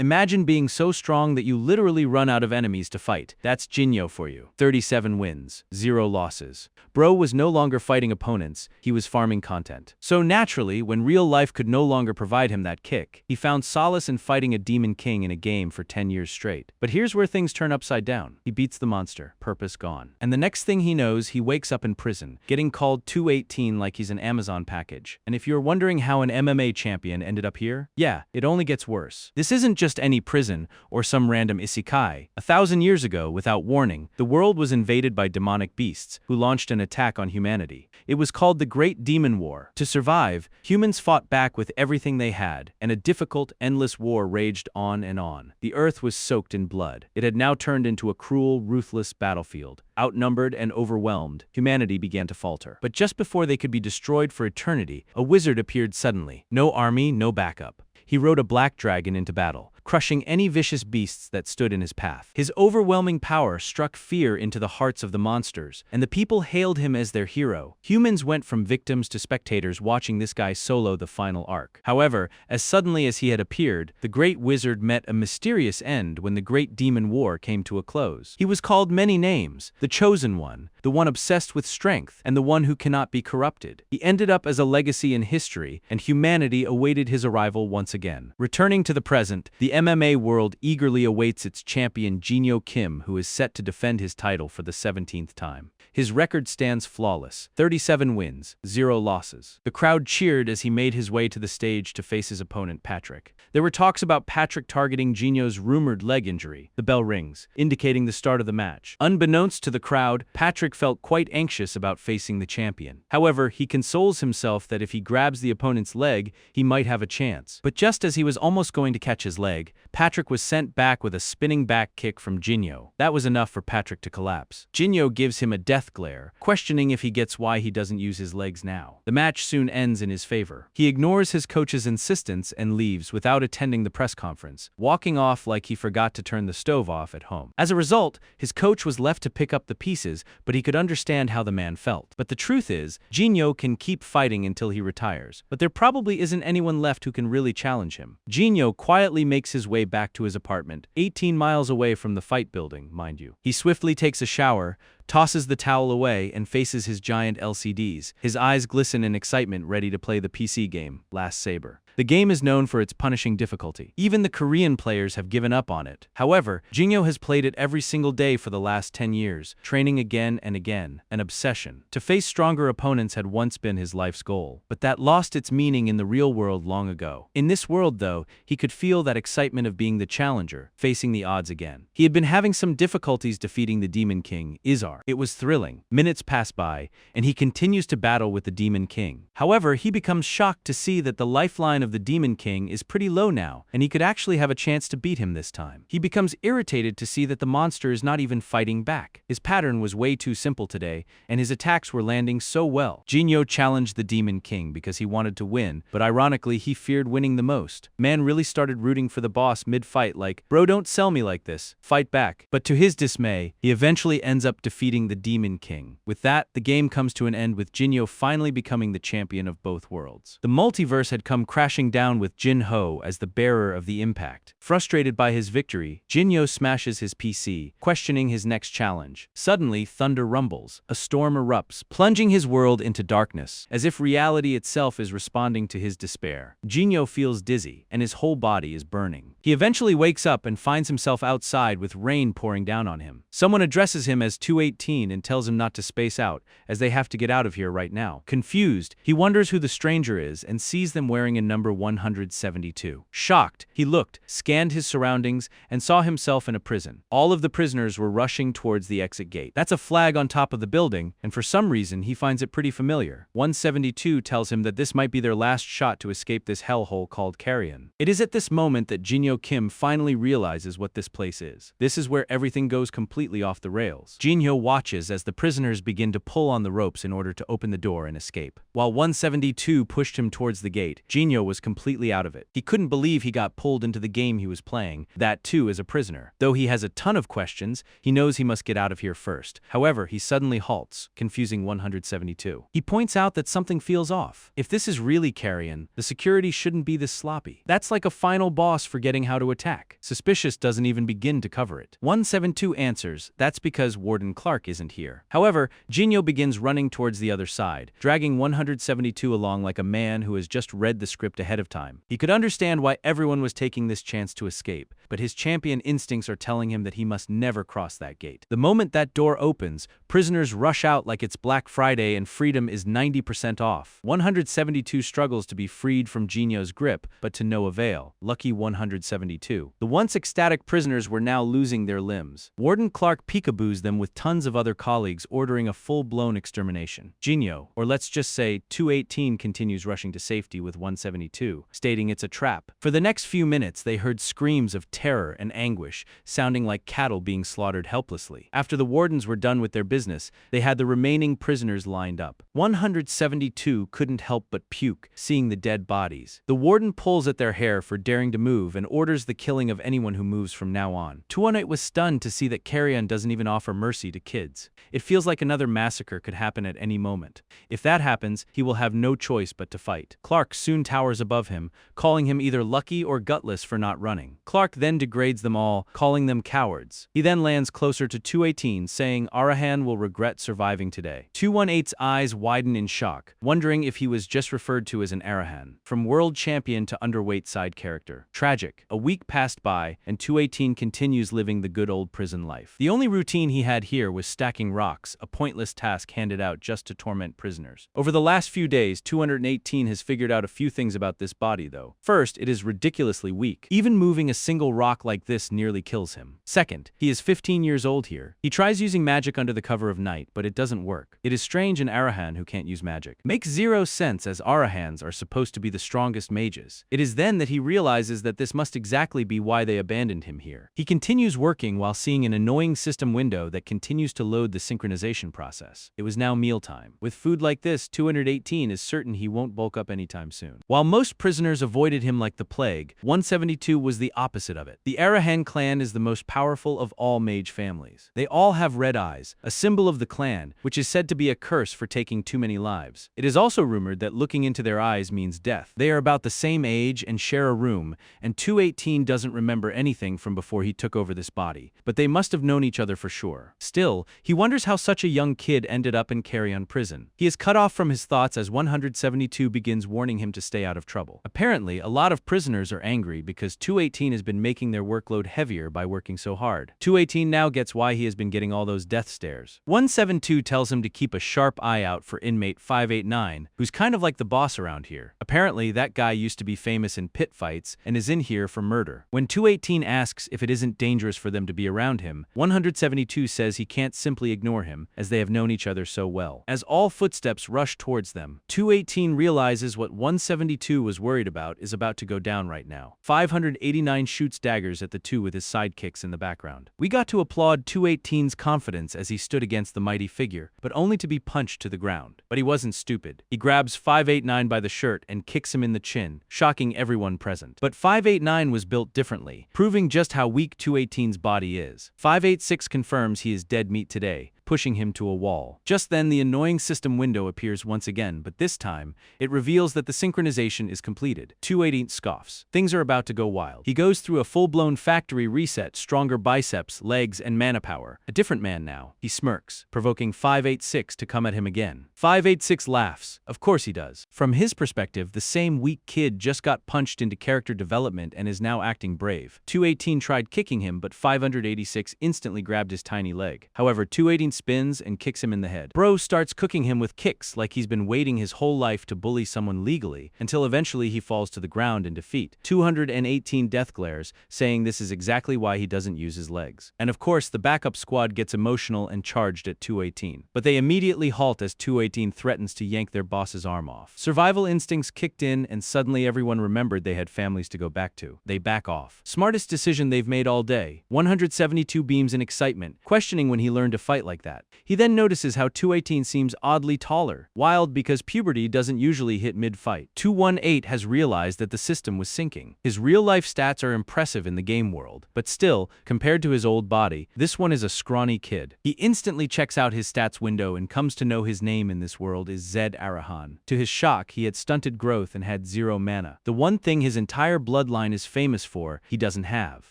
Imagine being so strong that you literally run out of enemies to fight. That's Jinyo for you. 37 wins, 0 losses. Bro was no longer fighting opponents, he was farming content. So naturally, when real life could no longer provide him that kick, he found solace in fighting a demon king in a game for 10 years straight. But here's where things turn upside down. He beats the monster, purpose gone. And the next thing he knows, he wakes up in prison, getting called 218 like he's an Amazon package. And if you're wondering how an MMA champion ended up here, yeah, it only gets worse. This isn't just any prison or some random isekai. 1,000 years ago, without warning, the world was invaded by demonic beasts who launched an attack on humanity. It was called the Great Demon War. To survive, humans fought back with everything they had, and a difficult, endless war raged on and on. The earth was soaked in blood. It had now turned into a cruel, ruthless battlefield. Outnumbered and overwhelmed, humanity began to falter. But just before they could be destroyed for eternity, a wizard appeared suddenly. No army, no backup. He rode a black dragon into battle, crushing any vicious beasts that stood in his path. His overwhelming power struck fear into the hearts of the monsters, and the people hailed him as their hero. Humans went from victims to spectators watching this guy solo the final arc. However, as suddenly as he had appeared, the great wizard met a mysterious end when the Great Demon War came to a close. He was called many names: the Chosen One, the one obsessed with strength, and the one who cannot be corrupted. He ended up as a legacy in history, and humanity awaited his arrival once again. Returning to the present, the MMA world eagerly awaits its champion Jinyo Kim, who is set to defend his title for the 17th time. His record stands flawless: 37 wins, 0 losses. The crowd cheered as he made his way to the stage to face his opponent Patrick. There were talks about Patrick targeting Jinyo's rumored leg injury. The bell rings, indicating the start of the match. Unbeknownst to the crowd, Patrick felt quite anxious about facing the champion. However, he consoles himself that if he grabs the opponent's leg, he might have a chance. But just as he was almost going to catch his leg, Patrick was sent back with a spinning back kick from Jinyo. That was enough for Patrick to collapse. Jinyo gives him a death glare, questioning if he gets why he doesn't use his legs now. The match soon ends in his favor. He ignores his coach's insistence and leaves without attending the press conference, walking off like he forgot to turn the stove off at home. As a result, his coach was left to pick up the pieces, but he could understand how the man felt. But the truth is, Jinyo can keep fighting until he retires, but there probably isn't anyone left who can really challenge him. Jinyo quietly makes his way back to his apartment, 18 miles away from the fight building, mind you. He swiftly takes a shower, tosses the towel away, and faces his giant LCDs. His eyes glisten in excitement, ready to play the PC game, Last Saber. The game is known for its punishing difficulty. Even the Korean players have given up on it. However, Jinyo has played it every single day for the last 10 years, training again and again, an obsession. To face stronger opponents had once been his life's goal, but that lost its meaning in the real world long ago. In this world, though, he could feel that excitement of being the challenger, facing the odds again. He had been having some difficulties defeating the Demon King, Izar. It was thrilling. Minutes pass by, and he continues to battle with the Demon King. However, he becomes shocked to see that the lifeline of the Demon King is pretty low now, and he could actually have a chance to beat him this time. He becomes irritated to see that the monster is not even fighting back. His pattern was way too simple today, and his attacks were landing so well. Jinyo challenged the Demon King because he wanted to win, but ironically he feared winning the most. Man really started rooting for the boss mid-fight like, "Bro, don't sell me like this. Fight back." But to his dismay, he eventually ends up defeating the Demon King. With that, the game comes to an end with Jinyo finally becoming the champion of both worlds. The multiverse had come crashing down with Jin Ho as the bearer of the impact. Frustrated by his victory, Jinyo smashes his PC, questioning his next challenge. Suddenly, thunder rumbles. A storm erupts, plunging his world into darkness, as if reality itself is responding to his despair. Jinyo feels dizzy, and his whole body is burning. He eventually wakes up and finds himself outside with rain pouring down on him. Someone addresses him as 218 and tells him not to space out, as they have to get out of here right now. Confused, he wonders who the stranger is and sees them wearing a number 172. Shocked, he looked, scanned his surroundings, and saw himself in a prison. All of the prisoners were rushing towards the exit gate. That's a flag on top of the building, and for some reason he finds it pretty familiar. 172 tells him that this might be their last shot to escape this hellhole called Carrion. It is at this moment that Jinyo Kim finally realizes what this place is. This is where everything goes completely off the rails. Jinyo watches as the prisoners begin to pull on the ropes in order to open the door and escape. While 172 pushed him towards the gate, Jinyo was completely out of it. He couldn't believe he got pulled into the game he was playing, that too as a prisoner. Though he has a ton of questions, he knows he must get out of here first. However, he suddenly halts, confusing 172. He points out that something feels off. If this is really Carrion, the security shouldn't be this sloppy. That's like a final boss forgetting how to attack. Suspicious doesn't even begin to cover it. 172 answers, that's because Warden Clark isn't here. However, Jinyo begins running towards the other side, dragging 172 along like a man who has just read the script ahead of time. He could understand why everyone was taking this chance to escape, but his champion instincts are telling him that he must never cross that gate. The moment that door opens, prisoners rush out like it's Black Friday and freedom is 90% off. 172 struggles to be freed from Jinyo's grip, but to no avail. Lucky 172. The once ecstatic prisoners were now losing their limbs. Warden Clark peekaboos them with tons of other colleagues ordering a full-blown extermination. Jinyo, or let's just say 218, continues rushing to safety with 172, stating it's a trap. For the next few minutes, they heard screams of terror and anguish, sounding like cattle being slaughtered helplessly. After the wardens were done with their business, they had the remaining prisoners lined up. 172 couldn't help but puke, seeing the dead bodies. The warden pulls at their hair for daring to move and orders the killing of anyone who moves from now on. 218 was stunned to see that Carrion doesn't even offer mercy to kids. It feels like another massacre could happen at any moment. If that happens, he will have no choice but to fight. Clark soon towers above him, calling him either lucky or gutless for not running. Clark then degrades them all, calling them cowards. He then lands closer to 218, saying Arahan will regret surviving today. 218's eyes widen in shock, wondering if he was just referred to as an Arahan. From world champion to underweight side character. Tragic. A week passed by, and 218 continues living the good old prison life. The only routine he had here was stacking rocks, a pointless task handed out just to torment prisoners. Over the last few days, 218 has figured out a few things about this body though. First, it is ridiculously weak. Even moving a single rock like this nearly kills him. Second, he is 15 years old here. He tries using magic under the cover of night, but it doesn't work. It is strange an Arahan who can't use magic. Makes zero sense as Arahans are supposed to be the strongest mages. It is then that he realizes that this must exactly be why they abandoned him here. He continues working while seeing an annoying system window that continues to load the synchronization process. It was now mealtime. With food like this, 218 is certain he won't bulk up anytime soon. While most prisoners avoided him like the plague, 172 was the opposite of it. The Arahan clan is the most powerful of all mage families. They all have red eyes, a symbol of the clan, which is said to be a curse for taking too many lives. It is also rumored that looking into their eyes means death. They are about the same age and share a room, and 218 doesn't remember anything from before he took over this body, but they must have known each other for sure. Still, he wonders how such a young kid ended up in Carrion prison. He is cut off from his thoughts as 172 begins warning him to stay out of trouble. Apparently, a lot of prisoners are angry because 218 has been making their workload heavier by working so hard. 218 now gets why he has been getting all those death stares. 172 tells him to keep a sharp eye out for inmate 589, who's kind of like the boss around here. Apparently, that guy used to be famous in pit fights and is in here for murder. When 218 asks if it isn't dangerous for them to be around him, 172 says he can't simply ignore him, as they have known each other so well. As all footsteps rush towards them, 218 realizes what 172 was worried about is about to go down right now. 589 shoots daggers at the two with his sidekicks in the background. We got to applaud 218's confidence as he stood against the mighty figure, but only to be punched to the ground. But he wasn't stupid. He grabs 589 by the shirt and kicks him in the chin, shocking everyone present. But 589 was built differently, proving just how weak 218's body is. 586 confirms he is dead meat today, pushing him to a wall. Just then, the annoying system window appears once again, but this time, it reveals that the synchronization is completed. 218 scoffs. Things are about to go wild. He goes through a full-blown factory reset, stronger biceps, legs, and mana power. A different man now. He smirks, provoking 586 to come at him again. 586 laughs. Of course he does. From his perspective, the same weak kid just got punched into character development and is now acting brave. 218 tried kicking him, but 586 instantly grabbed his tiny leg. However, 218 spins and kicks him in the head. Bro starts cooking him with kicks like he's been waiting his whole life to bully someone legally, until eventually he falls to the ground in defeat. 218 death glares, saying this is exactly why he doesn't use his legs. And of course, the backup squad gets emotional and charged at 218. But they immediately halt as 218 threatens to yank their boss's arm off. Survival instincts kicked in, and suddenly everyone remembered they had families to go back to. They back off. Smartest decision they've made all day. 172 beams in excitement, questioning when he learned to fight like that. that. He then notices how 218 seems oddly taller, wild because puberty doesn't usually hit mid-fight. 218 has realized that the system was sinking. His real-life stats are impressive in the game world, but still, compared to his old body, this one is a scrawny kid. He instantly checks out his stats window and comes to know his name in this world is Zed Arahan. To his shock, he had stunted growth and had 0 mana. The one thing his entire bloodline is famous for, he doesn't have.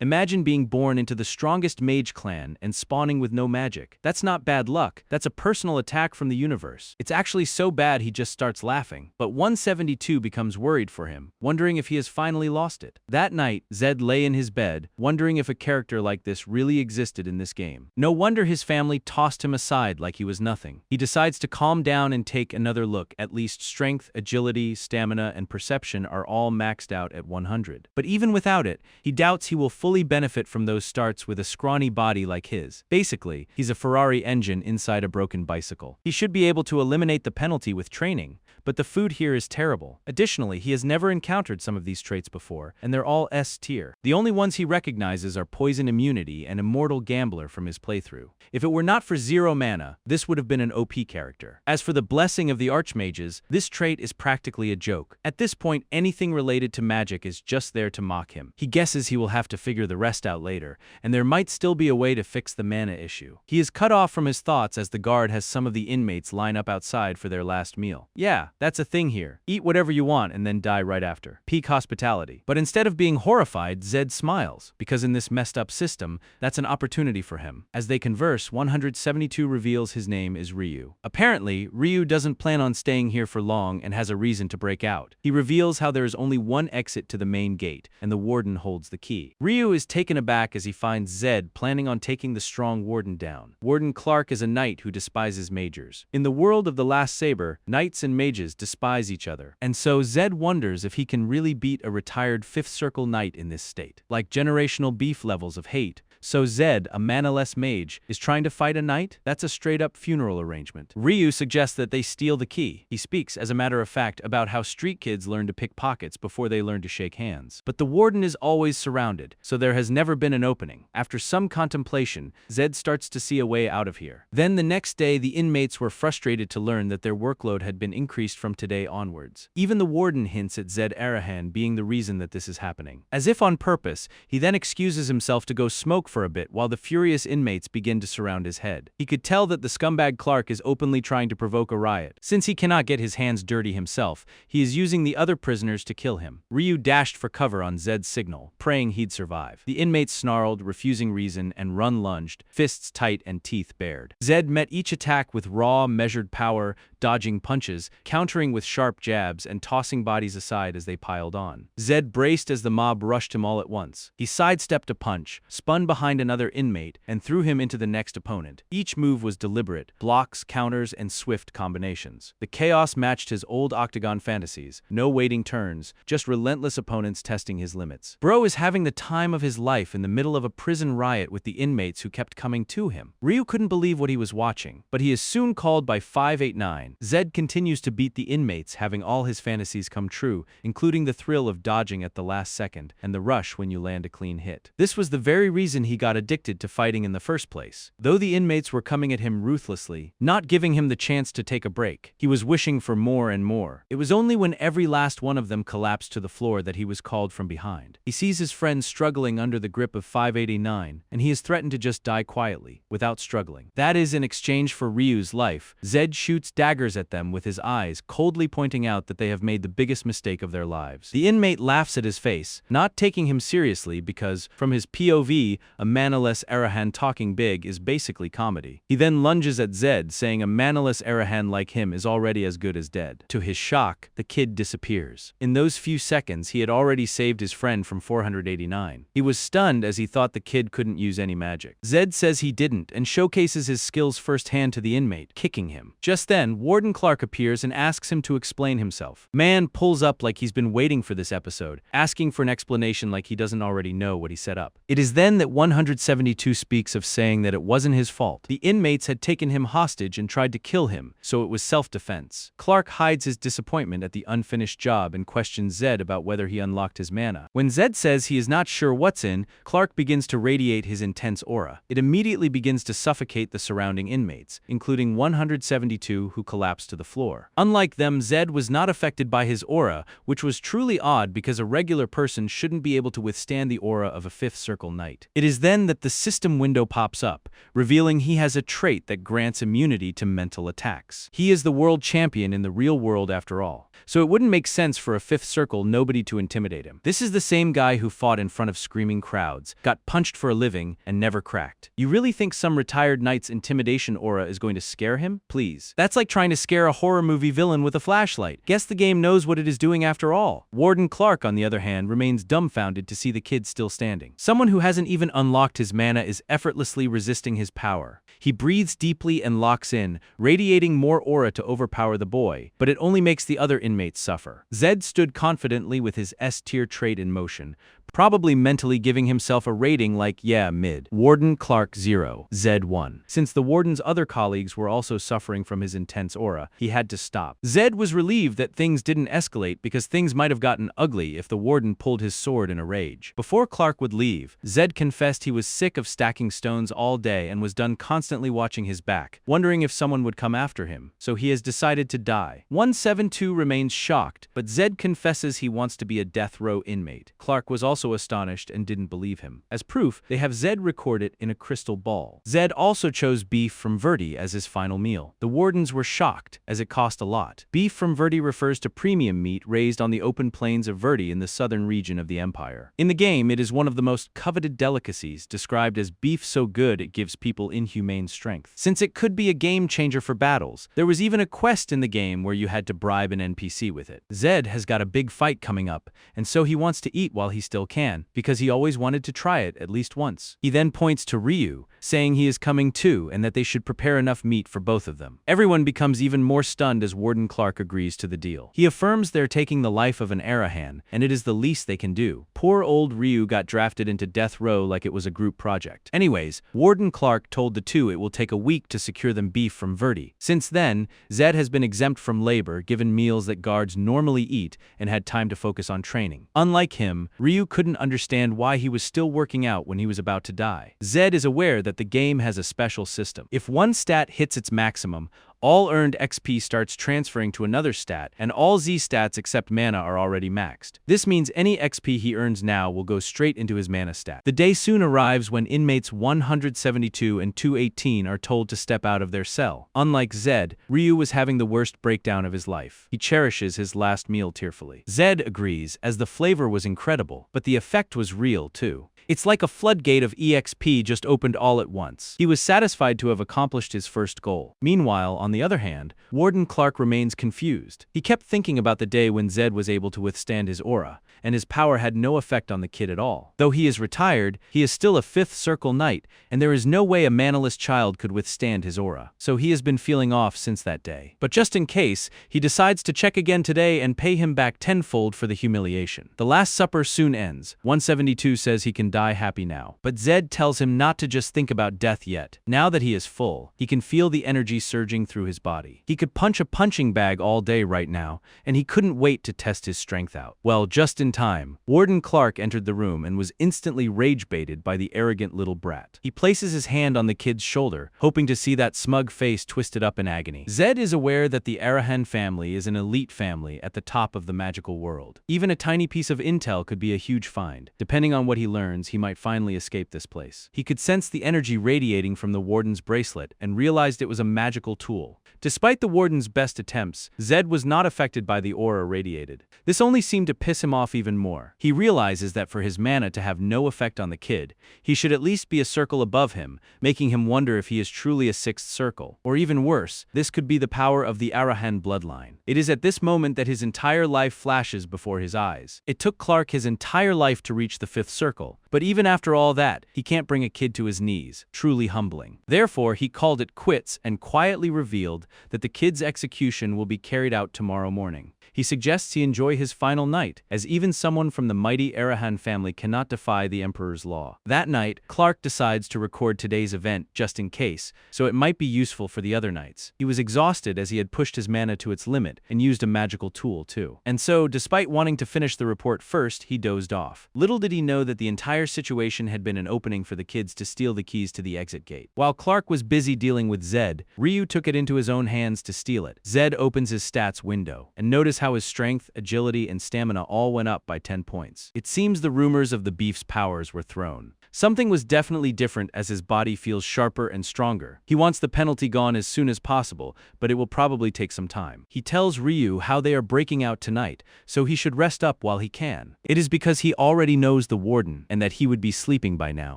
Imagine being born into the strongest mage clan and spawning with no magic. That's not bad luck, that's a personal attack from the universe. It's actually so bad he just starts laughing. But 172 becomes worried for him, wondering if he has finally lost it. That night, Zed lay in his bed, wondering if a character like this really existed in this game. No wonder his family tossed him aside like he was nothing. He decides to calm down and take another look. At least strength, agility, stamina, and perception are all maxed out at 100. But even without it, he doubts he will fully benefit from those starts with a scrawny body like his. Basically, he's a Ferrari engine inside a broken bicycle. He should be able to eliminate the penalty with training, but the food here is terrible. Additionally, he has never encountered some of these traits before, and they're all S tier. The only ones he recognizes are poison immunity and immortal gambler from his playthrough. If it were not for 0 mana, this would have been an OP character. As for the blessing of the archmages, this trait is practically a joke. At this point, anything related to magic is just there to mock him. He guesses he will have to figure the rest out later, and there might still be a way to fix the mana issue. He is cut off from his thoughts as the guard has some of the inmates line up outside for their last meal. Yeah, that's a thing here. Eat whatever you want and then die right after. Peak hospitality. But instead of being horrified, Zed smiles, because in this messed up system, that's an opportunity for him. As they converse, 172 reveals his name is Ryu. Apparently, Ryu doesn't plan on staying here for long and has a reason to break out. He reveals how there is only one exit to the main gate, and the warden holds the key. Ryu is taken aback as he finds Zed planning on taking the strong warden down. Warden Clark is a knight who despises majors. In the world of the Last Saber, knights and mages despise each other, and so Zed wonders if he can really beat a retired 5th Circle knight in this state. Like generational beef levels of hate, so Zed, a mana-less mage, is trying to fight a knight? That's a straight-up funeral arrangement. Ryu suggests that they steal the key. He speaks, as a matter of fact, about how street kids learn to pick pockets before they learn to shake hands. But the warden is always surrounded, so there has never been an opening. After some contemplation, Zed starts to see a way out of here. Then the next day, the inmates were frustrated to learn that their workload had been increased from today onwards. Even the warden hints at Zed Arahan being the reason that this is happening. As if on purpose, he then excuses himself to go smoke for a bit while the furious inmates begin to surround his head. He could tell that the scumbag Clark is openly trying to provoke a riot. Since he cannot get his hands dirty himself, he is using the other prisoners to kill him. Ryu dashed for cover on Zed's signal, praying he'd survive. The inmates snarled, refusing reason, and Run lunged, fists tight and teeth bared. Zed met each attack with raw, measured power, dodging punches, countering with sharp jabs, and tossing bodies aside as they piled on. Zed braced as the mob rushed him all at once. He sidestepped a punch, spun behind another inmate, and threw him into the next opponent. Each move was deliberate, blocks, counters, and swift combinations. The chaos matched his old octagon fantasies, no waiting turns, just relentless opponents testing his limits. Bro is having the time of his life in the middle of a prison riot with the inmates who kept coming to him. Ryu couldn't believe what he was watching, but he is soon called by 589. Zed continues to beat the inmates, having all his fantasies come true, including the thrill of dodging at the last second, and the rush when you land a clean hit. This was the very reason he got addicted to fighting in the first place. Though the inmates were coming at him ruthlessly, not giving him the chance to take a break, he was wishing for more and more. It was only when every last one of them collapsed to the floor that he was called from behind. He sees his friends struggling under the grip of 589, and he is threatened to just die quietly, without struggling. That is in exchange for Ryu's life. Zed shoots daggers at them with his eyes, coldly pointing out that they have made the biggest mistake of their lives. The inmate laughs at his face, not taking him seriously because, from his POV, a manaless Arahan talking big is basically comedy. He then lunges at Zed, saying a manaless Arahan like him is already as good as dead. To his shock, the kid disappears. In those few seconds, he had already saved his friend from 489. He was stunned as he thought the kid couldn't use any magic. Zed says he didn't and showcases his skills firsthand to the inmate, kicking him. Just then, Warden Clark appears and asks him to explain himself. Man pulls up like he's been waiting for this episode, asking for an explanation like he doesn't already know what he set up. It is then that 172 speaks of saying that it wasn't his fault. The inmates had taken him hostage and tried to kill him, so it was self-defense. Clark hides his disappointment at the unfinished job and questions Zed about whether he unlocked his mana. When Zed says he is not sure what's in, Clark begins to radiate his intense aura. It immediately begins to suffocate the surrounding inmates, including 172 who collapsed to the floor. Unlike them, Zed was not affected by his aura, which was truly odd because a regular person shouldn't be able to withstand the aura of a Fifth Circle Knight. It is then that the system window pops up, revealing he has a trait that grants immunity to mental attacks. He is the world champion in the real world after all, so it wouldn't make sense for a Fifth Circle nobody to intimidate him. This is the same guy who fought in front of screaming crowds, got punched for a living, and never cracked. You really think some retired knight's intimidation aura is going to scare him? Please. That's like trying to scare a horror movie villain with a flashlight. Guess the game knows what it is doing after all. Warden Clark, on the other hand, remains dumbfounded to see the kid still standing. Someone who hasn't even unlocked his mana is effortlessly resisting his power. He breathes deeply and locks in, radiating more aura to overpower the boy, but it only makes the other inmates suffer. Zed stood confidently with his S-tier trait in motion, probably mentally giving himself a rating like, yeah, mid. Warden Clark 0, Zed 1. Since the warden's other colleagues were also suffering from his intense aura, he had to stop. Zed was relieved that things didn't escalate because things might have gotten ugly if the warden pulled his sword in a rage. Before Clark would leave, Zed confessed he was sick of stacking stones all day and was done constantly watching his back, wondering if someone would come after him, so he has decided to die. 172 remains shocked, but Zed confesses he wants to be a death row inmate. Clark was also astonished and didn't believe him. As proof, they have Zed record it in a crystal ball. Zed also chose beef from Verdi as his final meal. The wardens were shocked, as it cost a lot. Beef from Verdi refers to premium meat raised on the open plains of Verdi in the southern region of the empire. In the game, it is one of the most coveted delicacies, described as beef so good it gives people inhumane strength. Since it could be a game changer for battles, there was even a quest in the game where you had to bribe an NPC with it. Zed has got a big fight coming up, and so he wants to eat while he still can, because he always wanted to try it at least once. He then points to Ryu, saying he is coming too and that they should prepare enough meat for both of them. Everyone becomes even more stunned as Warden Clark agrees to the deal. He affirms they're taking the life of an Arahan, and it is the least they can do. Poor old Ryu got drafted into death row like it was a group project. Anyways, Warden Clark told the two it will take a week to secure them beef from Verdi. Since then, Zed has been exempt from labor, given meals that guards normally eat, and had time to focus on training. Unlike him, Ryu couldn't understand why he was still working out when he was about to die. Zed is aware that the game has a special system. If one stat hits its maximum, all earned XP starts transferring to another stat, and all Z stats except mana are already maxed. This means any XP he earns now will go straight into his mana stat. The day soon arrives when inmates 172 and 218 are told to step out of their cell. Unlike Zed, Ryu was having the worst breakdown of his life. He cherishes his last meal tearfully. Zed agrees, as the flavor was incredible, but the effect was real too. It's like a floodgate of EXP just opened all at once. He was satisfied to have accomplished his first goal. Meanwhile, on the other hand, Warden Clark remains confused. He kept thinking about the day when Zed was able to withstand his aura, and his power had no effect on the kid at all. Though he is retired, he is still a Fifth Circle Knight, and there is no way a manaless child could withstand his aura. So he has been feeling off since that day. But just in case, he decides to check again today and pay him back tenfold for the humiliation. The Last Supper soon ends. 172 says he can die happy now. But Zed tells him not to just think about death yet. Now that he is full, he can feel the energy surging through his body. He could punch a punching bag all day right now, and he couldn't wait to test his strength out. Well, just in time, Warden Clark entered the room and was instantly rage-baited by the arrogant little brat. He places his hand on the kid's shoulder, hoping to see that smug face twisted up in agony. Zed is aware that the Arahan family is an elite family at the top of the magical world. Even a tiny piece of intel could be a huge find. Depending on what he learns, he might finally escape this place. He could sense the energy radiating from the warden's bracelet and realized it was a magical tool. Despite the warden's best attempts, Zed was not affected by the aura radiated. This only seemed to piss him off even more. He realizes that for his mana to have no effect on the kid, he should at least be a circle above him, making him wonder if he is truly a sixth circle. Or even worse, this could be the power of the Arahan bloodline. It is at this moment that his entire life flashes before his eyes. It took Clark his entire life to reach the fifth circle, but even after all that, he can't bring a kid to his knees. Truly humbling. Therefore, he called it quits and quietly revealed that the kid's execution will be carried out tomorrow morning. He suggests he enjoy his final night, as even someone from the mighty Arahan family cannot defy the Emperor's law. That night, Clark decides to record today's event just in case, so it might be useful for the other nights. He was exhausted as he had pushed his mana to its limit and used a magical tool too. And so, despite wanting to finish the report first, he dozed off. Little did he know that the entire situation had been an opening for the kids to steal the keys to the exit gate. While Clark was busy dealing with Zed, Ryu took it into his own hands to steal it. Zed opens his stats window, and notice how his strength, agility, and stamina all went up by 10 points. It seems the rumors of the beef's powers were thrown. Something was definitely different as his body feels sharper and stronger. He wants the penalty gone as soon as possible, but it will probably take some time. He tells Ryu how they are breaking out tonight, so he should rest up while he can. It is because he already knows the warden and that he would be sleeping by now.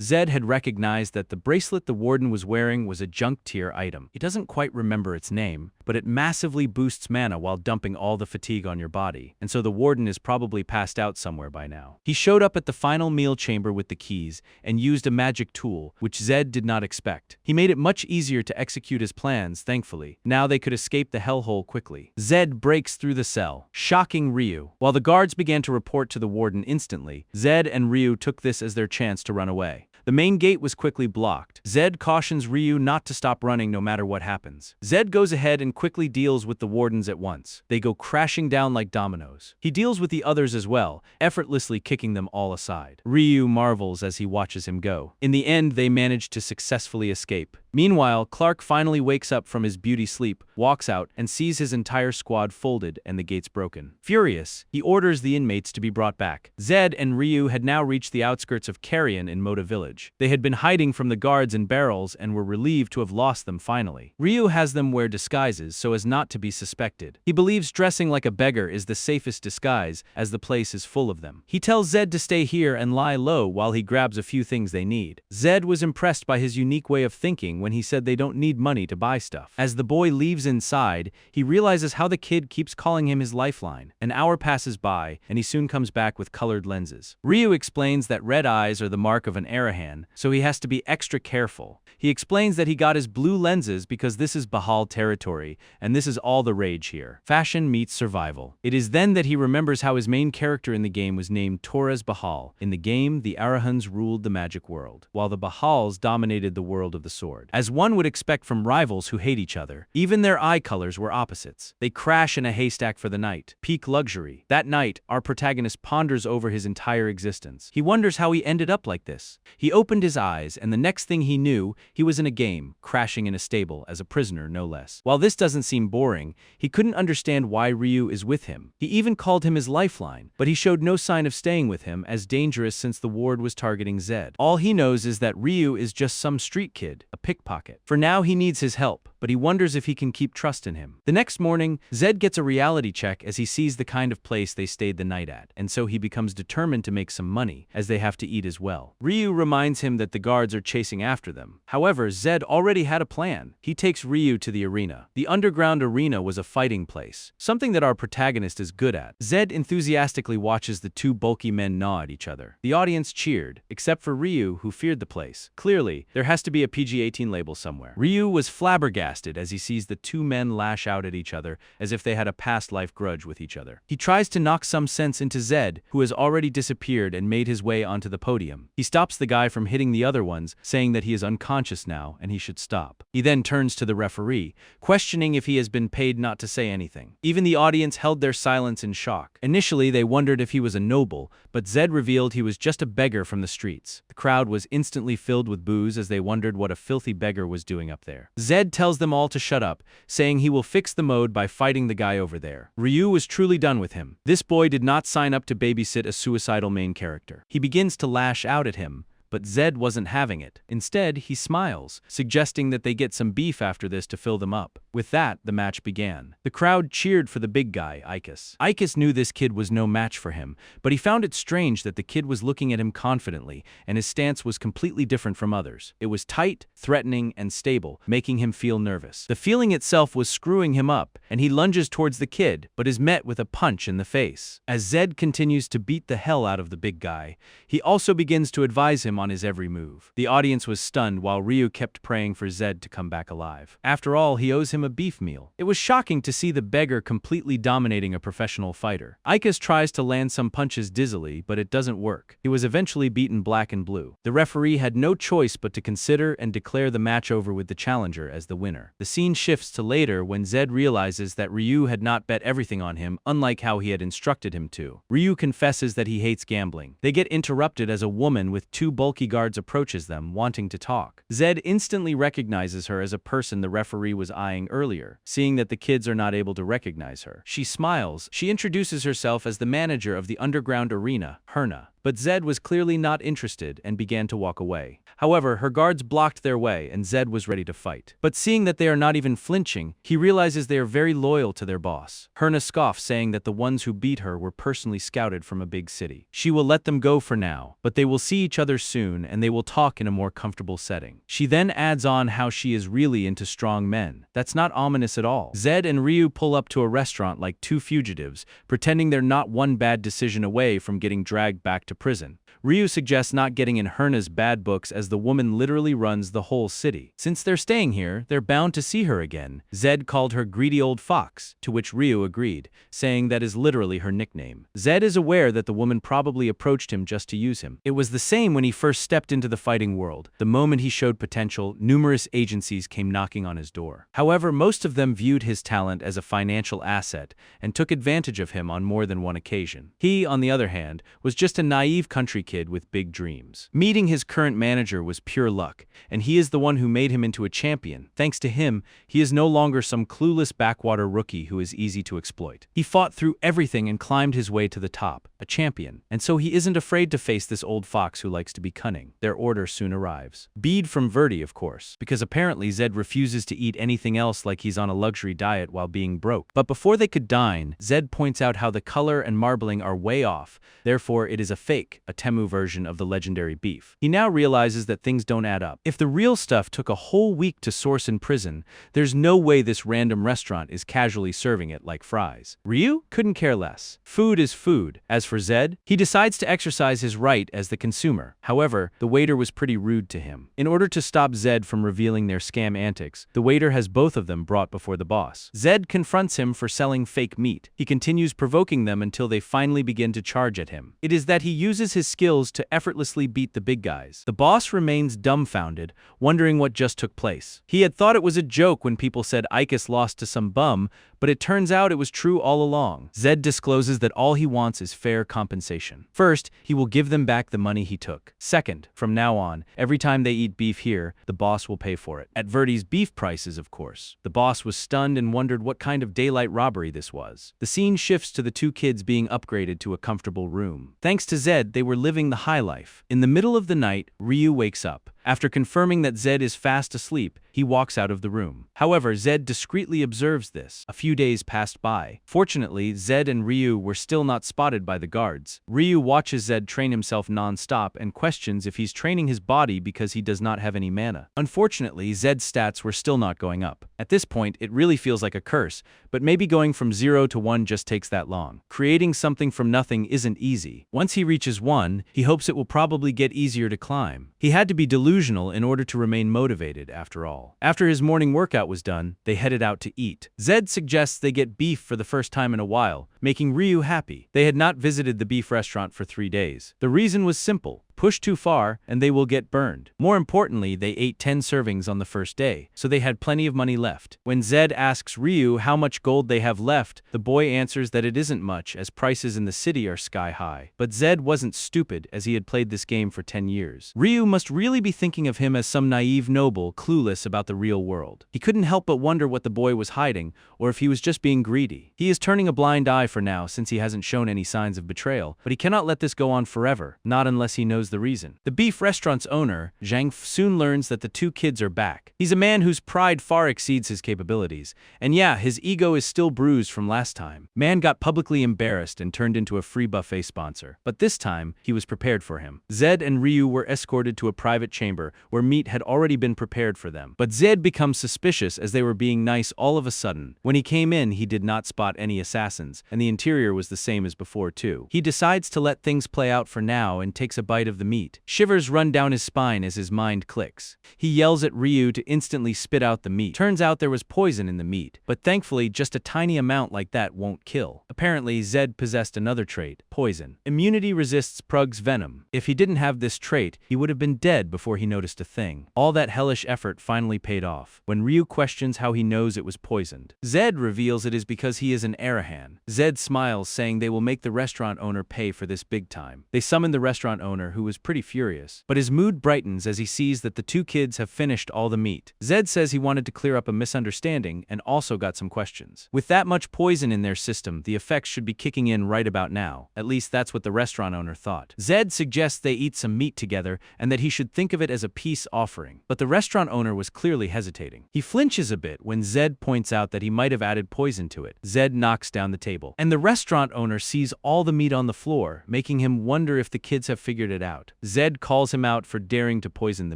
Zed had recognized that the bracelet the warden was wearing was a junk tier item. He doesn't quite remember its name, but it massively boosts mana while dumping all the fatigue on your body, and so the warden is probably passed out somewhere by now. He showed up at the final meal chamber with the keys and used a magic tool, which Zed did not expect. He made it much easier to execute his plans, thankfully. Now they could escape the hellhole quickly. Zed breaks through the cell, shocking Ryu. While the guards began to report to the warden instantly, Zed and Ryu took this as their chance to run away. The main gate was quickly blocked. Zed cautions Ryu not to stop running no matter what happens. Zed goes ahead and quickly deals with the wardens at once. They go crashing down like dominoes. He deals with the others as well, effortlessly kicking them all aside. Ryu marvels as he watches him go. In the end, they manage to successfully escape. Meanwhile, Clark finally wakes up from his beauty sleep, walks out, and sees his entire squad folded and the gates broken. Furious, he orders the inmates to be brought back. Zed and Ryu had now reached the outskirts of Carrion in Moda Village. They had been hiding from the guards in barrels and were relieved to have lost them finally. Ryu has them wear disguises so as not to be suspected. He believes dressing like a beggar is the safest disguise, as the place is full of them. He tells Zed to stay here and lie low while he grabs a few things they need. Zed was impressed by his unique way of thinking when he said they don't need money to buy stuff. As the boy leaves inside, he realizes how the kid keeps calling him his lifeline. An hour passes by, and he soon comes back with colored lenses. Ryu explains that red eyes are the mark of an Arahan, so he has to be extra careful. He explains that he got his blue lenses because this is Bahal territory, and this is all the rage here. Fashion meets survival. It is then that he remembers how his main character in the game was named Torres Bahal. In the game, the Arahans ruled the magic world, while the Bahals dominated the world of the sword. As one would expect from rivals who hate each other, even their eye colors were opposites. They crash in a haystack for the night. Peak luxury. That night, our protagonist ponders over his entire existence. He wonders how he ended up like this. He opened his eyes, and the next thing he knew, he was in a game, crashing in a stable, as a prisoner no less. While this doesn't seem boring, he couldn't understand why Ryu is with him. He even called him his lifeline, but he showed no sign of staying with him, as dangerous since the ward was targeting Zed. All he knows is that Ryu is just some street kid, a pickpocket. For now, he needs his help, but he wonders if he can keep trust in him. The next morning, Zed gets a reality check as he sees the kind of place they stayed the night at, and so he becomes determined to make some money, as they have to eat as well. Ryu reminds him that the guards are chasing after them. However, Zed already had a plan. He takes Ryu to the arena. The underground arena was a fighting place, something that our protagonist is good at. Zed enthusiastically watches the two bulky men gnaw at each other. The audience cheered, except for Ryu, who feared the place. Clearly, there has to be a PG-18 label somewhere. Ryu was flabbergasted as he sees the two men lash out at each other as if they had a past life grudge with each other. He tries to knock some sense into Zed, who has already disappeared and made his way onto the podium. He stops the guy from hitting the other ones, saying that he is unconscious now and he should stop. He then turns to the referee, questioning if he has been paid not to say anything. Even the audience held their silence in shock. Initially, they wondered if he was a noble, but Zed revealed he was just a beggar from the streets. The crowd was instantly filled with boos as they wondered what a filthy beggar was doing up there. Zed tells them all to shut up, saying he will fix the mode by fighting the guy over there. Ryu was truly done with him. This boy did not sign up to babysit a suicidal main character. He begins to lash out at him, but Zed wasn't having it. Instead, he smiles, suggesting that they get some beef after this to fill them up. With that, the match began. The crowd cheered for the big guy, Ikus. Ikus knew this kid was no match for him, but he found it strange that the kid was looking at him confidently, and his stance was completely different from others. It was tight, threatening, and stable, making him feel nervous. The feeling itself was screwing him up, and he lunges towards the kid, but is met with a punch in the face. As Zed continues to beat the hell out of the big guy, he also begins to advise him on his every move. The audience was stunned while Ryu kept praying for Zed to come back alive. After all, he owes him him a beef meal. It was shocking to see the beggar completely dominating a professional fighter. Ikis tries to land some punches dizzily, but it doesn't work. He was eventually beaten black and blue. The referee had no choice but to consider and declare the match over with the challenger as the winner. The scene shifts to later when Zed realizes that Ryu had not bet everything on him, unlike how he had instructed him to. Ryu confesses that he hates gambling. They get interrupted as a woman with two bulky guards approaches them, wanting to talk. Zed instantly recognizes her as a person the referee was eyeing earlier, seeing that the kids are not able to recognize her. She smiles. She introduces herself as the manager of the underground arena, Herna. But Zed was clearly not interested and began to walk away. However, her guards blocked their way and Zed was ready to fight. But seeing that they are not even flinching, he realizes they are very loyal to their boss. Herna scoffs, saying that the ones who beat her were personally scouted from a big city. She will let them go for now, but they will see each other soon and they will talk in a more comfortable setting. She then adds on how she is really into strong men. That's not ominous at all. Zed and Ryu pull up to a restaurant like two fugitives, pretending they're not one bad decision away from getting dragged back to prison. Ryu suggests not getting in Herna's bad books as the woman literally runs the whole city. Since they're staying here, they're bound to see her again. Zed called her greedy old fox, to which Ryu agreed, saying that is literally her nickname. Zed is aware that the woman probably approached him just to use him. It was the same when he first stepped into the fighting world. The moment he showed potential, numerous agencies came knocking on his door. However, most of them viewed his talent as a financial asset and took advantage of him on more than one occasion. He, on the other hand, was just a naive country kid with big dreams. Meeting his current manager was pure luck, and he is the one who made him into a champion. Thanks to him, he is no longer some clueless backwater rookie who is easy to exploit. He fought through everything and climbed his way to the top, a champion, and so he isn't afraid to face this old fox who likes to be cunning. Their order soon arrives. Bead from Verdi, of course, because apparently Zed refuses to eat anything else like he's on a luxury diet while being broke. But before they could dine, Zed points out how the color and marbling are way off, therefore it is a fake, a Temu version of the legendary beef. He now realizes that things don't add up. If the real stuff took a whole week to source in prison, there's no way this random restaurant is casually serving it like fries. Ryu couldn't care less. Food is food. As for Zed, he decides to exercise his right as the consumer. However, the waiter was pretty rude to him. In order to stop Zed from revealing their scam antics, the waiter has both of them brought before the boss. Zed confronts him for selling fake meat. He continues provoking them until they finally begin to charge at him. It is that he uses his skills to effortlessly beat the big guys. The boss remains dumbfounded, wondering what just took place. He had thought it was a joke when people said Ikis lost to some bum, but it turns out it was true all along. Zed discloses that all he wants is fair compensation. First, he will give them back the money he took. Second, from now on, every time they eat beef here, the boss will pay for it. At Verdi's beef prices, of course. The boss was stunned and wondered what kind of daylight robbery this was. The scene shifts to the two kids being upgraded to a comfortable room. Thanks to Zed, they were living the high life. In the middle of the night, Ryu wakes up. After confirming that Zed is fast asleep, he walks out of the room. However, Zed discreetly observes this. A few days passed by. Fortunately, Zed and Ryu were still not spotted by the guards. Ryu watches Zed train himself non-stop and questions if he's training his body because he does not have any mana. Unfortunately, Zed's stats were still not going up. At this point, it really feels like a curse, but maybe going from 0 to 1 just takes that long. Creating something from nothing isn't easy. Once he reaches 1, he hopes it will probably get easier to climb. He had to be delusional in order to remain motivated, after all. After his morning workout was done, they headed out to eat. Zed suggests they get beef for the first time in a while, making Ryu happy. They had not visited the beef restaurant for 3 days. The reason was simple. Push too far, and they will get burned. More importantly, they ate 10 servings on the first day, so they had plenty of money left. When Zed asks Ryu how much gold they have left, the boy answers that it isn't much, as prices in the city are sky high. But Zed wasn't stupid, as he had played this game for 10 years. Ryu must really be thinking of him as some naive noble, clueless about the real world. He couldn't help but wonder what the boy was hiding, or if he was just being greedy. He is turning a blind eye for now, since he hasn't shown any signs of betrayal, but he cannot let this go on forever, not unless he knows the reason. The beef restaurant's owner, Zhang, soon learns that the two kids are back. He's a man whose pride far exceeds his capabilities, and yeah, his ego is still bruised from last time. Man got publicly embarrassed and turned into a free buffet sponsor, but this time, he was prepared for him. Zed and Ryu were escorted to a private chamber where meat had already been prepared for them, but Zed becomes suspicious as they were being nice all of a sudden. When he came in, he did not spot any assassins, and the interior was the same as before too. He decides to let things play out for now and takes a bite of the the meat. Shivers run down his spine as his mind clicks. He yells at Ryu to instantly spit out the meat. Turns out there was poison in the meat, but thankfully just a tiny amount like that won't kill. Apparently, Zed possessed another trait, poison. Immunity resists Prug's venom. If he didn't have this trait, he would have been dead before he noticed a thing. All that hellish effort finally paid off. When Ryu questions how he knows it was poisoned, Zed reveals it is because he is an Arahan. Zed smiles, saying they will make the restaurant owner pay for this big time. They summon the restaurant owner, who was pretty furious, but his mood brightens as he sees that the two kids have finished all the meat. Zed says he wanted to clear up a misunderstanding and also got some questions. With that much poison in their system, the effects should be kicking in right about now. At least that's what the restaurant owner thought. Zed suggests they eat some meat together and that he should think of it as a peace offering, but the restaurant owner was clearly hesitating. He flinches a bit when Zed points out that he might have added poison to it. Zed knocks down the table, and the restaurant owner sees all the meat on the floor, making him wonder if the kids have figured it out. Zed calls him out for daring to poison the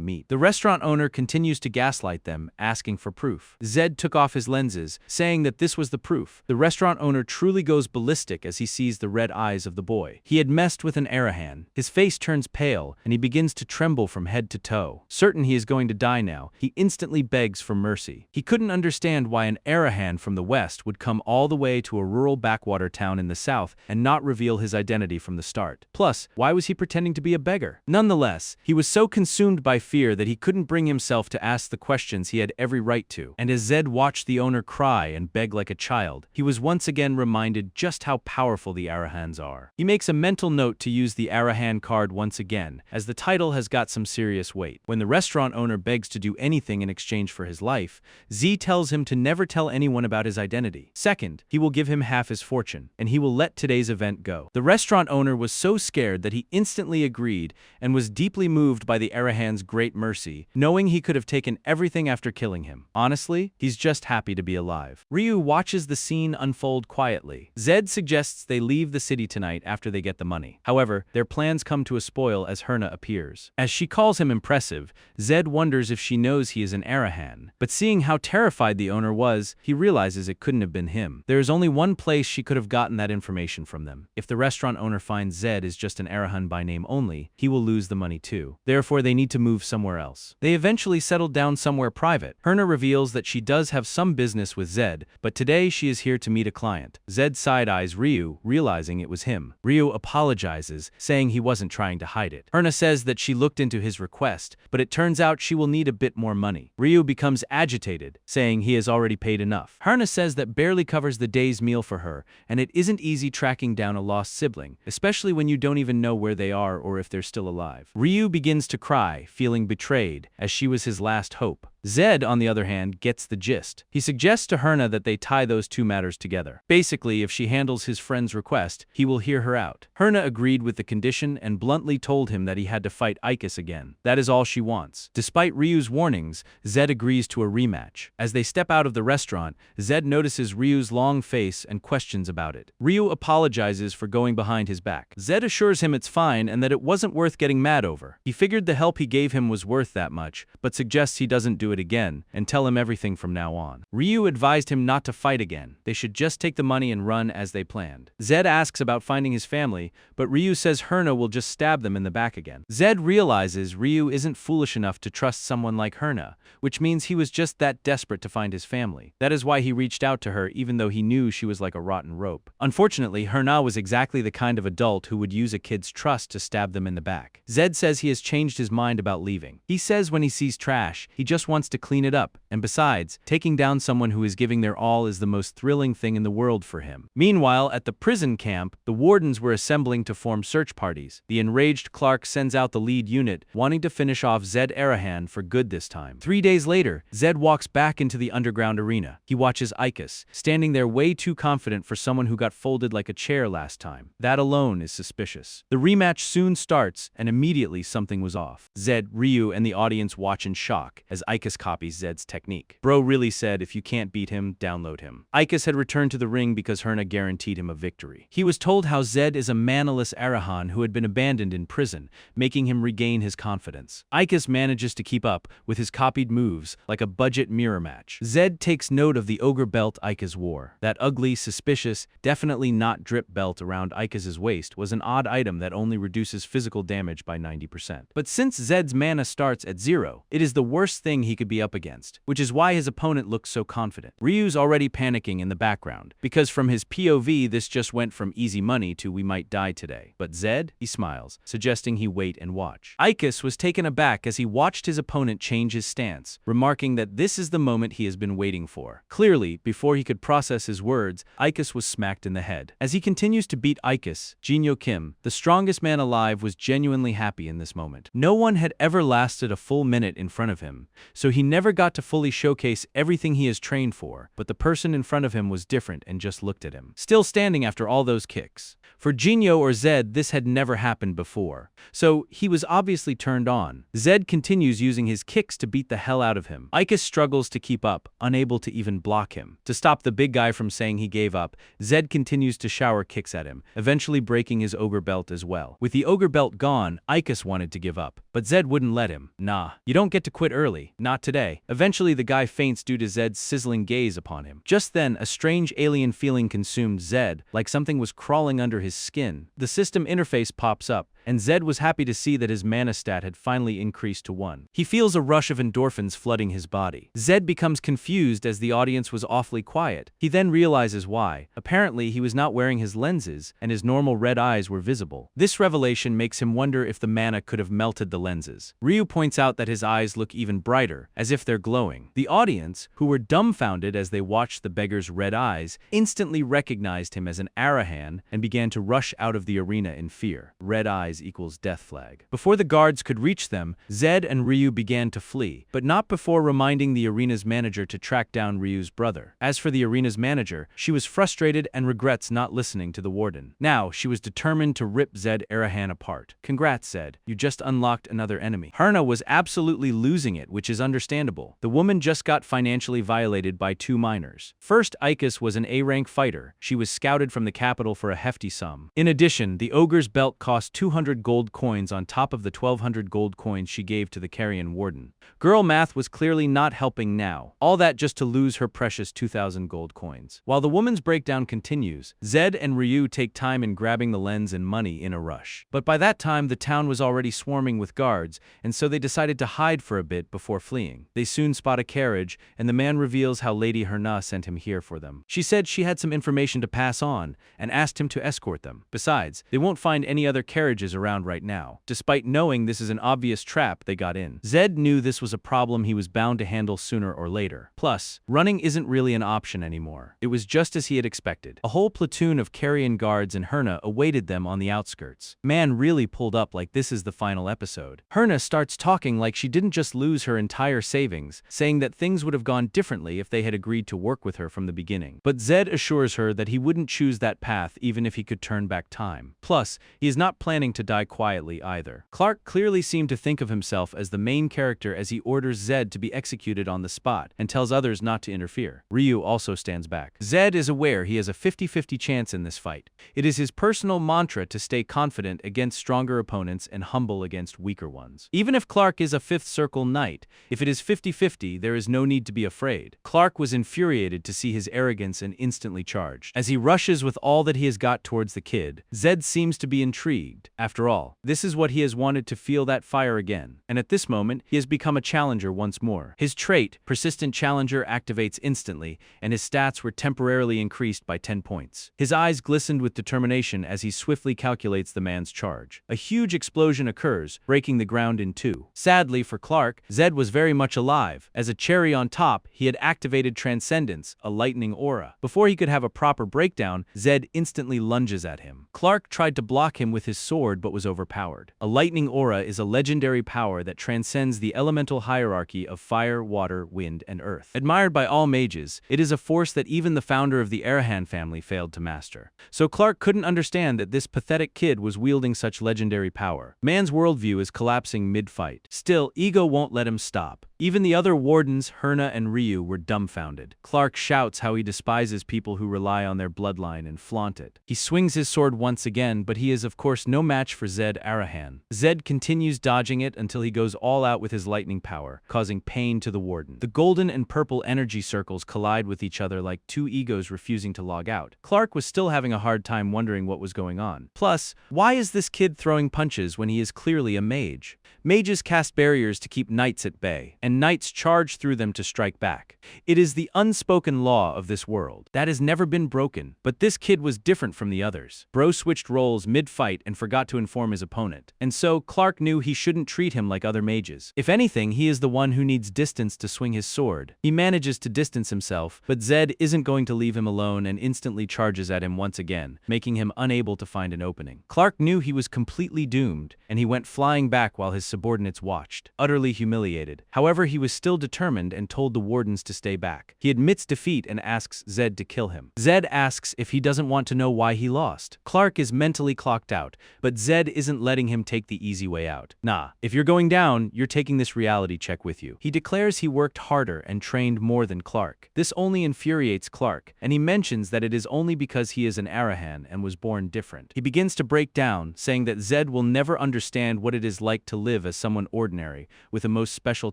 meat. The restaurant owner continues to gaslight them, asking for proof. Zed took off his lenses, saying that this was the proof. The restaurant owner truly goes ballistic as he sees the red eyes of the boy. He had messed with an Arahan. His face turns pale, and he begins to tremble from head to toe. Certain he is going to die now, he instantly begs for mercy. He couldn't understand why an Arahan from the west would come all the way to a rural backwater town in the south and not reveal his identity from the start. Plus, why was he pretending to be a beggar? Nonetheless, he was so consumed by fear that he couldn't bring himself to ask the questions he had every right to. And as Zed watched the owner cry and beg like a child, he was once again reminded just how powerful the Arahans are. He makes a mental note to use the Arahan card once again, as the title has got some serious weight. When the restaurant owner begs to do anything in exchange for his life, Z tells him to never tell anyone about his identity. Second, he will give him half his fortune, and he will let today's event go. The restaurant owner was so scared that he instantly agreed and was deeply moved by the Arahan's great mercy, knowing he could have taken everything after killing him. Honestly, he's just happy to be alive. Ryu watches the scene unfold quietly. Zed suggests they leave the city tonight after they get the money. However, their plans come to a spoil as Herna appears. As she calls him impressive, Zed wonders if she knows he is an Arahan, but seeing how terrified the owner was, he realizes it couldn't have been him. There is only one place she could have gotten that information from them. If the restaurant owner finds Zed is just an Arahan by name only, he will lose the money too. Therefore, they need to move somewhere else. They eventually settled down somewhere private. Herna reveals that she does have some business with Zed, but today she is here to meet a client. Zed side-eyes Ryu, realizing it was him. Ryu apologizes, saying he wasn't trying to hide it. Herna says that she looked into his request, but it turns out she will need a bit more money. Ryu becomes agitated, saying he has already paid enough. Herna says that barely covers the day's meal for her, and it isn't easy tracking down a lost sibling, especially when you don't even know where they are or if they're still alive. Ryu begins to cry, feeling betrayed, as she was his last hope. Zed, on the other hand, gets the gist. He suggests to Herna that they tie those two matters together. Basically, if she handles his friend's request, he will hear her out. Herna agreed with the condition and bluntly told him that he had to fight Ikus again. That is all she wants. Despite Ryu's warnings, Zed agrees to a rematch. As they step out of the restaurant, Zed notices Ryu's long face and questions about it. Ryu apologizes for going behind his back. Zed assures him it's fine and that it wasn't worth getting mad over. He figured the help he gave him was worth that much, but suggests he doesn't do it again and tell him everything from now on. Ryu advised him not to fight again. They should just take the money and run as they planned. Zed asks about finding his family, but Ryu says Herna will just stab them in the back again. Zed realizes Ryu isn't foolish enough to trust someone like Herna, which means he was just that desperate to find his family. That is why he reached out to her even though he knew she was like a rotten rope. Unfortunately, Herna was exactly the kind of adult who would use a kid's trust to stab them in the back. Zed says he has changed his mind about leaving. He says when he sees trash, he just wants to clean it up, and besides, taking down someone who is giving their all is the most thrilling thing in the world for him. Meanwhile, at the prison camp, the wardens were assembling to form search parties. The enraged Clark sends out the lead unit, wanting to finish off Zed Arahan for good this time. 3 days later, Zed walks back into the underground arena. He watches Ikus, standing there way too confident for someone who got folded like a chair last time. That alone is suspicious. The rematch soon starts, and immediately something was off. Zed, Ryu, and the audience watch in shock as Ikus just copies Zed's technique. Bro really said if you can't beat him, download him. Ikus had returned to the ring because Herna guaranteed him a victory. He was told how Zed is a manaless Arahan who had been abandoned in prison, making him regain his confidence. Ikus manages to keep up with his copied moves like a budget mirror match. Zed takes note of the ogre belt Ikus wore. That ugly, suspicious, definitely not drip belt around Ikus's waist was an odd item that only reduces physical damage by 90%. But since Zed's mana starts at 0, it is the worst thing he could be up against, which is why his opponent looks so confident. Ryu's already panicking in the background, because from his POV this just went from easy money to we might die today. But Zed, he smiles, suggesting he wait and watch. Ikus was taken aback as he watched his opponent change his stance, remarking that this is the moment he has been waiting for. Clearly, before he could process his words, Ikus was smacked in the head. As he continues to beat Ikus, Jinyo Kim, the strongest man alive, was genuinely happy in this moment. No one had ever lasted a full minute in front of him, so he never got to fully showcase everything he has trained for, but the person in front of him was different and just looked at him. Still standing after all those kicks. For Jinyo or Zed, this had never happened before, so he was obviously turned on. Zed continues using his kicks to beat the hell out of him. Ikus struggles to keep up, unable to even block him. To stop the big guy from saying he gave up, Zed continues to shower kicks at him, eventually breaking his ogre belt as well. With the ogre belt gone, Ikus wanted to give up, but Zed wouldn't let him. Nah, you don't get to quit early, not today. Eventually the guy faints due to Zed's sizzling gaze upon him. Just then, a strange alien feeling consumed Zed, like something was crawling under his skin. The system interface pops up, and Zed was happy to see that his mana stat had finally increased to 1. He feels a rush of endorphins flooding his body. Zed becomes confused as the audience was awfully quiet. He then realizes why. Apparently, he was not wearing his lenses, and his normal red eyes were visible. This revelation makes him wonder if the mana could have melted the lenses. Ryu points out that his eyes look even brighter, as if they're glowing. The audience, who were dumbfounded as they watched the beggar's red eyes, instantly recognized him as an Arahan and began to rush out of the arena in fear. Red eyes equals death flag. Before the guards could reach them, Zed and Ryu began to flee, but not before reminding the arena's manager to track down Ryu's brother. As for the arena's manager, she was frustrated and regrets not listening to the warden. Now, she was determined to rip Zed Arahan apart. Congrats, Zed. You just unlocked another enemy. Herna was absolutely losing it, which is understandable. The woman just got financially violated by 2 minors. First, Ikus was an A-rank fighter. She was scouted from the capital for a hefty sum. In addition, the ogre's belt cost 200 gold coins on top of the 1,200 gold coins she gave to the carrion warden. Girl math was clearly not helping now. All that just to lose her precious 2,000 gold coins. While the woman's breakdown continues, Zed and Ryu take time in grabbing the lens and money in a rush. But by that time, the town was already swarming with guards, and so they decided to hide for a bit before fleeing. They soon spot a carriage, and the man reveals how Lady Herna sent him here for them. She said she had some information to pass on, and asked him to escort them. Besides, they won't find any other carriages around right now. Despite knowing this is an obvious trap, they got in. Zed knew this was a problem he was bound to handle sooner or later. Plus, running isn't really an option anymore. It was just as he had expected. A whole platoon of carrion guards and Herna awaited them on the outskirts. Man really pulled up like this is the final episode. Herna starts talking like she didn't just lose her entire savings, saying that things would have gone differently if they had agreed to work with her from the beginning. But Zed assures her that he wouldn't choose that path even if he could turn back time. Plus, he is not planning to die quietly either. Clark clearly seemed to think of himself as the main character as he orders Zed to be executed on the spot and tells others not to interfere. Ryu also stands back. Zed is aware he has a 50-50 chance in this fight. It is his personal mantra to stay confident against stronger opponents and humble against weaker ones. Even if Clark is a 5th Circle Knight, if it is 50-50, there is no need to be afraid. Clark was infuriated to see his arrogance and instantly charged. As he rushes with all that he has got towards the kid, Zed seems to be intrigued. After all, this is what he has wanted, to feel that fire again. And at this moment, he has become a challenger once more. His trait, Persistent Challenger, activates instantly, and his stats were temporarily increased by 10 points. His eyes glistened with determination as he swiftly calculates the man's charge. A huge explosion occurs, breaking the ground in 2. Sadly for Clark, Zed was very much alive. As a cherry on top, he had activated Transcendence, a lightning aura. Before he could have a proper breakdown, Zed instantly lunges at him. Clark tried to block him with his sword but was overpowered. A lightning aura is a legendary power that transcends the elemental hierarchy of fire, water, wind, and earth. Admired by all mages, it is a force that even the founder of the Arahan family failed to master. So Clark couldn't understand that this pathetic kid was wielding such legendary power. Man's worldview is collapsing mid-fight. Still, ego won't let him stop. Even the other wardens, Herna and Ryu, were dumbfounded. Clark shouts how he despises people who rely on their bloodline and flaunt it. He swings his sword once again, but he is of course no match for Zed Arahan. Zed continues dodging it until he goes all out with his lightning power, causing pain to the warden. The golden and purple energy circles collide with each other like two egos refusing to log out. Clark was still having a hard time wondering what was going on. Plus, why is this kid throwing punches when he is clearly a mage? Mages cast barriers to keep knights at bay, and knights charge through them to strike back. It is the unspoken law of this world. That has never been broken, but this kid was different from the others. Bro switched roles mid-fight and forgot to inform his opponent, and so Clark knew he shouldn't treat him like other mages. If anything, he is the one who needs distance to swing his sword. He manages to distance himself, but Zed isn't going to leave him alone and instantly charges at him once again, making him unable to find an opening. Clark knew he was completely doomed, and he went flying back while his subordinates watched, utterly humiliated. However, he was still determined and told the wardens to stay back. He admits defeat and asks Zed to kill him. Zed asks if he doesn't want to know why he lost. Clark is mentally clocked out, but Zed isn't letting him take the easy way out. Nah, if you're going down, you're taking this reality check with you. He declares he worked harder and trained more than Clark. This only infuriates Clark, and he mentions that it is only because he is an Arahan and was born different. He begins to break down, saying that Zed will never understand what it is like to live as someone ordinary, with a most special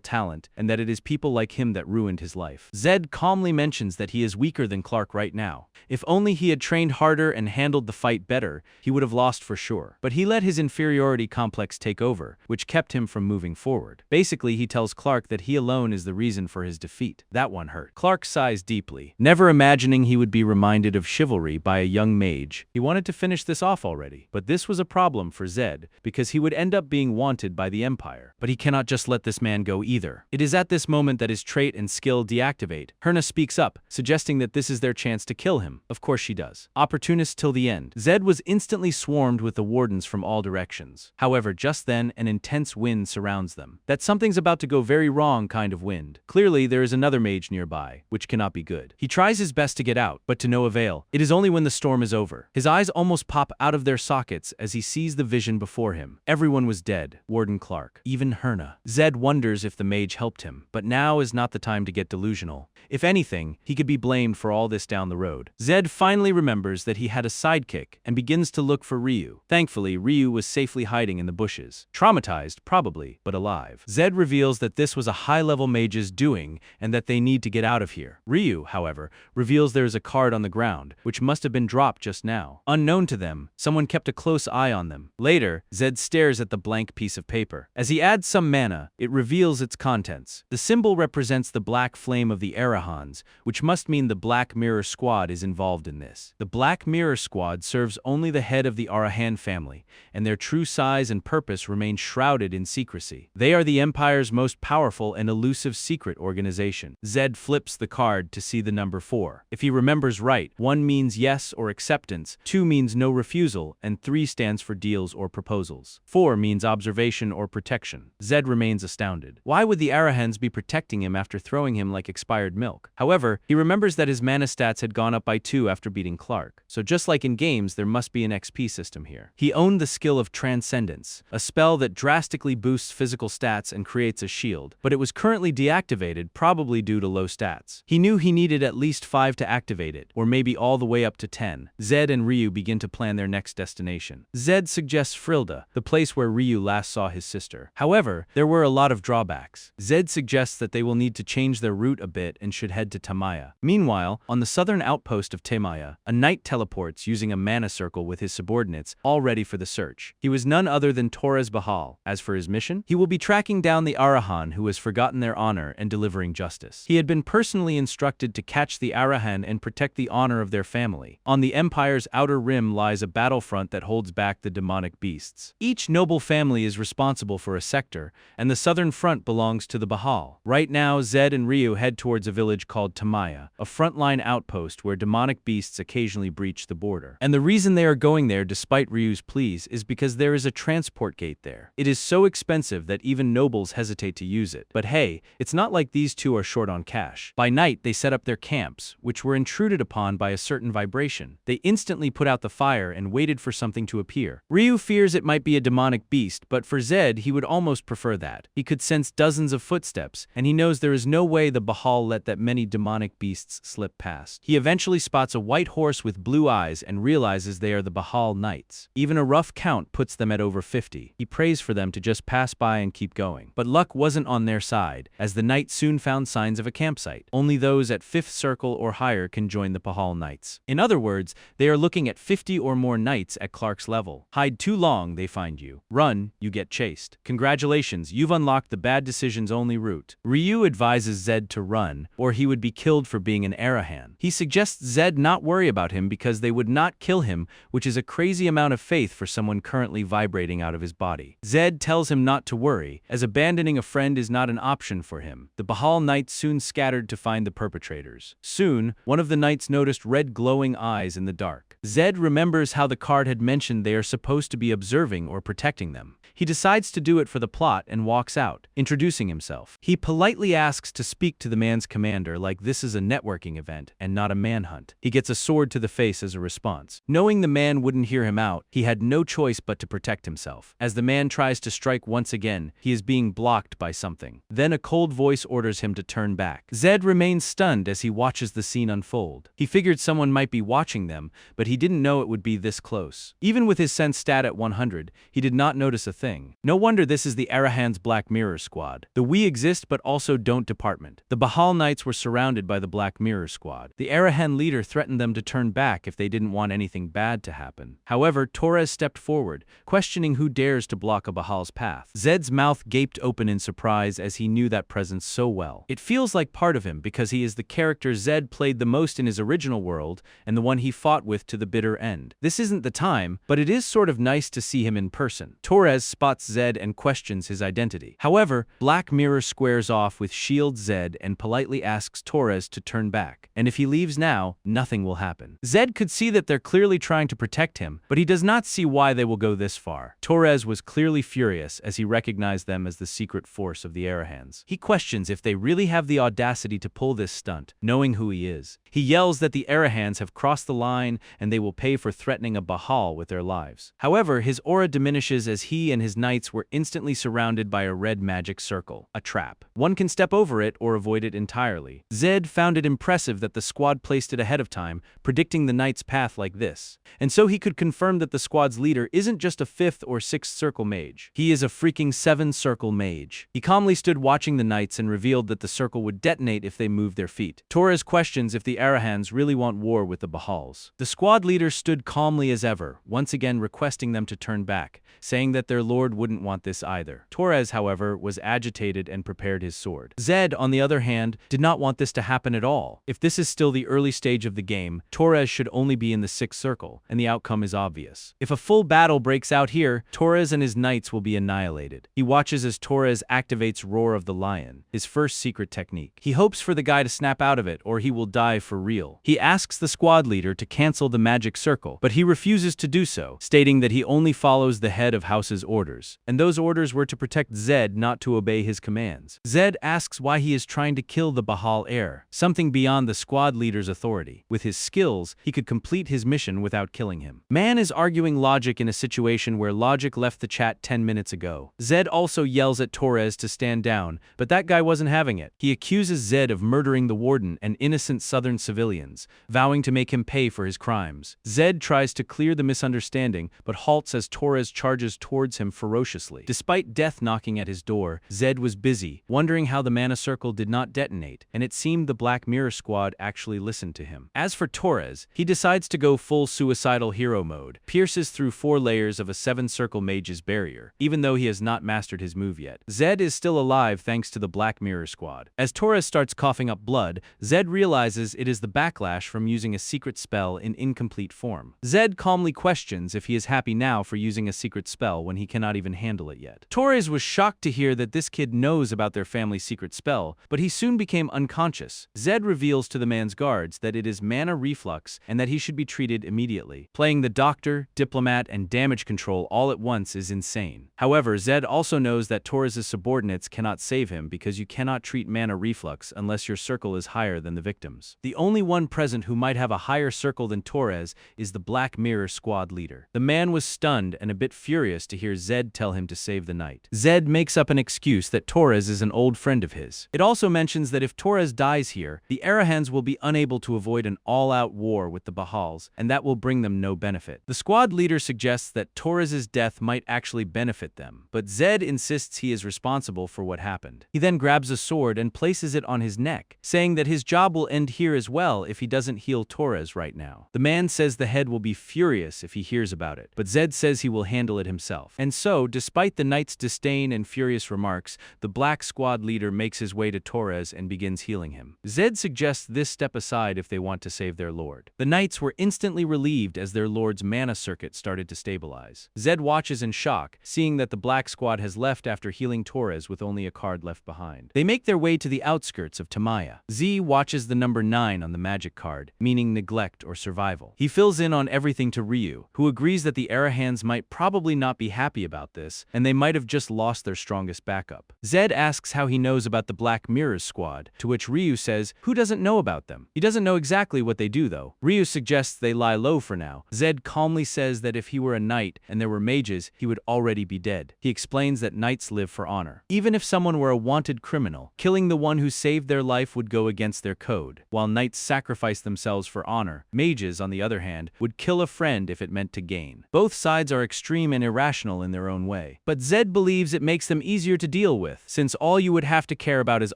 talent, and that it is people like him that ruined his life. Zed calmly mentions that he is weaker than Clark right now. If only he had trained harder and handled the fight better, he would have lost for sure. But he let his inferiority complex take over, which kept him from moving forward. Basically, he tells Clark that he alone is the reason for his defeat. That one hurt. Clark sighs deeply, never imagining he would be reminded of chivalry by a young mage. He wanted to finish this off already, but this was a problem for Zed, because he would end up being wanted by the Empire. But he cannot just let this man go either. It is at this moment that his trait and skill deactivate. Herna speaks up, suggesting that this is their chance to kill him. Of course she does. Opportunist till the end. Zed was instantly swarmed with the wardens from all directions. However, just then, an intense wind surrounds them. That something's about to go very wrong kind of wind. Clearly, there is another mage nearby, which cannot be good. He tries his best to get out, but to no avail. It is only when the storm is over. His eyes almost pop out of their sockets as he sees the vision before him. Everyone was dead. Warden Clark. Even Herna. Zed wonders if the mage helped him, but now is not the time to get delusional. If anything, he could be blamed for all this down the road. Zed finally remembers that he had a sidekick and begins to look for Ryu. Thankfully, Ryu was safely hiding in the bushes. Traumatized, probably, but alive. Zed reveals that this was a high-level mage's doing and that they need to get out of here. Ryu, however, reveals there is a card on the ground, which must have been dropped just now. Unknown to them, someone kept a close eye on them. Later, Zed stares at the blank piece of paper. As he adds some mana, it reveals its contents. The symbol represents the black flame of the Arahans, which must mean the Black Mirror Squad is involved in this. The Black Mirror Squad serves only the head of the Arahan family, and their true size and purpose remain shrouded in secrecy. They are the Empire's most powerful and elusive secret organization. Zed flips the card to see the number 4. If he remembers right, 1 means yes or acceptance, 2 means no refusal, and 3 stands for deals or proposals. 4 means observation or protection. Zed remains astounded. Why would the Arahans be protecting him after throwing him like expired milk? However, he remembers that his mana stats had gone up by 2 after beating Clark. So just like in games, there must be an XP system here. He owned the skill of Transcendence, a spell that drastically boosts physical stats and creates a shield, but it was currently deactivated, probably due to low stats. He knew he needed at least 5 to activate it, or maybe all the way up to 10. Zed and Ryu begin to plan their next destination. Zed suggests Frilda, the place where Ryu last saw his sister. However, there were a lot of drawbacks. Zed suggests that they will need to change their route a bit and should head to Tamaya. Meanwhile, on the southern outpost of Tamaya, a knight teleports using a mana circle with his subordinates, all ready for the search. He was none other than Torres Bahal. As for his mission, he will be tracking down the Arahan who has forgotten their honor and delivering justice. He had been personally instructed to catch the Arahan and protect the honor of their family. On the Empire's outer rim lies a battlefront that holds back the demonic beasts. Each noble family is responsible for a sector, and the southern front belongs to the Bahal. Right now, Zed and Ryu head towards a village called Tamaya, a frontline outpost where demonic beasts occasionally breach the border. And the reason they are going there despite Ryu's pleas is because there is a transport gate there. It is so expensive that even nobles hesitate to use it. But hey, it's not like these two are short on cash. By night, they set up their camps, which were intruded upon by a certain vibration. They instantly put out the fire and waited for something to appear. Ryu fears it might be a demonic beast, but for Zed, he would almost prefer that. He could sense dozens of footsteps, and he knows there is no way the Bahal let that many demonic beasts slip past. He eventually spots a white horse with blue eyes and realizes they are the Bahal Knights. Even a rough count puts them at over 50. He prays for them to just pass by and keep going. But luck wasn't on their side, as the knights soon found signs of a campsite. Only those at 5th circle or higher can join the Bahal Knights. In other words, they are looking at 50 or more knights at Clark's level. Hide too long, they find you. Run, you get chased. Congratulations, you've unlocked the bad decisions only route. Ryu advises Zed to run, or he would be killed for being an Arahan. He suggests Zed not worry about him because they would not kill him, which is a crazy amount of faith for someone currently vibrating out of his body. Zed tells him not to worry, as abandoning a friend is not an option for him. The Bahal Knights soon scattered to find the perpetrators. Soon, one of the knights noticed red glowing eyes in the dark. Zed remembers how the card had mentioned they are supposed to be observing or protecting them. He decides to do it for the plot and walks out, introducing himself. He politely asks to speak to the man's commander like this is a networking event and not a manhunt. He gets a sword to the face as a response. Knowing the man wouldn't hear him out, he had no choice but to protect himself. As the man tries to strike once again, he is being blocked by something. Then a cold voice orders him to turn back. Zed remains stunned as he watches the scene unfold. He figured someone might be watching them, but he didn't know it would be this close. Even with his sense stat at 100, he did not notice a thing. No wonder this is the Arahan's Black Mirror Squad. The we exist but also don't department. The Bahal Knights were surrounded by the Black Mirror Squad. The Arahan leader threatened them to turn back if they didn't want anything bad to happen. However, Torres stepped forward, questioning who dares to block a Bahal's path. Zed's mouth gaped open in surprise as he knew that presence so well. It feels like part of him because he is the character Zed played the most in his original world and the one he fought with to the bitter end. This isn't the time, but it is sort of nice to see him in person. Torres spots Zed and questions his identity. However, Black Mirror squares off with Shield Zed and politely asks Torres to turn back. And if he leaves now, nothing will happen. Zed could see that they're clearly trying to protect him, but he does not see why they will go this far. Torres was clearly furious as he recognized them as the secret force of the Arahans. He questions if they really have the audacity to pull this stunt, knowing who he is. He yells that the Arahans have crossed the line and they will pay for threatening a Bahal with their lives. However, his aura diminishes as he and his knights were instantly surrounded by a red magic circle, a trap. One can step over it or avoid it entirely. Zed found it impressive that the squad placed it ahead of time, predicting the knight's path like this. And so he could confirm that the squad's leader isn't just a 5th or 6th circle mage. He is a freaking 7-circle mage. He calmly stood watching the knights and revealed that the circle would detonate if they moved their feet. Torres questions if the Arahans really want war with the Bahals. The squad leader stood calmly as ever, once again requesting them to turn back, saying that their lord wouldn't want this either. Torres, however, was agitated and prepared his sword. Zed, on the other hand, did not want this to happen at all. If this is still the early stage of the game, Torres should only be in the 6th circle, and the outcome is obvious. If a full battle breaks out here, Torres and his knights will be annihilated. He watches as Torres activates Roar of the Lion, his first secret technique. He hopes for the guy to snap out of it or he will die for real. He asks the squad leader to cancel the magic circle, but he refuses to do so, stating that he only follows the head of house's orders, and those orders were to protect Zed, not to obey his commands. Zed asks why he is trying to kill the Bahal heir, something beyond the squad leader's authority. With his skills, he could complete his mission without killing him. Man is arguing logic in a situation where logic left the chat 10 minutes ago. Zed also yells at Torres to stand down, but that guy wasn't having it. He accuses Zed of murdering the warden and innocent southern civilians, vowing to make him pay for his crimes. Zed tries to clear the misunderstanding, but halts as Torres charges towards him ferociously. Despite death knocking at his door, Zed was busy, wondering how the mana circle did not detonate, and it seemed the Black Mirror squad actually listened to him. As for Torres, he decides to go full suicidal hero mode, pierces through 4 layers of a 7-circle mage's barrier, even though he has not mastered his move yet. Zed is still alive thanks to the Black Mirror squad. As Torres starts coughing up blood, Zed realizes it is the backlash from using a secret spell in incomplete form. Zed calmly questions if he is happy now for using a secret spell when he cannot even handle it yet. Torres was shocked to hear that this kid knows about their family's secret spell, but he soon became unconscious. Zed reveals to the man's guards that it is mana reflux and that he should be treated immediately. Playing the doctor, diplomat, and damage control all at once is insane. However, Zed also knows that Torres' subordinates cannot save him because you cannot treat mana reflux unless your circle is higher than the victim's. The only one present who might have a higher circle than Torres Torres is the Black Mirror squad leader. The man was stunned and a bit furious to hear Zed tell him to save the night. Zed makes up an excuse that Torres is an old friend of his. It also mentions that if Torres dies here, the Arahans will be unable to avoid an all-out war with the Bahals, and that will bring them no benefit. The squad leader suggests that Torres's death might actually benefit them, but Zed insists he is responsible for what happened. He then grabs a sword and places it on his neck, saying that his job will end here as well if he doesn't heal Torres right now. The man says the head will be furious if he hears about it, but Zed says he will handle it himself. And so, despite the knight's disdain and furious remarks, the black squad leader makes his way to Torres and begins healing him. Zed suggests this step aside if they want to save their lord. The knights were instantly relieved as their lord's mana circuit started to stabilize. Zed watches in shock, seeing that the black squad has left after healing Torres with only a card left behind. They make their way to the outskirts of Tamaya. Z watches the number 9 on the magic card, meaning neglect or survival. He fills in on everything to Ryu, who agrees that the Arahans might probably not be happy about this, and they might have just lost their strongest backup. Zed asks how he knows about the Black Mirrors squad, to which Ryu says, who doesn't know about them? He doesn't know exactly what they do though. Ryu suggests they lie low for now. Zed calmly says that if he were a knight and there were mages, he would already be dead. He explains that knights live for honor. Even if someone were a wanted criminal, killing the one who saved their life would go against their code. While knights sacrifice themselves for honor, mages, on the other hand, would kill a friend if it meant to gain. Both sides are extreme and irrational in their own way. But Zed believes it makes them easier to deal with, since all you would have to care about is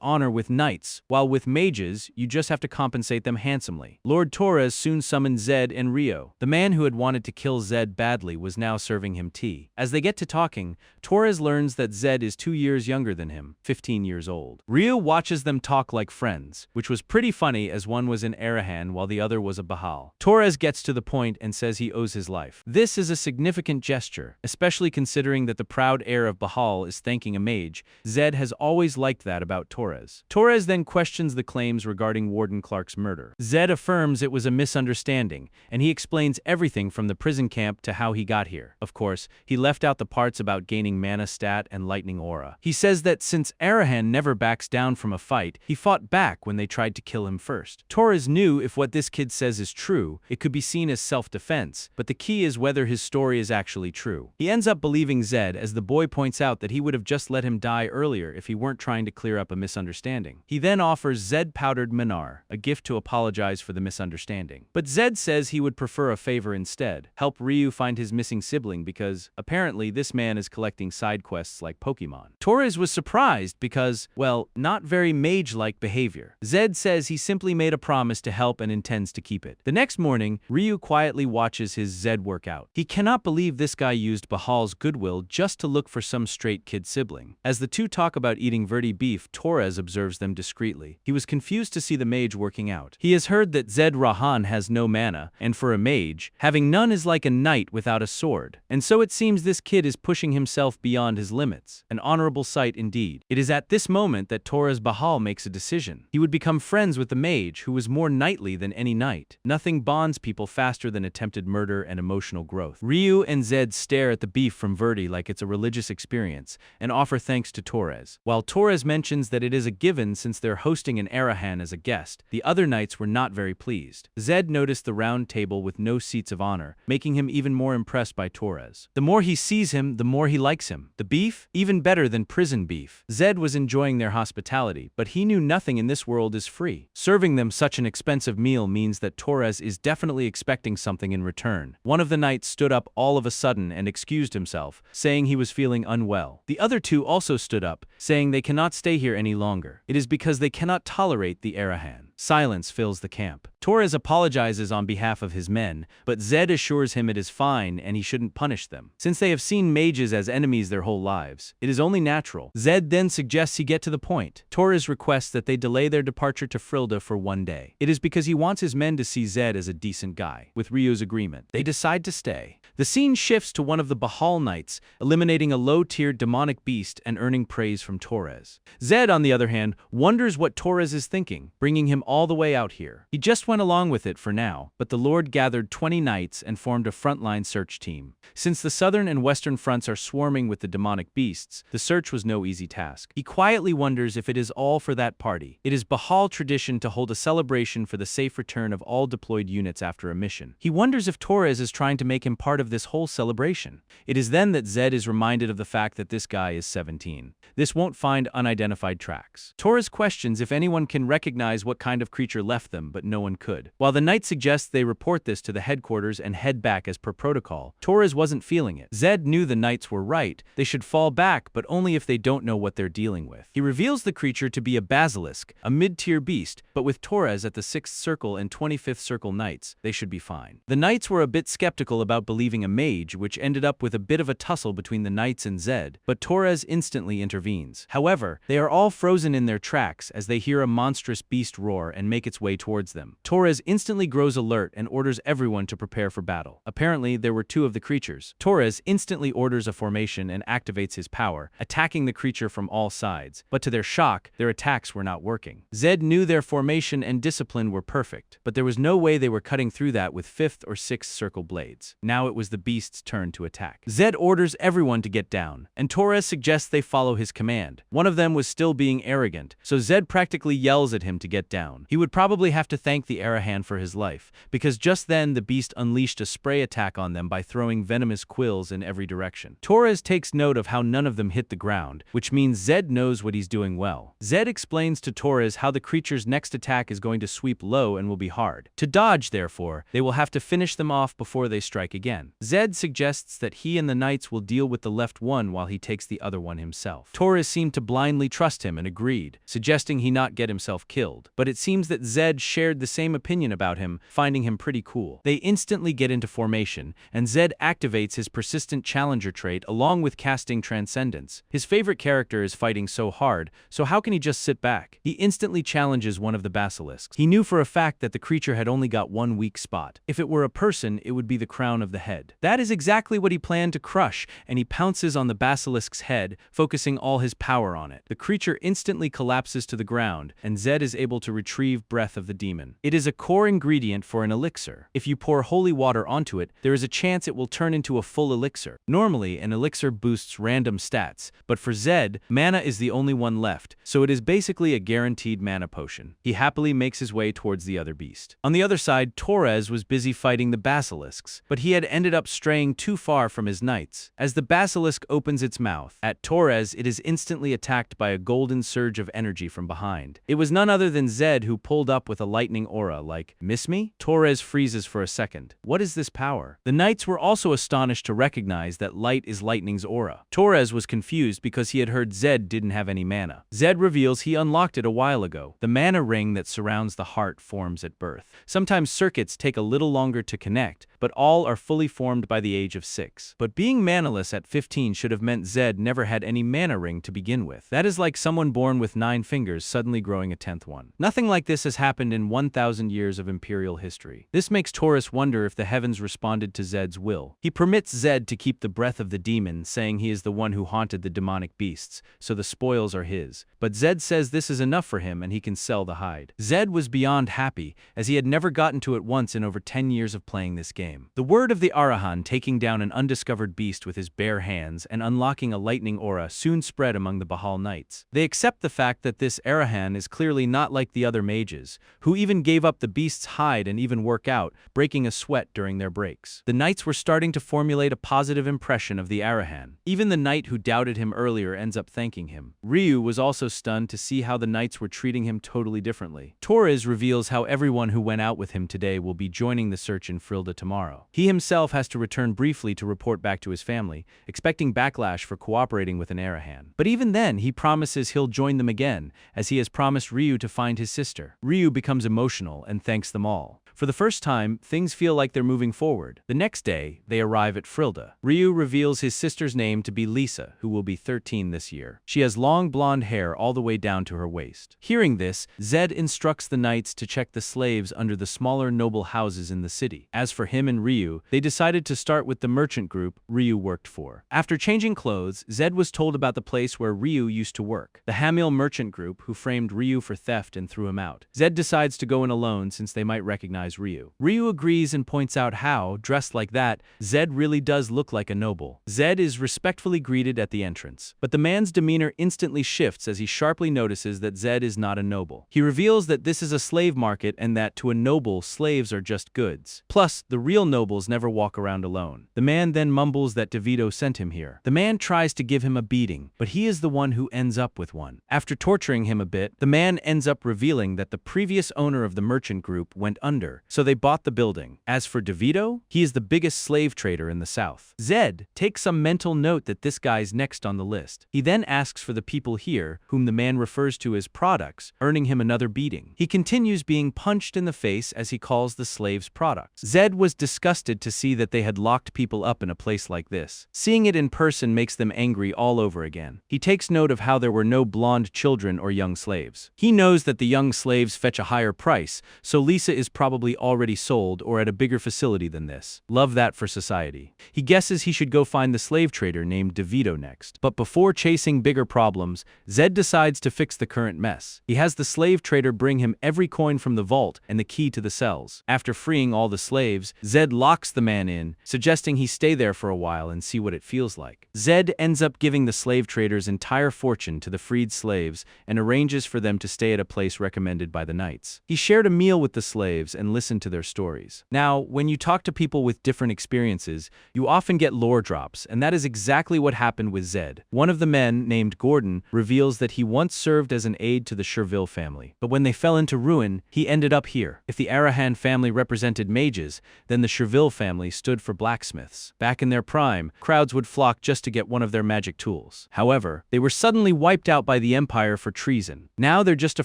honor with knights, while with mages, you just have to compensate them handsomely. Lord Torres soon summoned Zed and Rio. The man who had wanted to kill Zed badly was now serving him tea. As they get to talking, Torres learns that Zed is 2 years younger than him, 15 years old. Rio watches them talk like friends, which was pretty funny as one was an Arahan while the other was a Bahal. Torres gets to the point and says he owes his life. This is a significant gesture, especially considering that the proud heir of Bahal is thanking a mage. Zed has always liked that about Torres. Torres then questions the claims regarding Warden Clark's murder. Zed affirms it was a misunderstanding, and he explains everything from the prison camp to how he got here. Of course, he left out the parts about gaining mana stat and lightning aura. He says that since Arahan never backs down from a fight, he fought back when they tried to kill him first. Torres knew if what this kid says is true, it could be seen as self-defense, but the key is whether his story is actually true. He ends up believing Zed as the boy points out that he would have just let him die earlier if he weren't trying to clear up a misunderstanding. He then offers Zed powdered manar, a gift to apologize for the misunderstanding. But Zed says he would prefer a favor instead, help Ryu find his missing sibling because, apparently, this man is collecting side quests like Pokemon. Torres was surprised because, well, not very mage-like behavior. Zed says he simply made a promise to help and intends to keep it. The next morning, Ryu quietly watches his Zed work out. He cannot believe this guy used Bahal's goodwill just to look for some straight kid sibling. As the two talk about eating Verdi beef, Torres observes them discreetly. He was confused to see the mage working out. He has heard that Zed Rahan has no mana, and for a mage, having none is like a knight without a sword. And so it seems this kid is pushing himself beyond his limits. An honorable sight indeed. It is at this moment that Torres Bahal makes a decision. He would become friends with the mage, who was more knightly than any knight. Nothing bonds people faster than attempted murder and emotional growth. Ryu and Zed stare at the beef from Verdi like it's a religious experience, and offer thanks to Torres. While Torres mentions that it is a given since they're hosting an Arahan as a guest, the other knights were not very pleased. Zed noticed the round table with no seats of honor, making him even more impressed by Torres. The more he sees him, the more he likes him. The beef? Even better than prison beef. Zed was enjoying their hospitality, but he knew nothing in this world is free. Serving them such an expensive meal means that Torres is definitely expecting something in return. One of the knights stood up all of a sudden and excused himself, saying he was feeling unwell. The other two also stood up, saying they cannot stay here any longer. It is because they cannot tolerate the Arahan. Silence fills the camp. Torres apologizes on behalf of his men, but Zed assures him it is fine and he shouldn't punish them. Since they have seen mages as enemies their whole lives, it is only natural. Zed then suggests he get to the point. Torres requests that they delay their departure to Frilda for 1 day. It is because he wants his men to see Zed as a decent guy. With Ryu's agreement, they decide to stay. The scene shifts to one of the Bahal Knights, eliminating a low-tiered demonic beast and earning praise from Torres. Zed, on the other hand, wonders what Torres is thinking, bringing him all the way out here. He just went along with it for now, but the Lord gathered 20 knights and formed a frontline search team. Since the southern and western fronts are swarming with the demonic beasts, the search was no easy task. He quietly wonders if it is all for that party. It is Bahal tradition to hold a celebration for the safe return of all deployed units after a mission. He wonders if Torres is trying to make him part of this whole celebration. It is then that Zed is reminded of the fact that this guy is 17. This won't find unidentified tracks. Torres questions if anyone can recognize what kind of creature left them, but no one could. While the knight suggests they report this to the headquarters and head back as per protocol, Torres wasn't feeling it. Zed knew the knights were right. They should fall back, but only if they don't know what they're dealing with. He reveals the creature to be a basilisk, a mid-tier beast, but with Torres at the 6th Circle and 25th Circle knights, they should be fine. The knights were a bit skeptical about believing a mage, which ended up with a bit of a tussle between the knights and Zed, but Torres instantly intervenes. However, they are all frozen in their tracks as they hear a monstrous beast roar and make its way towards them. Torres instantly grows alert and orders everyone to prepare for battle. Apparently, there were 2 of the creatures. Torres instantly orders a formation and activates his power, attacking the creature from all sides, but to their shock, their attacks were not working. Zed knew their formation and discipline were perfect, but there was no way they were cutting through that with 5th or 6th Circle blades. Now it was the beast's turn to attack. Zed orders everyone to get down, and Torres suggests they follow his command. One of them was still being arrogant, so Zed practically yells at him to get down. He would probably have to thank the Arahan for his life, because just then the beast unleashed a spray attack on them by throwing venomous quills in every direction. Torres takes note of how none of them hit the ground, which means Zed knows what he's doing well. Zed explains to Torres how the creature's next attack is going to sweep low and will be hard. To dodge, therefore, they will have to finish them off before they strike again. Zed suggests that he and the knights will deal with the left one while he takes the other one himself. Torres seemed to blindly trust him and agreed, suggesting he not get himself killed. But it seems that Zed shared the same opinion about him, finding him pretty cool. They instantly get into formation, and Zed activates his persistent challenger trait along with casting Transcendence. His favorite character is fighting so hard, so how can he just sit back? He instantly challenges one of the basilisks. He knew for a fact that the creature had only got one weak spot. If it were a person, it would be the crown of the head. That is exactly what he planned to crush, and he pounces on the basilisk's head, focusing all his power on it. The creature instantly collapses to the ground, and Zed is able to retrieve Breath of the Demon. It is a core ingredient for an elixir. If you pour holy water onto it, there is a chance it will turn into a full elixir. Normally, an elixir boosts random stats, but for Zed, mana is the only one left, so it is basically a guaranteed mana potion. He happily makes his way towards the other beast. On the other side, Torres was busy fighting the basilisks, but he had ended up straying too far from his knights. As the basilisk opens its mouth at Torres, it is instantly attacked by a golden surge of energy from behind. It was none other than Zed who pulled up with a lightning aura like, "Miss me?" Torres freezes for a second. What is this power? The knights were also astonished to recognize that light is lightning's aura. Torres was confused because he had heard Zed didn't have any mana. Zed reveals he unlocked it a while ago. The mana ring that surrounds the heart forms at birth. Sometimes circuits take a little longer to connect, but all are fully formed by the age of 6. But being manaless at 15 should have meant Zed never had any mana ring to begin with. That is like someone born with 9 fingers suddenly growing a 10th one. Nothing like this has happened in 1,000 years of Imperial history. This makes Torres wonder if the heavens responded to Zed's will. He permits Zed to keep the breath of the demon, saying he is the one who haunted the demonic beasts, so the spoils are his. But Zed says this is enough for him and he can sell the hide. Zed was beyond happy, as he had never gotten to it once in over 10 years of playing this game. The word of the Arahan taking down an undiscovered beast with his bare hands and unlocking a lightning aura soon spread among the Bahal Knights. They accept the fact that this Arahan is clearly not like the other mages, who even gave up the beast's hide and even work out, breaking a sweat during their breaks. The knights were starting to formulate a positive impression of the Arahan. Even the knight who doubted him earlier ends up thanking him. Ryu was also stunned to see how the knights were treating him totally differently. Torres reveals how everyone who went out with him today will be joining the search in Frilda tomorrow. He himself has to return briefly to report back to his family, expecting backlash for cooperating with an Arahan. But even then, he promises he'll join them again, as he has promised Ryu to find his sister. Ryu becomes emotional and thanks them all. For the first time, things feel like they're moving forward. The next day, they arrive at Frilda. Ryu reveals his sister's name to be Lisa, who will be 13 this year. She has long blonde hair all the way down to her waist. Hearing this, Zed instructs the knights to check the slaves under the smaller noble houses in the city. As for him and Ryu, they decided to start with the merchant group Ryu worked for. After changing clothes, Zed was told about the place where Ryu used to work, the Hamil merchant group who framed Ryu for theft and threw him out. Zed decides to go in alone since they might recognize Ryu. Ryu agrees and points out how, dressed like that, Zed really does look like a noble. Zed is respectfully greeted at the entrance, but the man's demeanor instantly shifts as he sharply notices that Zed is not a noble. He reveals that this is a slave market and that to a noble, slaves are just goods. Plus, the real nobles never walk around alone. The man then mumbles that DeVito sent him here. The man tries to give him a beating, but he is the one who ends up with one. After torturing him a bit, the man ends up revealing that the previous owner of the merchant group went under, so they bought the building. As for DeVito, he is the biggest slave trader in the South. Zed takes some mental note that this guy's next on the list. He then asks for the people here, whom the man refers to as products, earning him another beating. He continues being punched in the face as he calls the slaves products. Zed was disgusted to see that they had locked people up in a place like this. Seeing it in person makes them angry all over again. He takes note of how there were no blonde children or young slaves. He knows that the young slaves fetch a higher price, so Lisa is probably already sold or at a bigger facility than this. Love that for society. He guesses he should go find the slave trader named DeVito next. But before chasing bigger problems, Zed decides to fix the current mess. He has the slave trader bring him every coin from the vault and the key to the cells. After freeing all the slaves, Zed locks the man in, suggesting he stay there for a while and see what it feels like. Zed ends up giving the slave trader's entire fortune to the freed slaves and arranges for them to stay at a place recommended by the knights. He shared a meal with the slaves and listened to their stories. Now, when you talk to people with different experiences, you often get lore drops, and that is exactly what happened with Zed. One of the men, named Gordon, reveals that he once served as an aide to the Sherville family, but when they fell into ruin, he ended up here. If the Arahan family represented mages, then the Sherville family stood for blacksmiths. Back in their prime, crowds would flock just to get one of their magic tools. However, they were suddenly wiped out by the Empire for treason. Now they're just a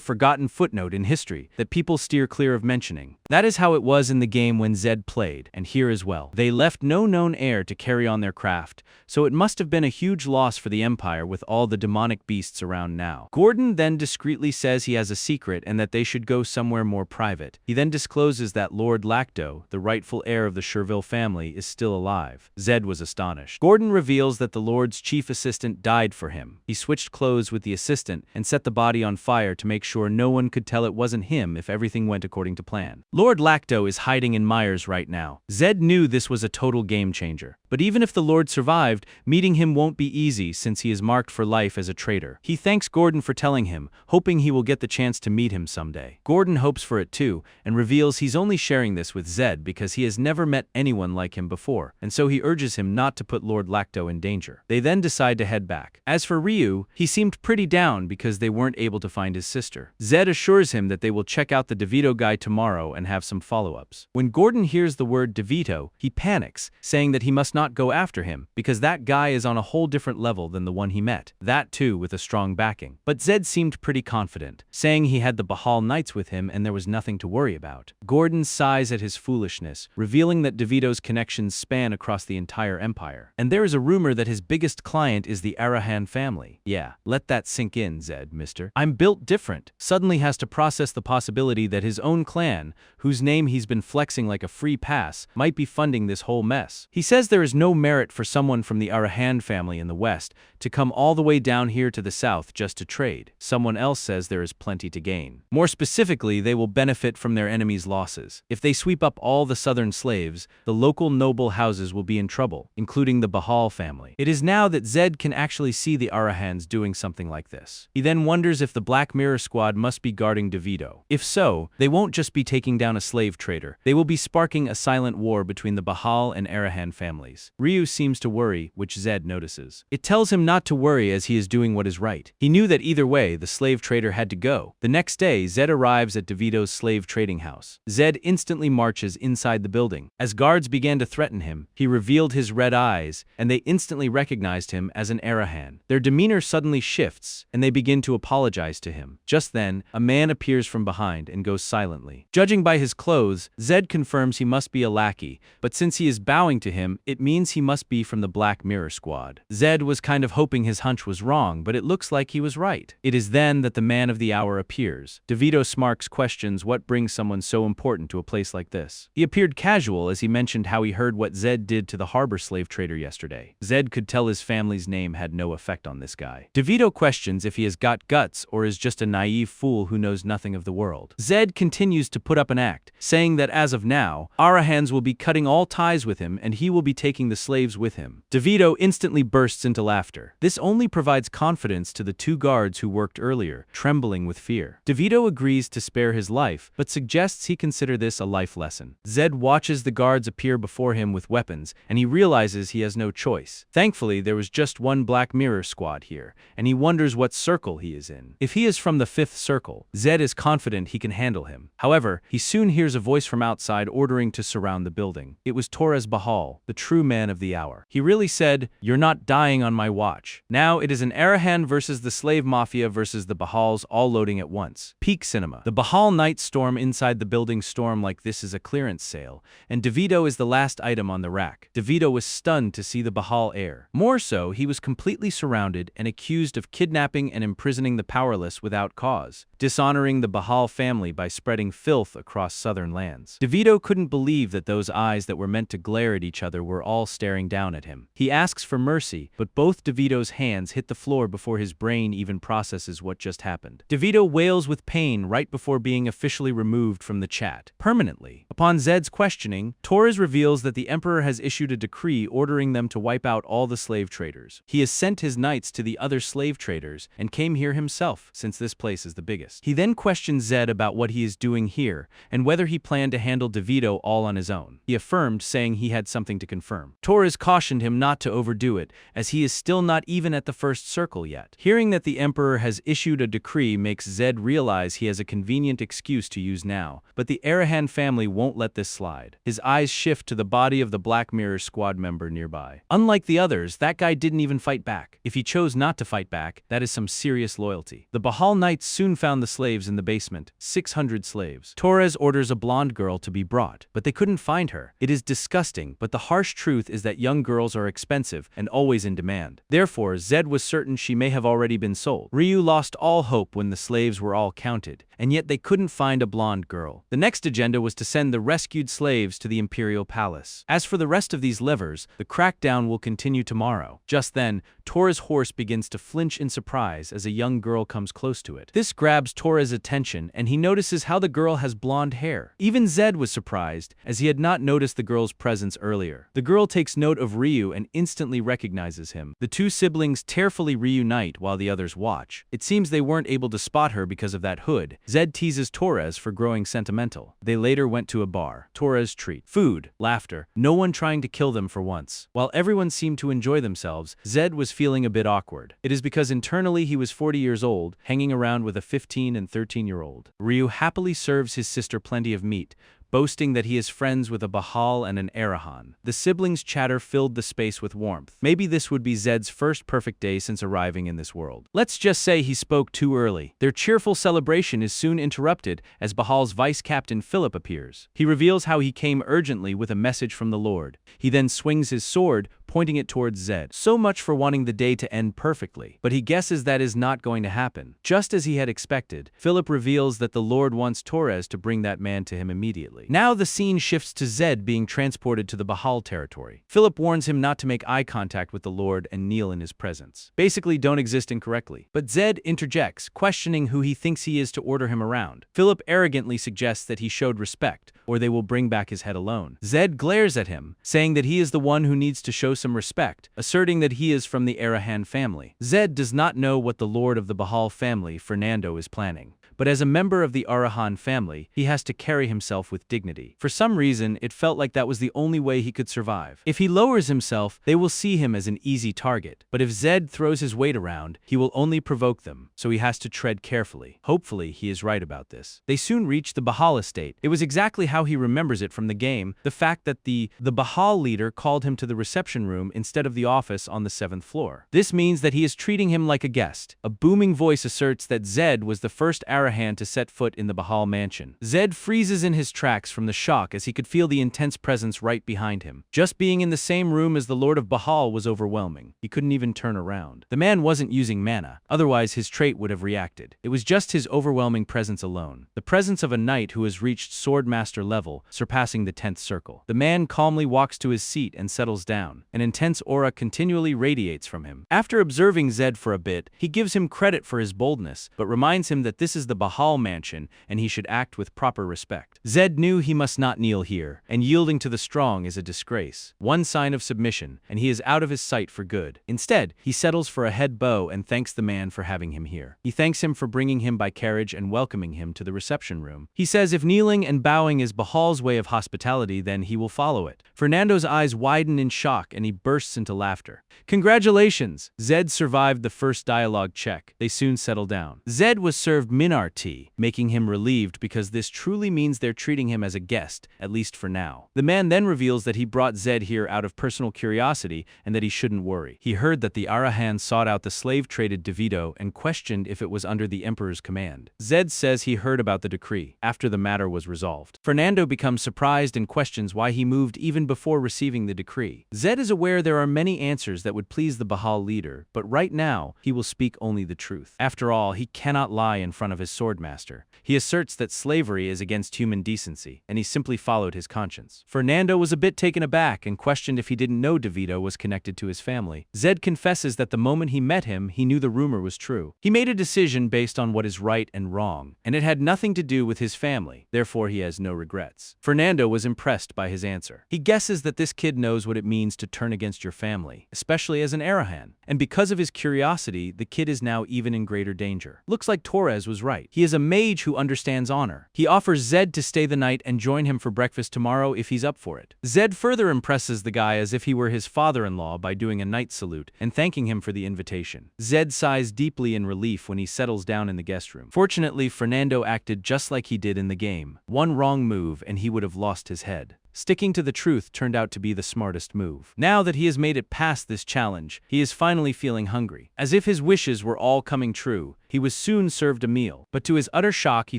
forgotten footnote in history that people steer clear of mentioning. That is how it was in the game when Zed played, and here as well. They left no known heir to carry on their craft, so it must have been a huge loss for the Empire with all the demonic beasts around now. Gordon then discreetly says he has a secret and that they should go somewhere more private. He then discloses that Lord Lacto, the rightful heir of the Sherville family, is still alive. Zed was astonished. Gordon reveals that the Lord's chief assistant died for him. He switched clothes with the assistant and set the body on fire to make sure no one could tell it wasn't him if everything went according to plan. Lord Lacto is hiding in Myers right now. Zed knew this was a total game changer. But even if the Lord survived, meeting him won't be easy since he is marked for life as a traitor. He thanks Gordon for telling him, hoping he will get the chance to meet him someday. Gordon hopes for it too, and reveals he's only sharing this with Zed because he has never met anyone like him before, and so he urges him not to put Lord Lacto in danger. They then decide to head back. As for Ryu, he seemed pretty down because they weren't able to find his sister. Zed assures him that they will check out the DeVito guy tomorrow and have some follow-ups. When Gordon hears the word DeVito, he panics, saying that he must not go after him because that guy is on a whole different level than the one he met. That too with a strong backing. But Zed seemed pretty confident, saying he had the Bahal Knights with him and there was nothing to worry about. Gordon sighs at his foolishness, revealing that DeVito's connections span across the entire empire. And there is a rumor that his biggest client is the Arahan family. Yeah, let that sink in, Zed, mister. I'm built different. Suddenly has to process the possibility that his own clan, whose name he's been flexing like a free pass, might be funding this whole mess. He says there is no merit for someone from the Arahan family in the west to come all the way down here to the south just to trade. Someone else says there is plenty to gain. More specifically, they will benefit from their enemies' losses. If they sweep up all the southern slaves, the local noble houses will be in trouble, including the Bahal family. It is now that Zed can actually see the Arahans doing something like this. He then wonders if the Black Mirror Squad must be guarding DeVito. If so, they won't just be taking down a slave trader. They will be sparking a silent war between the Bahal and Arahan families. Ryu seems to worry, which Zed notices. It tells him not to worry as he is doing what is right. He knew that either way, the slave trader had to go. The next day, Zed arrives at DeVito's slave trading house. Zed instantly marches inside the building. As guards began to threaten him, he revealed his red eyes, and they instantly recognized him as an Arahan. Their demeanor suddenly shifts, and they begin to apologize to him. Just then, a man appears from behind and goes silently. Judging by his his clothes, Zed confirms he must be a lackey, but since he is bowing to him, it means he must be from the Black Mirror Squad. Zed was kind of hoping his hunch was wrong, but it looks like he was right. It is then that the man of the hour appears. DeVito Smarks questions what brings someone so important to a place like this. He appeared casual as he mentioned how he heard what Zed did to the harbor slave trader yesterday. Zed could tell his family's name had no effect on this guy. DeVito questions if he has got guts or is just a naive fool who knows nothing of the world. Zed continues to put up an act, saying that as of now, Arahans will be cutting all ties with him and he will be taking the slaves with him. DeVito instantly bursts into laughter. This only provides confidence to the two guards who worked earlier, trembling with fear. DeVito agrees to spare his life, but suggests he consider this a life lesson. Zed watches the guards appear before him with weapons, and he realizes he has no choice. Thankfully, there was just one Black Mirror Squad here, and he wonders what circle he is in. If he is from the 5th circle, Zed is confident he can handle him. However, he soon hears a voice from outside ordering to surround the building. It was Torres Bahal, the true man of the hour. He really said, "You're not dying on my watch." Now it is an Arahan versus the slave mafia versus the Bahals all loading at once. Peak cinema. The Bahal Knights storm inside the building storm like this is a clearance sale, and DeVito is the last item on the rack. DeVito was stunned to see the Bahal heir. More so, he was completely surrounded and accused of kidnapping and imprisoning the powerless without cause, dishonoring the Bahal family by spreading filth across southern lands. DeVito couldn't believe that those eyes that were meant to glare at each other were all staring down at him. He asks for mercy, but both DeVito's hands hit the floor before his brain even processes what just happened. DeVito wails with pain right before being officially removed from the chat, permanently. Upon Zed's questioning, Torres reveals that the Emperor has issued a decree ordering them to wipe out all the slave traders. He has sent his knights to the other slave traders and came here himself, since this place is the biggest. He then questions Zed about what he is doing here and whether he planned to handle DeVito all on his own. He affirmed, saying he had something to confirm. Torres cautioned him not to overdo it, as he is still not even at the 1st circle yet. Hearing that the Emperor has issued a decree makes Zed realize he has a convenient excuse to use now, but the Arahan family won't let this slide. His eyes shift to the body of the Black Mirror Squad member nearby. Unlike the others, that guy didn't even fight back. If he chose not to fight back, that is some serious loyalty. The Bahal Knights soon found the slaves in the basement, 600 slaves. Torres orders a blonde girl to be brought, but they couldn't find her. It is disgusting, but the harsh truth is that young girls are expensive and always in demand. Therefore, Zed was certain she may have already been sold. Ryu lost all hope when the slaves were all counted, and yet they couldn't find a blonde girl. The next agenda was to send the rescued slaves to the Imperial Palace. As for the rest of these levers, the crackdown will continue tomorrow. Just then, Torres' horse begins to flinch in surprise as a young girl comes close to it. This grabs Torres' attention, and he notices how the girl has blonde hair. Even Zed was surprised, as he had not noticed the girl's presence earlier. The girl takes note of Ryu and instantly recognizes him. The two siblings tearfully reunite while the others watch. It seems they weren't able to spot her because of that hood. Zed teases Torres for growing sentimental. They later went to a bar. Torres treat. Food. Laughter. No one trying to kill them for once. While everyone seemed to enjoy themselves, Zed was feeling a bit awkward. It is because internally he was 40 years old, hanging around with a 15 and 13-year-old. Ryu happily serves his sister plenty of meat, boasting that he is friends with a Bahal and an Arahan. The siblings' chatter filled the space with warmth. Maybe this would be Zed's first perfect day since arriving in this world. Let's just say he spoke too early. Their cheerful celebration is soon interrupted as Bahal's vice captain Philip appears. He reveals how he came urgently with a message from the Lord. He then swings his sword, pointing it towards Zed. So much for wanting the day to end perfectly. But he guesses that is not going to happen. Just as he had expected, Philip reveals that the Lord wants Torres to bring that man to him immediately. Now the scene shifts to Zed being transported to the Bahal territory. Philip warns him not to make eye contact with the Lord and kneel in his presence. Basically, don't exist incorrectly. But Zed interjects, questioning who he thinks he is to order him around. Philip arrogantly suggests that he showed respect, or they will bring back his head alone. Zed glares at him, saying that he is the one who needs to show some respect, asserting that he is from the Arahan family. Zed does not know what the Lord of the Bahal family, Fernando, is planning. But as a member of the Arahan family, he has to carry himself with dignity. For some reason, it felt like that was the only way he could survive. If he lowers himself, they will see him as an easy target. But if Zed throws his weight around, he will only provoke them, so he has to tread carefully. Hopefully, he is right about this. They soon reach the Bahal estate. It was exactly how he remembers it from the game, the fact that the Bahal leader called him to the reception room instead of the office on the 7th floor. This means that he is treating him like a guest. A booming voice asserts that Zed was the first Arahan Arahan to set foot in the Bahal mansion. Zed freezes in his tracks from the shock as he could feel the intense presence right behind him. Just being in the same room as the Lord of Bahal was overwhelming. He couldn't even turn around. The man wasn't using mana, otherwise his trait would have reacted. It was just his overwhelming presence alone. The presence of a knight who has reached Swordmaster level, surpassing the 10th circle. The man calmly walks to his seat and settles down. An intense aura continually radiates from him. After observing Zed for a bit, he gives him credit for his boldness, but reminds him that this is the Bahal mansion and he should act with proper respect. Zed knew he must not kneel here, and yielding to the strong is a disgrace. One sign of submission, and he is out of his sight for good. Instead, he settles for a head bow and thanks the man for having him here. He thanks him for bringing him by carriage and welcoming him to the reception room. He says if kneeling and bowing is Bahal's way of hospitality, then he will follow it. Fernando's eyes widen in shock and he bursts into laughter. Congratulations! Zed survived the first dialogue check. They soon settle down. Zed was served Minar tea, making him relieved because this truly means they're treating him as a guest, at least for now. The man then reveals that he brought Zed here out of personal curiosity and that he shouldn't worry. He heard that the Arahan sought out the slave-traded DeVito and questioned if it was under the Emperor's command. Zed says he heard about the decree after the matter was resolved. Fernando becomes surprised and questions why he moved even before receiving the decree. Zed is aware there are many answers that would please the Bahal leader, but right now, he will speak only the truth. After all, he cannot lie in front of his swordmaster. He asserts that slavery is against human decency, and he simply followed his conscience. Fernando was a bit taken aback and questioned if he didn't know DeVito was connected to his family. Zed confesses that the moment he met him, he knew the rumor was true. He made a decision based on what is right and wrong, and it had nothing to do with his family, therefore he has no regrets. Fernando was impressed by his answer. He guesses that this kid knows what it means to turn against your family, especially as an Arahan, and because of his curiosity, the kid is now even in greater danger. Looks like Torres was right. He is a mage who understands honor. He offers Zed to stay the night and join him for breakfast tomorrow if he's up for it. Zed further impresses the guy as if he were his father-in-law by doing a knight salute and thanking him for the invitation. Zed sighs deeply in relief when he settles down in the guest room. Fortunately, Fernando acted just like he did in the game. One wrong move and he would have lost his head. Sticking to the truth turned out to be the smartest move. Now that he has made it past this challenge, he is finally feeling hungry. As if his wishes were all coming true, he was soon served a meal. But to his utter shock, he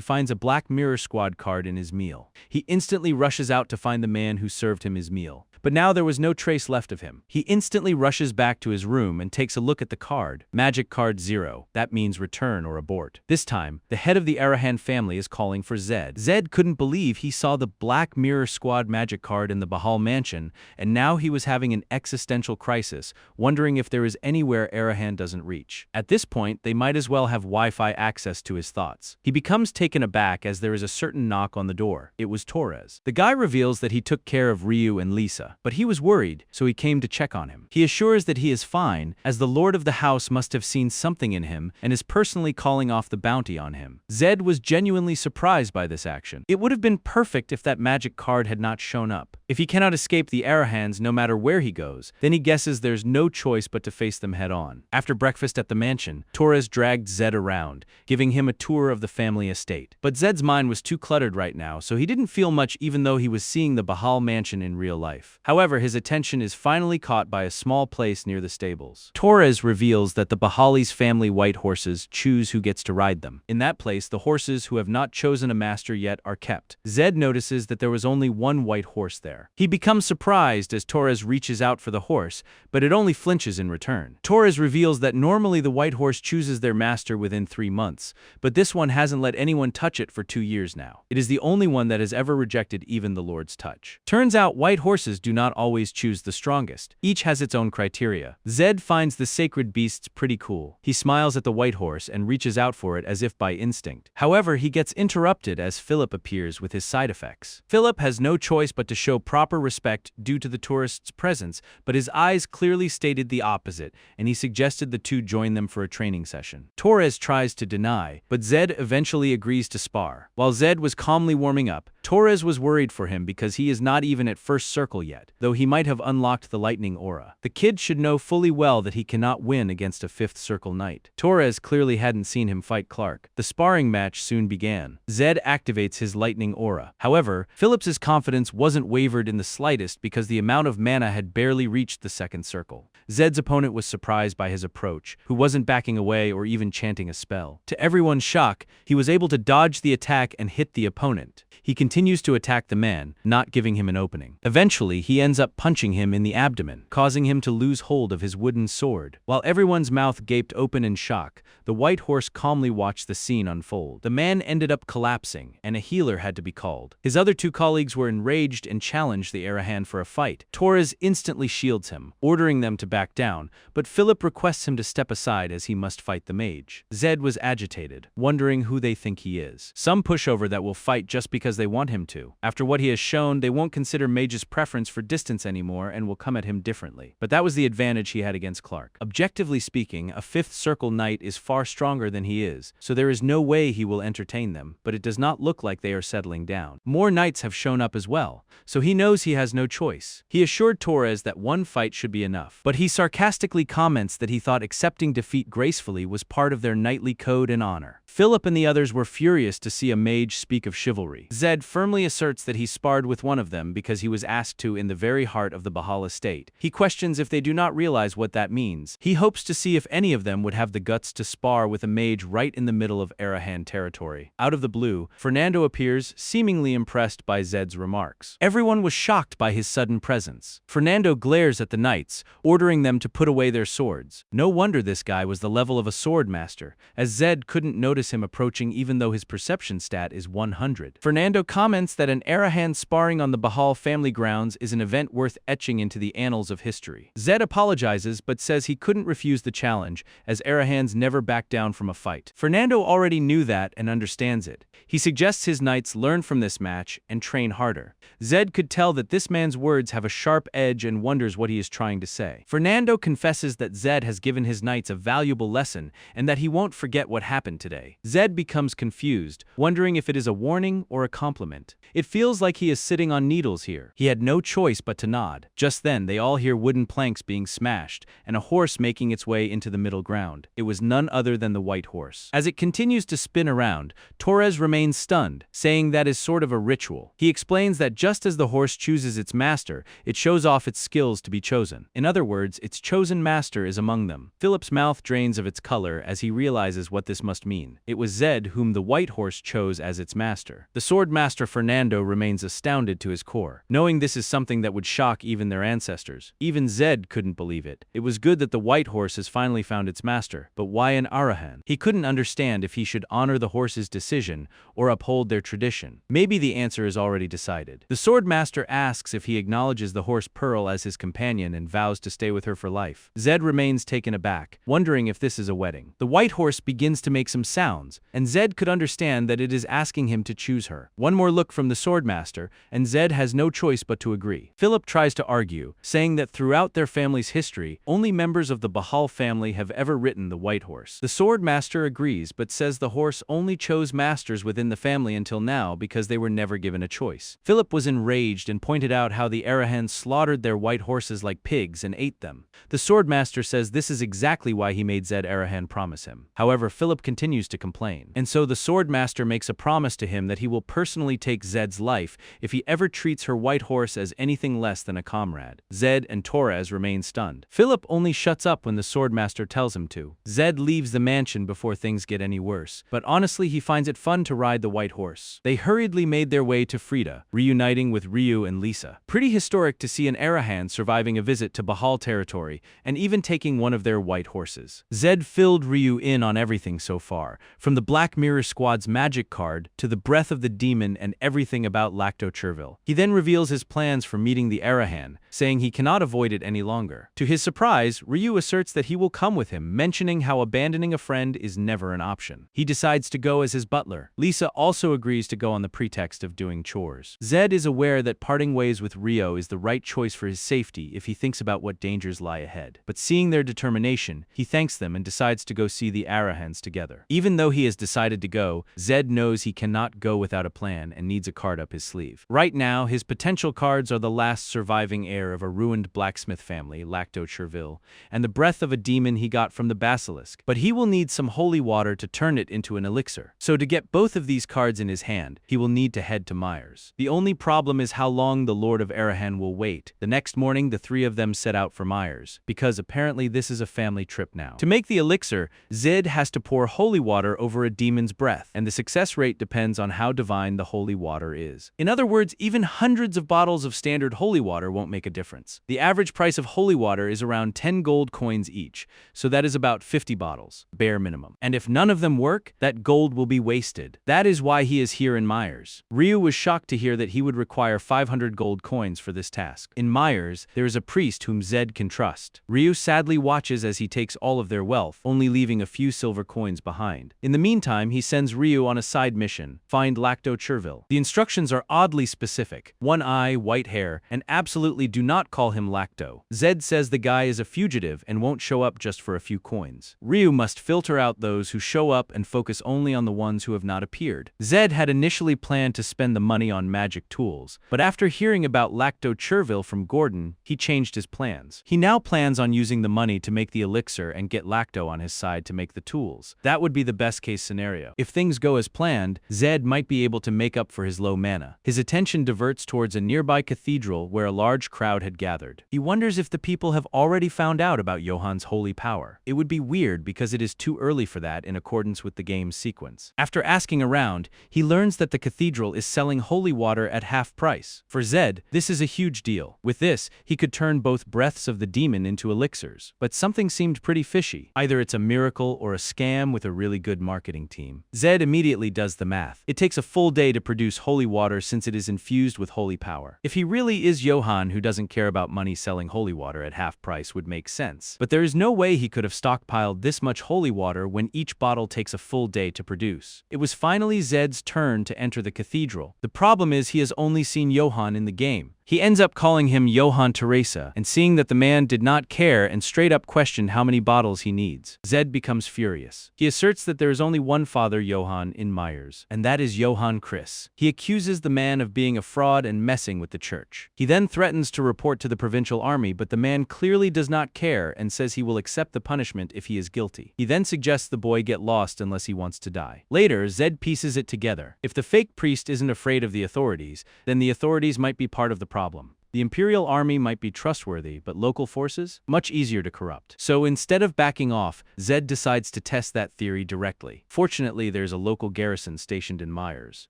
finds a Black Mirror Squad card in his meal. He instantly rushes out to find the man who served him his meal. But now there was no trace left of him. He instantly rushes back to his room and takes a look at the card. Magic card 0. That means return or abort. This time, the head of the Arahan family is calling for Zed. Zed couldn't believe he saw the Black Mirror Squad magic card in the Bahal mansion, and now he was having an existential crisis, wondering if there is anywhere Arahan doesn't reach. At this point, they might as well have Wi-Fi access to his thoughts. He becomes taken aback as there is a certain knock on the door. It was Torres. The guy reveals that he took care of Ryu and Lisa, but he was worried, so he came to check on him. He assures that he is fine, as the lord of the house must have seen something in him and is personally calling off the bounty on him. Zed was genuinely surprised by this action. It would have been perfect if that magic card had not shown up. If he cannot escape the Arahans no matter where he goes, then he guesses there's no choice but to face them head on. After breakfast at the mansion, Torres dragged Zed around, giving him a tour of the family estate. But Zed's mind was too cluttered right now, so he didn't feel much even though he was seeing the Bahal mansion in real life. However, his attention is finally caught by a small place near the stables. Torres reveals that the Bahali's family white horses choose who gets to ride them. In that place, the horses who have not chosen a master yet are kept. Zed notices that there was only one white horse there. He becomes surprised as Torres reaches out for the horse, but it only flinches in return. Torres reveals that normally the white horse chooses their master within 3 months, but this one hasn't let anyone touch it for 2 years now. It is the only one that has ever rejected even the Lord's touch. Turns out white horses do not always choose the strongest. Each has its own criteria. Zed finds the sacred beasts pretty cool. He smiles at the white horse and reaches out for it as if by instinct. However, he gets interrupted as Philip appears with his side effects. Philip has no choice but to show proper respect due to the tourist's presence, but his eyes clearly stated the opposite, and he suggested the two join them for a training session. Torres tries to deny, but Zed eventually agrees to spar. While Zed was calmly warming up, Torres was worried for him because he is not even at first circle yet, though he might have unlocked the lightning aura. The kid should know fully well that he cannot win against a 5th circle knight. Torres clearly hadn't seen him fight Clark. The sparring match soon began. Zed activates his lightning aura. However, Phillips's confidence wasn't wavered in the slightest because the amount of mana had barely reached the second circle. Zed's opponent was surprised by his approach, who wasn't backing away or even chanting a spell. To everyone's shock, he was able to dodge the attack and hit the opponent. He continues to attack the man, not giving him an opening. Eventually, he ends up punching him in the abdomen, causing him to lose hold of his wooden sword. While everyone's mouth gaped open in shock, the white horse calmly watched the scene unfold. The man ended up collapsing, and a healer had to be called. His other two colleagues were enraged and challenged the Arahan for a fight. Torres instantly shields him, ordering them to back down, but Philip requests him to step aside as he must fight the mage. Zed was agitated, wondering who they think he is. Some pushover that will fight just because they want him to. After what he has shown, they won't consider Mage's preference for distance anymore and will come at him differently. But that was the advantage he had against Clark. Objectively speaking, a fifth circle knight is far stronger than he is, so there is no way he will entertain them, but it does not look like they are settling down. More knights have shown up as well, so he knows he has no choice. He assured Torres that one fight should be enough, but he sarcastically comments that he thought accepting defeat gracefully was part of their knightly code and honor. Philip and the others were furious to see a mage speak of chivalry. Zed firmly asserts that he sparred with one of them because he was asked to in the very heart of the Bahal estate. He questions if they do not realize what that means. He hopes to see if any of them would have the guts to spar with a mage right in the middle of Arahan territory. Out of the blue, Fernando appears, seemingly impressed by Zed's remarks. Everyone was shocked by his sudden presence. Fernando glares at the knights, ordering them to put away their swords. No wonder this guy was the level of a sword master, as Zed couldn't notice him approaching even though his perception stat is 100. Fernando comments that an Arahan sparring on the Bahal family grounds is an event worth etching into the annals of history. Zed apologizes but says he couldn't refuse the challenge, as Arahans never back down from a fight. Fernando already knew that and understands it. He suggests his knights learn from this match and train harder. Zed could tell that this man's words have a sharp edge and wonders what he is trying to say. Fernando confesses that Zed has given his knights a valuable lesson and that he won't forget what happened today. Zed becomes confused, wondering if it is a warning or a compliment. It feels like he is sitting on needles here. He had no choice but to nod. Just then, they all hear wooden planks being smashed and a horse making its way into the middle ground. It was none other than the white horse. As it continues to spin around, Torres remains stunned, saying that is sort of a ritual. He explains that just as the horse chooses its master, it shows off its skills to be chosen. In other words, its chosen master is among them. Philip's mouth drains of its color as he realizes what this must mean. It was Zed whom the white horse chose as its master. The sword master Fernando remains astounded to his core, knowing this is something that would shock even their ancestors. Even Zed couldn't believe it. It was good that the white horse has finally found its master, but why an Arahan? He couldn't understand if he should honor the horse's decision or uphold their tradition. Maybe the answer is already decided. The sword master asks if he acknowledges the horse Pearl as his companion and vows to stay with her for life. Zed remains taken aback, wondering if this is a wedding. The white horse begins to make some sounds, and Zed could understand that it is asking him to choose her. One more look from the swordmaster, and Zed has no choice but to agree. Philip tries to argue, saying that throughout their family's history, only members of the Bahal family have ever ridden the white horse. The swordmaster agrees, but says the horse only chose masters within the family until now because they were never given a choice. Philip was enraged and pointed out how the Arahans slaughtered their white horses like pigs and ate them. The swordmaster says this is exactly why he made Zed Arahan promise him. However, Philip continues to complain, and so the swordmaster makes a promise to him that he will personally take Zed's life if he ever treats her white horse as anything less than a comrade. Zed and Torres remain stunned. Philip only shuts up when the swordmaster tells him to. Zed leaves the mansion before things get any worse, but honestly he finds it fun to ride the white horse. They hurriedly made their way to Frida, reuniting with Ryu and Lisa. Pretty historic to see an Arahan surviving a visit to Bahal territory and even taking one of their white horses. Zed filled Ryu in on everything so far, from the Black Mirror Squad's magic card to the breath of the demon and everything about Lacto Chervil. He then reveals his plans for meeting the Arahan, saying he cannot avoid it any longer. To his surprise, Ryu asserts that he will come with him, mentioning how abandoning a friend is never an option. He decides to go as his butler. Lisa also agrees to go on the pretext of doing chores. Zed is aware that parting ways with Ryo is the right choice for his safety if he thinks about what dangers lie ahead. But seeing their determination, he thanks them and decides to go see the Arahans together. Even though he has decided to go, Zed knows he cannot go without a plan and needs a card up his sleeve. Right now, his potential cards are the last surviving heir hair of a ruined blacksmith family, Lacto-Chervil, and the breath of a demon he got from the basilisk, but he will need some holy water to turn it into an elixir. So to get both of these cards in his hand, he will need to head to Myers. The only problem is how long the Lord of Arahan will wait. The next morning, the three of them set out for Myers, because apparently this is a family trip now. To make the elixir, Zed has to pour holy water over a demon's breath, and the success rate depends on how divine the holy water is. In other words, even hundreds of bottles of standard holy water won't make a difference. The average price of holy water is around 10 gold coins each, so that is about 50 bottles, bare minimum. And if none of them work, that gold will be wasted. That is why he is here in Myers. Ryu was shocked to hear that he would require 500 gold coins for this task. In Myers, there is a priest whom Zed can trust. Ryu sadly watches as he takes all of their wealth, only leaving a few silver coins behind. In the meantime, he sends Ryu on a side mission, find Lacto-Chervil. The instructions are oddly specific: one eye, white hair, and absolutely do not call him Lacto. Zed says the guy is a fugitive and won't show up just for a few coins. Ryu must filter out those who show up and focus only on the ones who have not appeared. Zed had initially planned to spend the money on magic tools, but after hearing about Lacto-Chervil from Gordon, he changed his plans. He now plans on using the money to make the elixir and get Lacto on his side to make the tools. That would be the best case scenario. If things go as planned, Zed might be able to make up for his low mana. His attention diverts towards a nearby cathedral where a large crowd had gathered. He wonders if the people have already found out about Johan's holy power. It would be weird because it is too early for that in accordance with the game's sequence. After asking around, he learns that the cathedral is selling holy water at half price. For Zed, this is a huge deal. With this, he could turn both breaths of the demon into elixirs. But something seemed pretty fishy. Either it's a miracle or a scam with a really good marketing team. Zed immediately does the math. It takes a full day to produce holy water since it is infused with holy power. If he really is Johan who doesn't care about money, selling holy water at half price would make sense. But there is no way he could have stockpiled this much holy water when each bottle takes a full day to produce. It was finally Zed's turn to enter the cathedral. The problem is he has only seen Johan in the game. He ends up calling him Johann Teresa, and seeing that the man did not care and straight up questioned how many bottles he needs, Zed becomes furious. He asserts that there is only one father Johann in Myers, and that is Johann Chris. He accuses the man of being a fraud and messing with the church. He then threatens to report to the provincial army, but the man clearly does not care and says he will accept the punishment if he is guilty. He then suggests the boy get lost unless he wants to die. Later, Zed pieces it together. If the fake priest isn't afraid of the authorities, then the authorities might be part of the problem. The Imperial Army might be trustworthy, but local forces? Much easier to corrupt. So instead of backing off, Zed decides to test that theory directly. Fortunately, there's a local garrison stationed in Myers.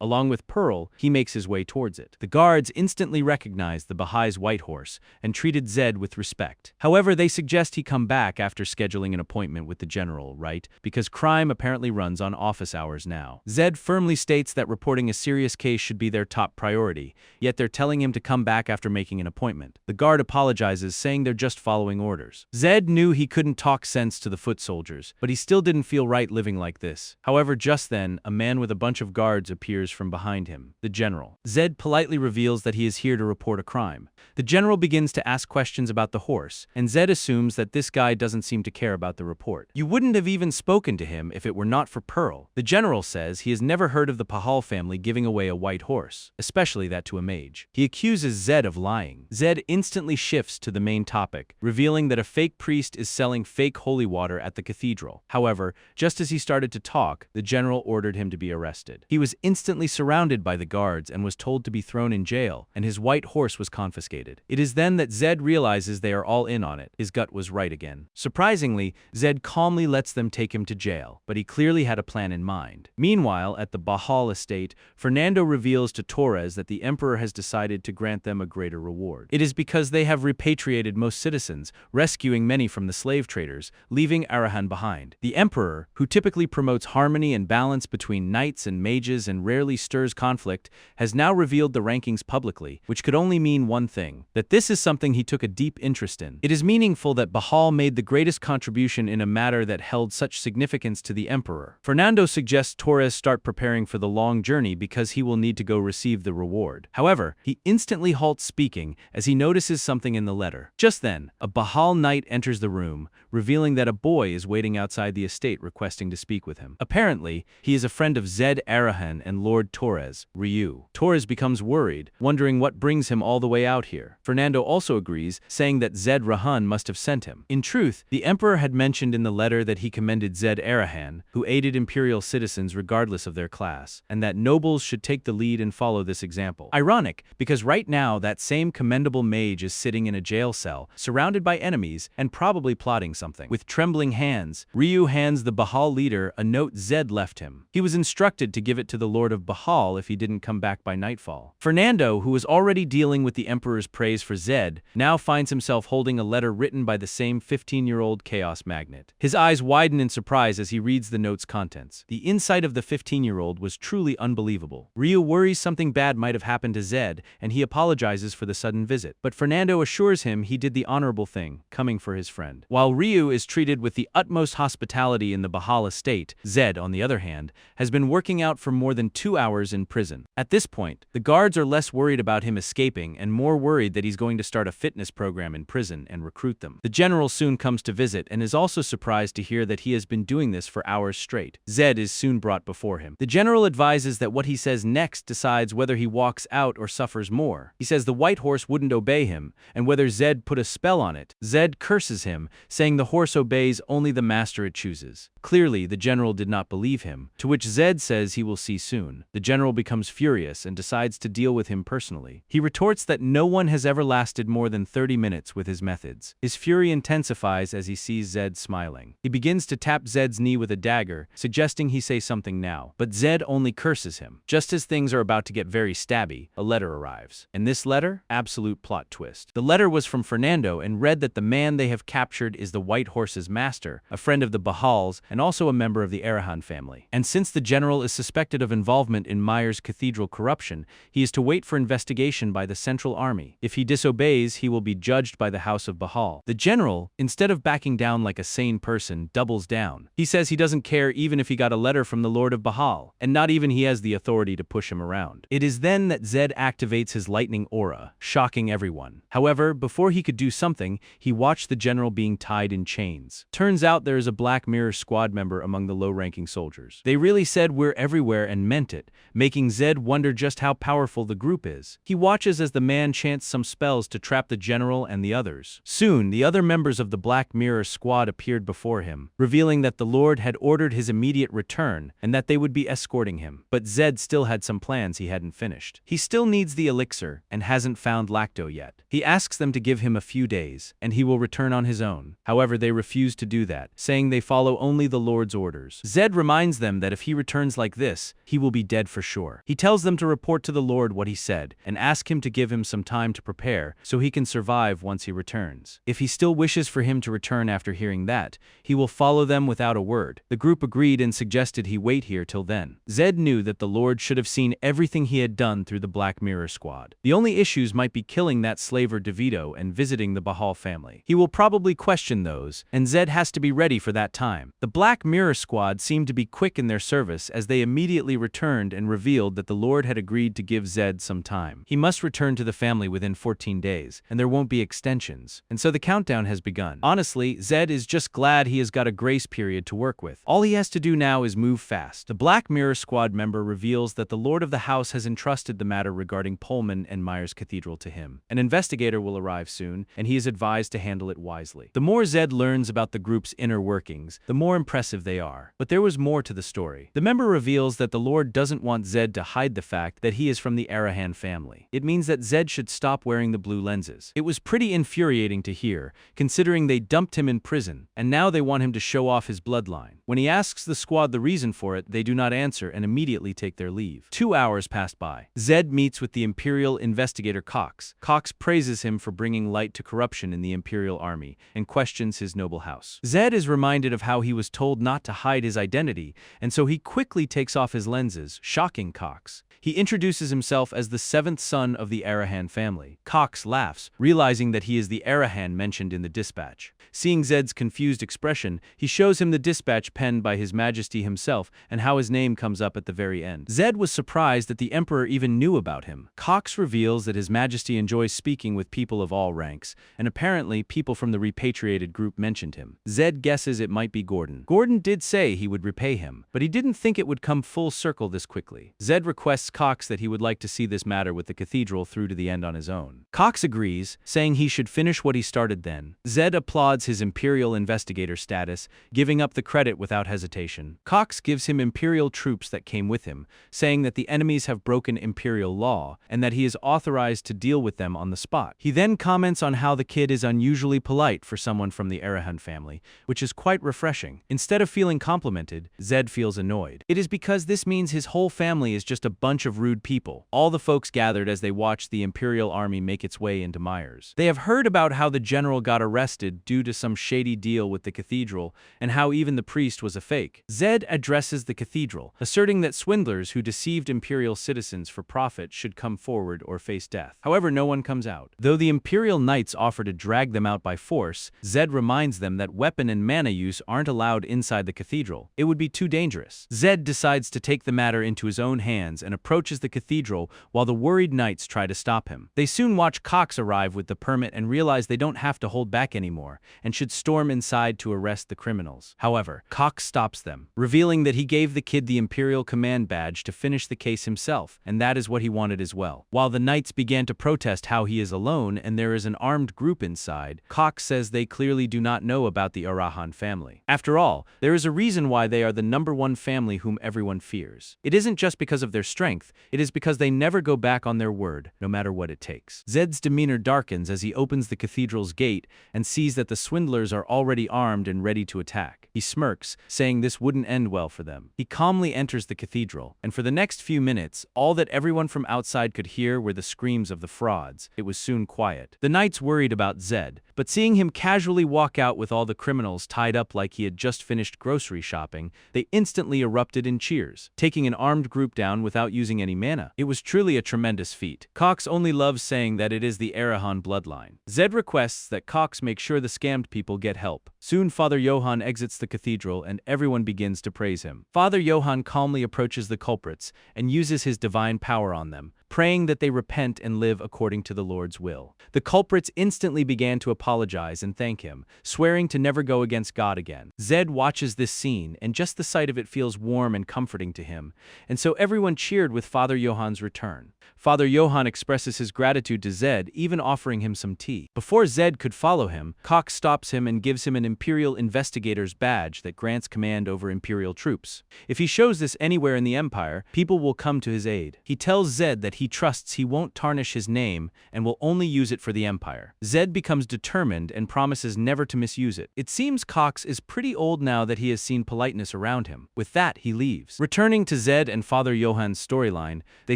Along with Pearl, he makes his way towards it. The guards instantly recognized the Bahai's white horse and treated Zed with respect. However, they suggest he come back after scheduling an appointment with the general, right? Because crime apparently runs on office hours now. Zed firmly states that reporting a serious case should be their top priority, yet they're telling him to come back after making an appointment. The guard apologizes, saying they're just following orders. Zed knew he couldn't talk sense to the foot soldiers, but he still didn't feel right living like this. However, just then, a man with a bunch of guards appears from behind him, the general. Zed politely reveals that he is here to report a crime. The general begins to ask questions about the horse, and Zed assumes that this guy doesn't seem to care about the report. You wouldn't have even spoken to him if it were not for Pearl. The general says he has never heard of the Pahal family giving away a white horse, especially that to a mage. He accuses Zed of lying. Zed instantly shifts to the main topic, revealing that a fake priest is selling fake holy water at the cathedral. However, just as he started to talk, the general ordered him to be arrested. He was instantly surrounded by the guards and was told to be thrown in jail, and his white horse was confiscated. It is then that Zed realizes they are all in on it. His gut was right again. Surprisingly, Zed calmly lets them take him to jail, but he clearly had a plan in mind. Meanwhile, at the Bahal estate, Fernando reveals to Torres that the Emperor has decided to grant them a greater reward. It is because they have repatriated most citizens, rescuing many from the slave traders, leaving Arahan behind. The Emperor, who typically promotes harmony and balance between knights and mages and rarely stirs conflict, has now revealed the rankings publicly, which could only mean one thing: that this is something he took a deep interest in. It is meaningful that Bahal made the greatest contribution in a matter that held such significance to the Emperor. Fernando suggests Torres start preparing for the long journey because he will need to go receive the reward. However, he instantly halts speaking speaking as he notices something in the letter. Just then, a Bahal knight enters the room, revealing that a boy is waiting outside the estate requesting to speak with him. Apparently, he is a friend of Zed Arahan and Lord Torres, Ryu. Torres becomes worried, wondering what brings him all the way out here. Fernando also agrees, saying that Zed Rahan must have sent him. In truth, the emperor had mentioned in the letter that he commended Zed Arahan, who aided imperial citizens regardless of their class, and that nobles should take the lead and follow this example. Ironic, because right now that same commendable mage is sitting in a jail cell, surrounded by enemies, and probably plotting something. With trembling hands, Ryu hands the Bahal leader a note Zed left him. He was instructed to give it to the Lord of Bahal if he didn't come back by nightfall. Fernando, who was already dealing with the emperor's praise for Zed, now finds himself holding a letter written by the same 15-year-old chaos magnet. His eyes widen in surprise as he reads the note's contents. The insight of the 15-year-old was truly unbelievable. Ryu worries something bad might have happened to Zed, and he apologizes for the sudden visit. But Fernando assures him he did the honorable thing, coming for his friend. While Ryu is treated with the utmost hospitality in the Bahal estate, Zed, on the other hand, has been working out for more than 2 hours in prison. At this point, the guards are less worried about him escaping and more worried that he's going to start a fitness program in prison and recruit them. The general soon comes to visit and is also surprised to hear that he has been doing this for hours straight. Zed is soon brought before him. The general advises that what he says next decides whether he walks out or suffers more. He says the white horse wouldn't obey him, and whether Zed put a spell on it. Zed curses him, saying the horse obeys only the master it chooses. Clearly, the general did not believe him, to which Zed says he will see soon. The general becomes furious and decides to deal with him personally. He retorts that no one has ever lasted more than 30 minutes with his methods. His fury intensifies as he sees Zed smiling. He begins to tap Zed's knee with a dagger, suggesting he say something now, but Zed only curses him. Just as things are about to get very stabby, a letter arrives. And this letter? Absolute plot twist. The letter was from Fernando and read that the man they have captured is the White Horse's master, a friend of the Bahals, and also a member of the Arahan family. And since the general is suspected of involvement in Myers Cathedral corruption, he is to wait for investigation by the Central Army. If he disobeys, he will be judged by the House of Bahal. The general, instead of backing down like a sane person, doubles down. He says he doesn't care even if he got a letter from the Lord of Bahal, and not even he has the authority to push him around. It is then that Zed activates his lightning aura, shocking everyone. However, before he could do something, he watched the general being tied in chains. Turns out there is a Black Mirror squad member among the low-ranking soldiers. They really said we're everywhere and meant it, making Zed wonder just how powerful the group is. He watches as the man chants some spells to trap the general and the others. Soon, the other members of the Black Mirror squad appeared before him, revealing that the Lord had ordered his immediate return and that they would be escorting him. But Zed still had some plans he hadn't finished. He still needs the elixir and hasn't found Lacto yet. He asks them to give him a few days, and he will return on his own. However, they refuse to do that, saying they follow only the Lord's orders. Zed reminds them that if he returns like this, he will be dead for sure. He tells them to report to the Lord what he said, and ask him to give him some time to prepare so he can survive once he returns. If he still wishes for him to return after hearing that, he will follow them without a word. The group agreed and suggested he wait here till then. Zed knew that the Lord should have seen everything he had done through the Black Mirror squad. The only issues might be killing that slaver DeVito and visiting the Bahal family. He will probably question those, and Zed has to be ready for that time. The Black Mirror squad seemed to be quick in their service as they immediately returned and revealed that the Lord had agreed to give Zed some time. He must return to the family within 14 days, and there won't be extensions. And so the countdown has begun. Honestly, Zed is just glad he has got a grace period to work with. All he has to do now is move fast. The Black Mirror squad member reveals that the Lord of the House has entrusted the matter regarding Pullman and Myers Cathedral to him. An investigator will arrive soon, and he is advised to handle it wisely. The more Zed learns about the group's inner workings, the more impressive they are. But there was more to the story. The member reveals that the Lord doesn't want Zed to hide the fact that he is from the Arahan family. It means that Zed should stop wearing the blue lenses. It was pretty infuriating to hear, considering they dumped him in prison, and now they want him to show off his bloodline. When he asks the squad the reason for it, they do not answer and immediately take their leave. 2 hours passed by. Zed meets with the Imperial investigator Cox. Cox praises him for bringing light to corruption in the Imperial Army and questions his noble house. Zed is reminded of how he was told not to hide his identity, and so he quickly takes off his lenses, shocking Cox. He introduces himself as the seventh son of the Arahan family. Cox laughs, realizing that he is the Arahan mentioned in the dispatch. Seeing Zed's confused expression, he shows him the dispatch penned by His Majesty himself and how his name comes up at the very end. Zed was surprised that the Emperor even knew about him. Cox reveals that His Majesty enjoys speaking with people of all ranks, and apparently people from the repatriated group mentioned him. Zed guesses it might be Gordon. Gordon did say he would repay him, but he didn't think it would come full circle this quickly. Zed requests Cox that he would like to see this matter with the cathedral through to the end on his own. Cox agrees, saying he should finish what he started then. Zed applauds his imperial investigator status, giving up the credit without hesitation. Cox gives him imperial troops that came with him, saying that the enemies have broken imperial law and that he is authorized to deal with them on the spot. He then comments on how the kid is unusually polite for someone from the Arahan family, which is quite refreshing. Instead of feeling complimented, Zed feels annoyed. It is because this means his whole family is just a bunch of rude people. All the folks gathered as they watched the imperial army make its way into Myers. They have heard about how the general got arrested due to some shady deal with the cathedral and how even the priest was a fake. Zed addresses the cathedral, asserting that swindlers who deceived imperial citizens for profit should come forward or face death. However, no one comes out. Though the imperial knights offer to drag them out by force, Zed reminds them that weapon and mana use aren't allowed inside the cathedral. It would be too dangerous. Zed decides to take the matter into his own hands and approaches the cathedral while the worried knights try to stop him. They soon watch Cox arrive with the permit and realize they don't have to hold back anymore and should storm inside to arrest the criminals. However, Cox stops them, revealing that he gave the kid the Imperial Command Badge to finish the case himself, and that is what he wanted as well. While the knights began to protest how he is alone and there is an armed group inside, Cox says they clearly do not know about the Arahan family. After all, there is a reason why they are the #1 family whom everyone fears. It isn't just because of their strength, it is because they never go back on their word, no matter what it takes. Zed's demeanor darkens as he opens the cathedral's gate and sees that the swindlers are already armed and ready to attack. He smirks, saying this wouldn't end well for them. He calmly enters the cathedral, and for the next few minutes, all that everyone from outside could hear were the screams of the frauds. It was soon quiet. The knights worried about Zed, but seeing him casually walk out with all the criminals tied up like he had just finished grocery shopping, they instantly erupted in cheers, taking an armed group down without using any mana. It was truly a tremendous feat. Cox only loves saying that it is the Arahan bloodline. Zed requests that Cox make sure the scammed people get help. Soon Father Johann exits the cathedral and everyone begins to praise him. Father Johann calmly approaches the culprits and uses his divine power on them, praying that they repent and live according to the Lord's will. The culprits instantly began to apologize and thank him, swearing to never go against God again. Zed watches this scene, and just the sight of it feels warm and comforting to him, and so everyone cheered with Father Johann's return. Father Johann expresses his gratitude to Zed, even offering him some tea. Before Zed could follow him, Cox stops him and gives him an Imperial Investigator's badge that grants command over Imperial troops. If he shows this anywhere in the Empire, people will come to his aid. He tells Zed that he trusts he won't tarnish his name and will only use it for the Empire. Zed becomes determined and promises never to misuse it. It seems Cox is pretty old now that he has seen politeness around him. With that, he leaves. Returning to Zed and Father Johann's storyline, they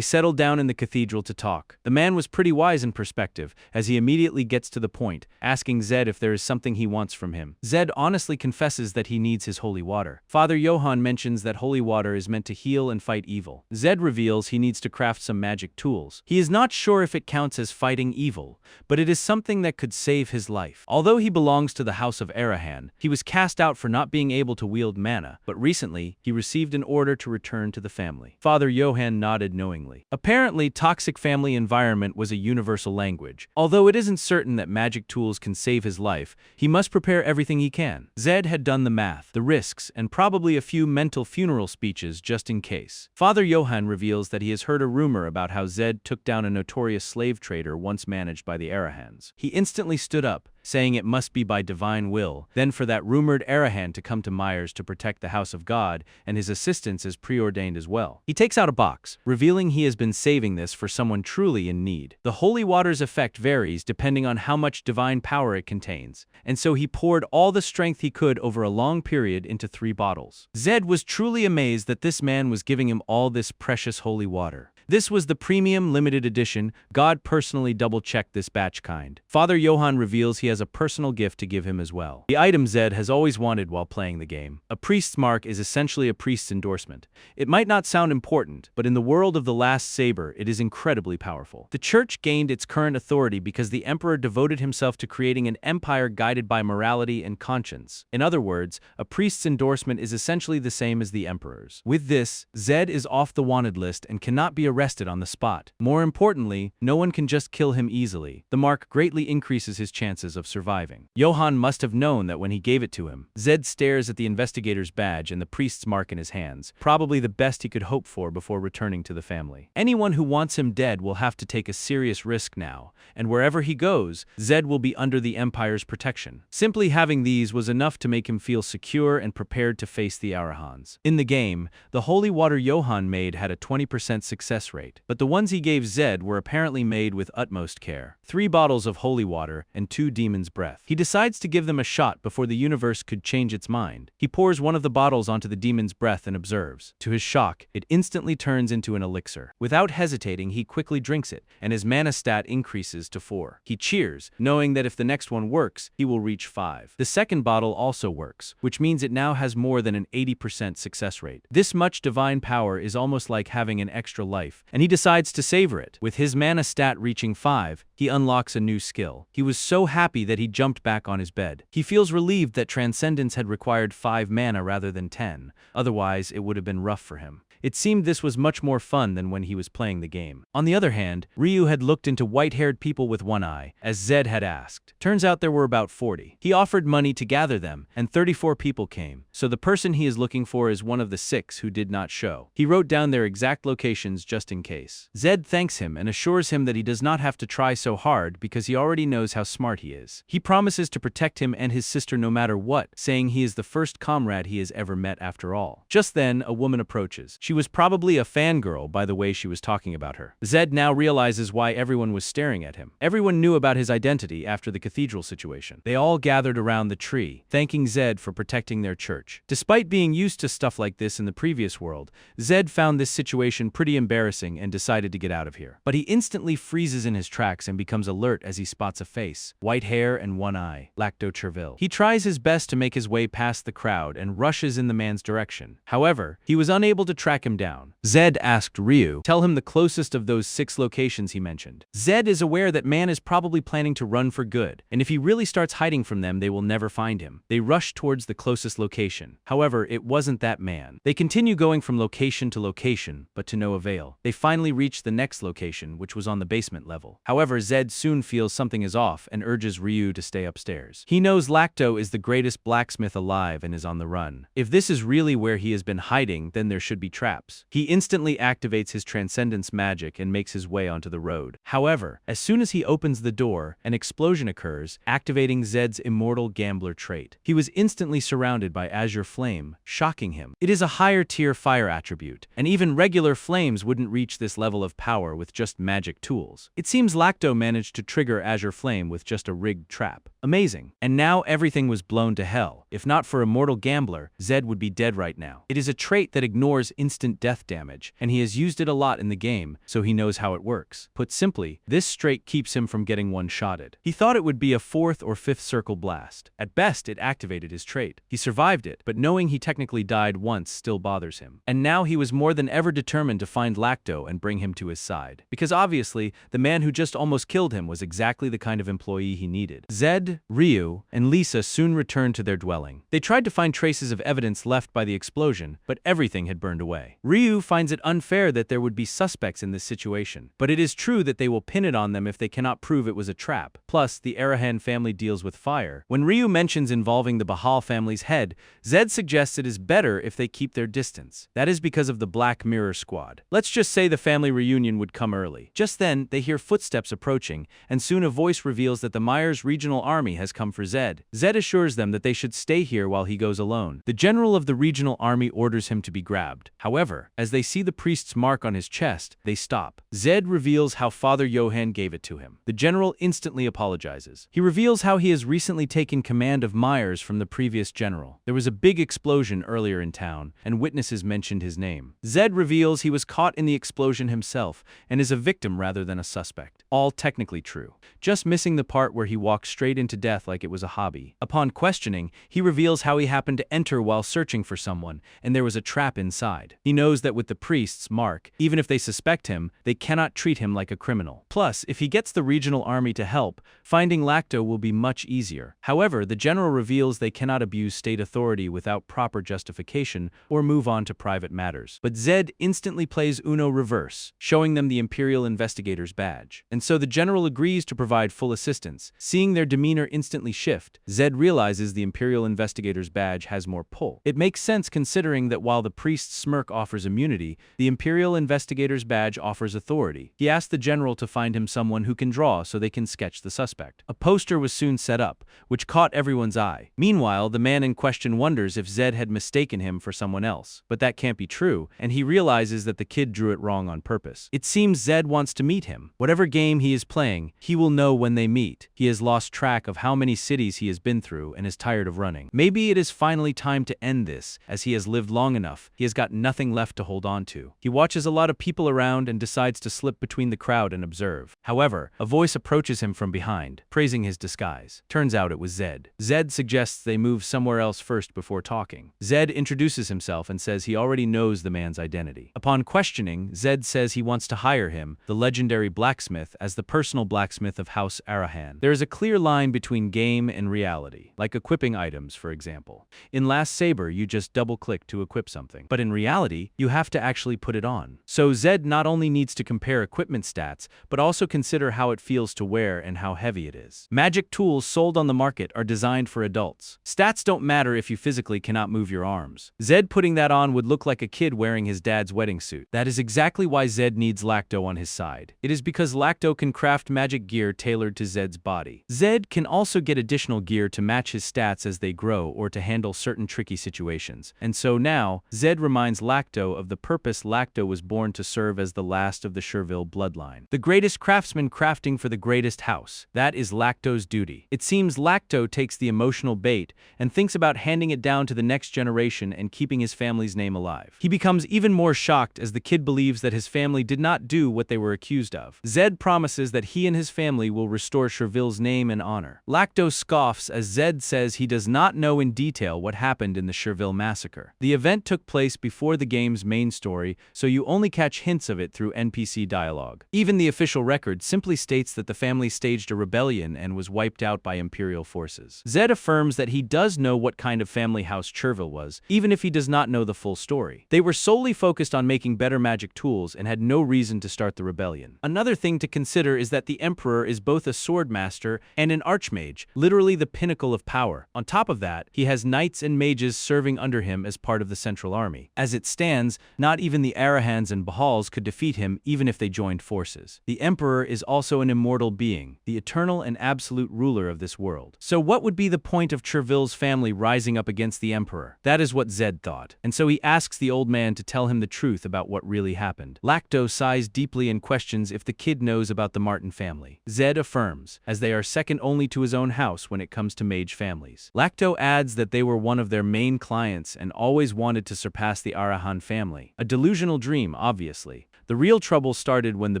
settle down in the cathedral to talk. The man was pretty wise in perspective, as he immediately gets to the point, asking Zed if there is something he wants from him. Zed honestly confesses that he needs his holy water. Father Johann mentions that holy water is meant to heal and fight evil. Zed reveals he needs to craft some magic tools. He is not sure if it counts as fighting evil, but it is something that could save his life. Although he belongs to the House of Arahan, he was cast out for not being able to wield mana, but recently, he received an order to return to the family. Father Johann nodded knowingly. Apparently, toxic family environment was a universal language. Although it isn't certain that magic tools can save his life, he must prepare everything he can. Zed had done the math, the risks, and probably a few mental funeral speeches just in case. Father Johann reveals that he has heard a rumor about how Zed took down a notorious slave trader once managed by the Arahans. He instantly stood up, saying it must be by divine will, then for that rumored Arahan to come to Myers to protect the house of God, and his assistance is preordained as well. He takes out a box, revealing he has been saving this for someone truly in need. The holy water's effect varies depending on how much divine power it contains, and so he poured all the strength he could over a long period into 3 bottles. Zed was truly amazed that this man was giving him all this precious holy water. This was the premium limited edition. God personally double-checked this batch kind. Father Johann reveals he has a personal gift to give him as well. The item Zed has always wanted while playing the game. A priest's mark is essentially a priest's endorsement. It might not sound important, but in the world of the last saber, it is incredibly powerful. The church gained its current authority because the emperor devoted himself to creating an empire guided by morality and conscience. In other words, a priest's endorsement is essentially the same as the emperor's. With this, Zed is off the wanted list and cannot be arrested on the spot. More importantly, no one can just kill him easily. The mark greatly increases his chances of surviving. Johann must have known that when he gave it to him. Zed stares at the investigator's badge and the priest's mark in his hands, probably the best he could hope for before returning to the family. Anyone who wants him dead will have to take a serious risk now, and wherever he goes, Zed will be under the Empire's protection. Simply having these was enough to make him feel secure and prepared to face the Arahants. In the game, the holy water Johann made had a 20% success rate, but the ones he gave Zed were apparently made with utmost care. 3 bottles of holy water and 2 demon's breath. He decides to give them a shot before the universe could change its mind. He pours one of the bottles onto the demon's breath and observes. To his shock, it instantly turns into an elixir. Without hesitating, he quickly drinks it, and his mana stat increases to 4. He cheers, knowing that if the next one works, he will reach 5. The second bottle also works, which means it now has more than an 80% success rate. This much divine power is almost like having an extra life, and he decides to savor it. With his mana stat reaching 5, he unlocks a new skill. He was so happy that he jumped back on his bed. He feels relieved that Transcendence had required 5 mana rather than 10, otherwise it would have been rough for him. It seemed this was much more fun than when he was playing the game. On the other hand, Ryu had looked into white-haired people with one eye, as Zed had asked. Turns out there were about 40. He offered money to gather them, and 34 people came, so the person he is looking for is one of the 6 who did not show. He wrote down their exact locations just in case. Zed thanks him and assures him that he does not have to try so hard because he already knows how smart he is. He promises to protect him and his sister no matter what, saying he is the first comrade he has ever met after all. Just then, a woman approaches. She was probably a fangirl by the way she was talking about her. Zed now realizes why everyone was staring at him. Everyone knew about his identity after the cathedral situation. They all gathered around the tree, thanking Zed for protecting their church. Despite being used to stuff like this in the previous world, Zed found this situation pretty embarrassing and decided to get out of here. But he instantly freezes in his tracks and becomes alert as he spots a face, white hair and one eye, Lacto Chervil. He tries his best to make his way past the crowd and rushes in the man's direction. However, he was unable to track him down. Zed asked Ryu, tell him the closest of those 6 locations he mentioned. Zed is aware that man is probably planning to run for good, and if he really starts hiding from them, they will never find him. They rush towards the closest location. However, it wasn't that man. They continue going from location to location, but to no avail. They finally reach the next location, which was on the basement level. However, Zed soon feels something is off and urges Ryu to stay upstairs. He knows Lacto is the greatest blacksmith alive and is on the run. If this is really where he has been hiding, then there should be traps. He instantly activates his Transcendence magic and makes his way onto the road. However, as soon as he opens the door, an explosion occurs, activating Zed's immortal gambler trait. He was instantly surrounded by azure flame, shocking him. It is a higher tier fire attribute, and even regular flames wouldn't reach this level of power with just magic tools. It seems Lacto managed to trigger azure flame with just a rigged trap. Amazing. And now everything was blown to hell. If not for Immortal Gambler, Zed would be dead right now. It is a trait that ignores instant death damage, and he has used it a lot in the game, so he knows how it works. Put simply, this trait keeps him from getting one-shotted. He thought it would be a 4th or 5th circle blast. At best, it activated his trait. He survived it, but knowing he technically died once still bothers him. And now he was more than ever determined to find Lacto and bring him to his side. Because obviously, the man who just almost killed him was exactly the kind of employee he needed. Zed, Ryu, and Lisa soon returned to their dwelling. They tried to find traces of evidence left by the explosion, but everything had burned away. Ryu finds it unfair that there would be suspects in this situation, but it is true that they will pin it on them if they cannot prove it was a trap. Plus, the Arahan family deals with fire. When Ryu mentions involving the Bahal family's head, Zed suggests it is better if they keep their distance. That is because of the Black Mirror Squad. Let's just say the family reunion would come early. Just then, they hear footsteps approaching, and soon a voice reveals that the Myers Regional Army has come for Zed. Zed assures them that they should stay here while he goes alone. The general of the regional army orders him to be grabbed. However, However, as they see the priest's mark on his chest, they stop. Zed reveals how Father Johann gave it to him. The general instantly apologizes. He reveals how he has recently taken command of Myers from the previous general. There was a big explosion earlier in town, and witnesses mentioned his name. Zed reveals he was caught in the explosion himself and is a victim rather than a suspect. All technically true, just missing the part where he walked straight into death like it was a hobby. Upon questioning, he reveals how he happened to enter while searching for someone, and there was a trap inside. He knows that with the priest's mark, even if they suspect him, they cannot treat him like a criminal. Plus, if he gets the regional army to help, finding Lacto will be much easier. However, the general reveals they cannot abuse state authority without proper justification or move on to private matters. But Zed instantly plays Uno reverse, showing them the Imperial Investigator's badge. And so the general agrees to provide full assistance. Seeing their demeanor instantly shift, Zed realizes the Imperial Investigator's badge has more pull. It makes sense considering that while the priest's smirk offers immunity, the Imperial Investigator's badge offers authority. He asks the general to find him someone who can draw so they can sketch the suspect. A poster was soon set up, which caught everyone's eye. Meanwhile, the man in question wonders if Zed had mistaken him for someone else. But that can't be true, and he realizes that the kid drew it wrong on purpose. It seems Zed wants to meet him. Whatever game he is playing, he will know when they meet. He has lost track of how many cities he has been through and is tired of running. Maybe it is finally time to end this, as he has lived long enough. He has got nothing left to hold on to. He watches a lot of people around and decides to slip between the crowd and observe. However, a voice approaches him from behind, praising his disguise. Turns out it was Zed. Zed suggests they move somewhere else first before talking. Zed introduces himself and says he already knows the man's identity. Upon questioning, Zed says he wants to hire him, the legendary blacksmith, as the personal blacksmith of House Arahan. There is a clear line between game and reality, like equipping items, for example. In Last Saber, you just double-click to equip something. But in reality, you have to actually put it on. So Zed not only needs to compare equipment stats, but also consider how it feels to wear and how heavy it is. Magic tools sold on the market are designed for adults. Stats don't matter if you physically cannot move your arms. Zed putting that on would look like a kid wearing his dad's wedding suit. That is exactly why Zed needs Lacto on his side. It is because Lacto can craft magic gear tailored to Zed's body. Zed can also get additional gear to match his stats as they grow or to handle certain tricky situations. And so now, Zed reminds Lacto of the purpose Lacto was born to serve as the last of the Sherville bloodline. The greatest craftsman crafting for the greatest house. That is Lacto's duty. It seems Lacto takes the emotional bait and thinks about handing it down to the next generation and keeping his family's name alive. He becomes even more shocked as the kid believes that his family did not do what they were accused of. Zed promises that he and his family will restore Sherville's name and honor. Lacto scoffs as Zed says he does not know in detail what happened in the Sherville massacre. The event took place before the game's main story, so you only catch hints of it through NPC dialogue. Even the official record simply states that the family staged a rebellion and was wiped out by Imperial forces. Zed affirms that he does know what kind of family house Sherville was, even if he does not know the full story. They were solely focused on making better magic tools and had no reason to start the rebellion. Another thing to consider is that the Emperor is both a sword master and an archmage, literally the pinnacle of power. On top of that, he has knights and mages serving under him as part of the central army. As it stands, not even the Arahans and Bahals could defeat him even if they joined forces. The Emperor is also an immortal being, the eternal and absolute ruler of this world. So what would be the point of Sherville's family rising up against the Emperor? That is what Zed thought. And so he asks the old man to tell him the truth about what really happened. Lacto sighs deeply and questions if the kid knows about the Martin family. Zed affirms, as they are second only to his own house when it comes to mage families. Lacto adds that they were one of their main clients and always wanted to surpass the Arahan family. A delusional dream, obviously. The real trouble started when the